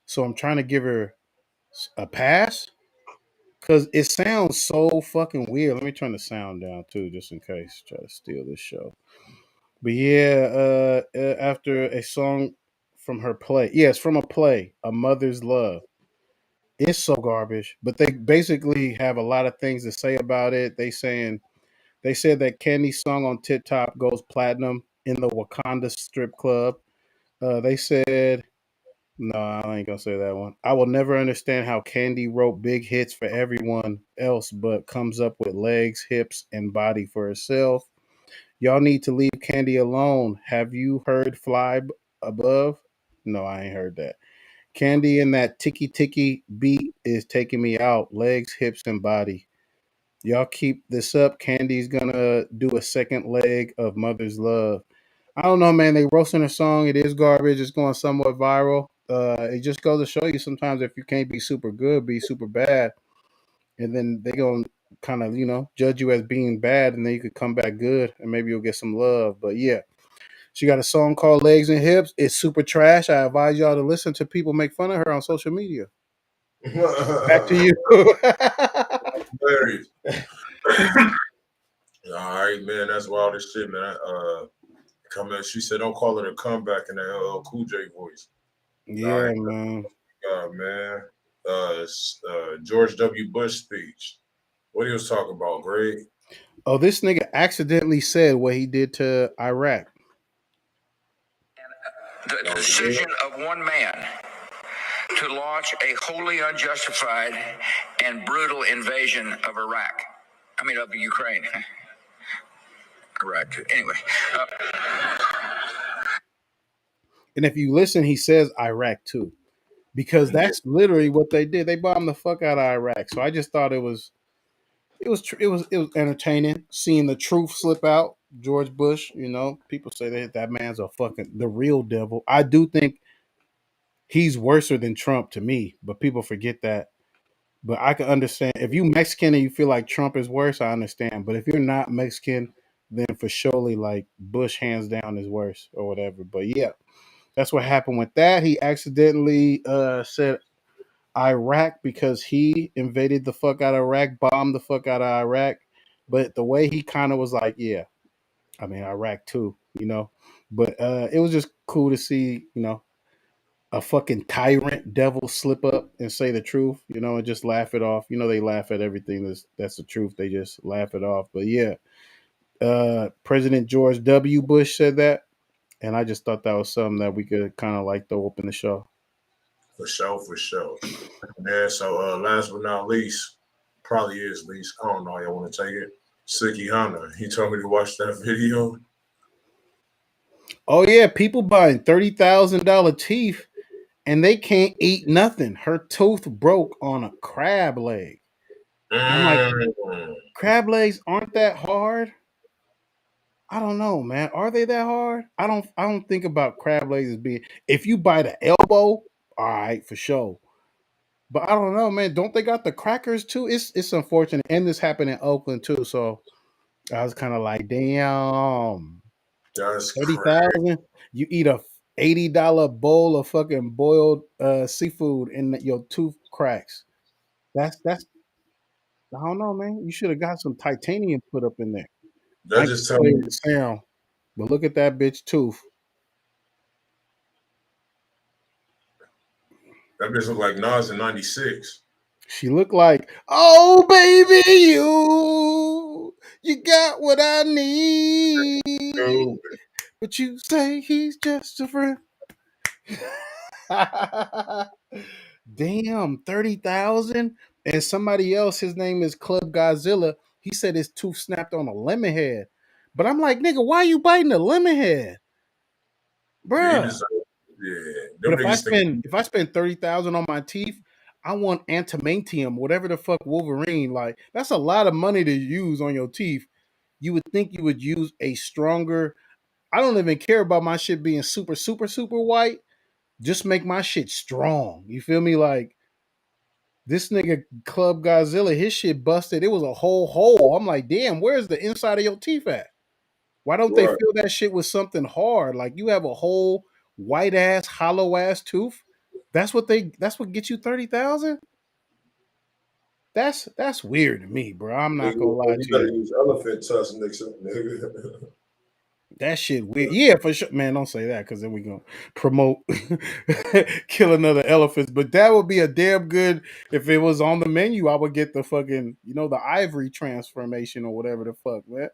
so I'm trying to give her a pass because it sounds so fucking weird. Let me turn the sound down too, just in case try to steal this show. But yeah, after a song from her play, yeah, it's from a play, A Mother's Love. It's so garbage, but they basically have a lot of things to say about it. They said that Kandi's song on TikTok goes platinum in the Wakanda strip club. They said, no, I ain't gonna say that one. I will never understand how Kandi wrote big hits for everyone else, but comes up with legs, hips, and body for herself. Y'all need to leave Kandi alone. Have you heard Fly Above? No, I ain't heard that. Kandi and that ticky ticky beat is taking me out. Legs, hips, and body. Y'all keep this up. Kandi's gonna do a second leg of Mother's Love. I don't know, man. They roasting a song. It is garbage. It's going somewhat viral. It just goes to show you sometimes if you can't be super good, be super bad, and then they gonna kind of judge you as being bad, and then you could come back good, and maybe you'll get some love. But yeah, she got a song called Legs and Hips. It's super trash. I advise y'all to listen to people make fun of her on social media. Back to you. All right, man. That's wild as shit, man. She said, "Don't call it a comeback" in the LL Cool J voice. Yeah, right, man. Man. George W. Bush speech. What he was talking about, Greg? Oh, this nigga accidentally said what he did to Iraq. The decision of one man to launch a wholly unjustified and brutal invasion of Iraq. I mean, of Ukraine. Iraq. Anyway. And if you listen, he says Iraq too, because that's literally what they did. They bombed the fuck out of Iraq. So I just thought it was entertaining seeing the truth slip out. George Bush, people say that man's a fucking the real devil. I do think he's worser than Trump to me, but people forget that. But I can understand if you Mexican and you feel like Trump is worse, I understand. But if you're not Mexican, then for surely like Bush hands down is worse or whatever. But yeah, that's what happened with that. He accidentally said Iraq because he invaded the fuck out of Iraq, bombed the fuck out of Iraq. But the way he kind of was like, yeah, I mean Iraq too, But it was just cool to see, a fucking tyrant devil slip up and say the truth, and just laugh it off. They laugh at everything that's the truth. They just laugh it off. But yeah, President George W. Bush said that, and I just thought that was something that we could kind of like open the show. For sure. Yeah, so last but not least, probably is, but I don't know. Y'all want to take it? Sukihana. He told me to watch that video. Oh yeah, people buying $30,000 teeth and they can't eat nothing. Her tooth broke on a crab leg. And I'm like, crab legs aren't that hard. I don't know, man. Are they that hard? I don't think about crab legs as being. If you bite the elbow, all right, for sure. But I don't know, man. Don't they got the crackers too? It's unfortunate, and this happened in Oakland too. So I was kind of like, damn, That's 30,000. You eat a $80 bowl of fucking boiled seafood, and your tooth cracks. That's. I don't know, man. You should have got some titanium put up in there. I That ain't just gonna tell play me with the sound, but look at that bitch tooth. that bitch look like Nas in '96. She looked like, oh baby, you got what I need. Dude, But you say he's just a friend. Damn, 30,000. And somebody else, his name is Club Godzilla. He said his tooth snapped on a lemon head. But I'm like, nigga, why you biting a lemon head? yeah, he Bruh. deserve it. Yeah, But them niggas think. if I spend 30,000 on my teeth, I want antimantium, whatever the fuck Wolverine. Like, that's a lot of money to use on your teeth. You would think you would use a stronger. I don't even care about my shit being super, super, super white. Just make my shit strong. You feel me? Like this nigga Club Godzilla, his shit busted. It was a whole hole. I'm like, damn, where's the inside of your teeth at? Why don't they Right. fill that shit with something hard? Like you have a whole white ass, hollow ass tooth. That's what gets you 30,000? That's weird to me, bro. I'm not gonna lie You to better you. use elephant tusk, nigga. That shit weird. Yeah, for sure. Man, don't say that because then we gonna promote kill another elephant. But that would be a damn good if it was on the menu. I would get the fucking, the ivory transformation or whatever the fuck, man.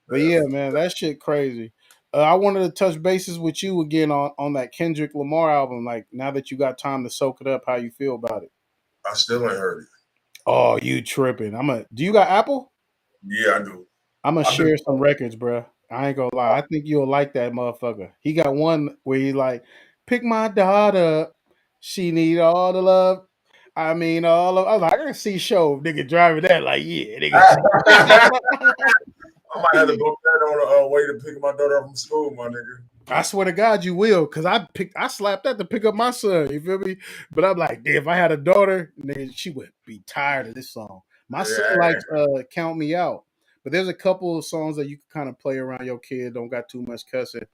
But yeah, man, that shit crazy. I wanted to touch bases with you again on that Kendrick Lamar album. Like now that you got time to soak it up, how you feel about it? I still ain't heard it. Oh, you tripping? Do you got Apple? Yeah, I do. I'm gonna I've been share some records, bro. I ain't gonna lie. I think you'll like that motherfucker. He got one where he like, pick my daughter up. She need all the love. I mean, all of. I was like, I can see show nigga driving that. Like, yeah, nigga. I might have to book that on a way to pick my daughter up from school, my nigga. I swear to God, you will, cause I slapped that to pick up my son. You feel me? But I'm like, damn, if I had a daughter, nigga, she would be tired of this song. My son likes "Count Me Out," but there's a couple of songs that you can kind of play around your kid. Don't got too much cussing,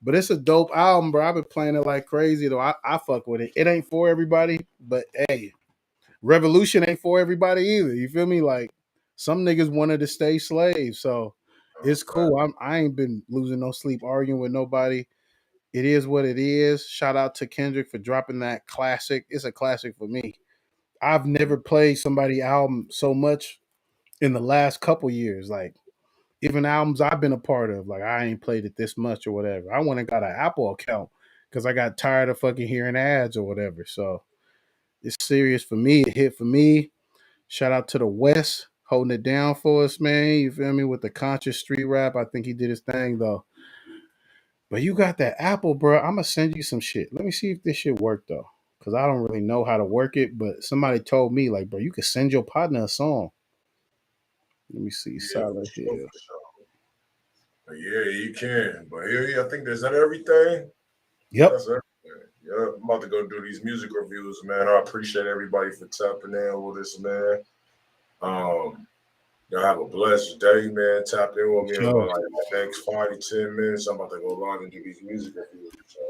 but it's a dope album, bro. I've been playing it like crazy though. I fuck with it. It ain't for everybody, but hey, Revolution ain't for everybody either. You feel me? Like some niggas wanted to stay slaves, so it's cool. I ain't been losing no sleep arguing with nobody. It is what it is. Shout out to Kendrick for dropping that classic. It's a classic for me. I've never played somebody album so much in the last couple years. Like even albums I've been a part of, like I ain't played it this much or whatever. I went and got an Apple account because I got tired of fucking hearing ads or whatever. So it's serious for me. It hit for me. Shout out to the West holding it down for us, man. You feel me? With the conscious street rap. I think he did his thing though. But you got that Apple, bro. I'm gonna send you some shit. Let me see if this shit worked though, because I don't really know how to work it. But somebody told me, like, bro, you could send your partner a song. Let me see, Yeah, Silent for Hill. sure. Yeah, you can. But yeah, I think is that everything? Yep. That's everything. Yeah, I'm about to go do these music reviews, man. I appreciate everybody for tapping in with us, man. Y'all have a blessed day, man. Tap in with me in about like the next 5 to 10 minutes. I'm about to go live and do these music reviews. So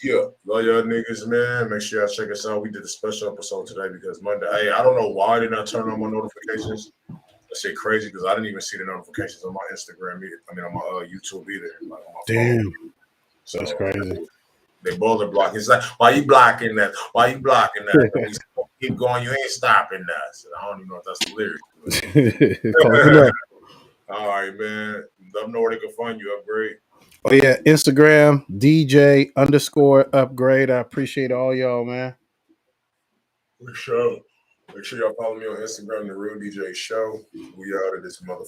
yeah, love y'all niggas, man. Make sure y'all check us out. We did a special episode today because Monday. Hey, I don't know why I did not turn on my notifications. That shit crazy because I didn't even see the notifications on my Instagram either. I mean on my YouTube either. Like on my phone. So that's crazy. They both are blocking. It's like, why you blocking that? Why you blocking that? And we keep going. You ain't stopping us. I don't even know if that's the lyric. All right, man. Let them know where they can find you. Upgrade. Oh yeah, Instagram DJ_upgrade. I appreciate all y'all, man. For sure. Make sure y'all follow me on Instagram, The Real DJ Show. We out of this motherfucker.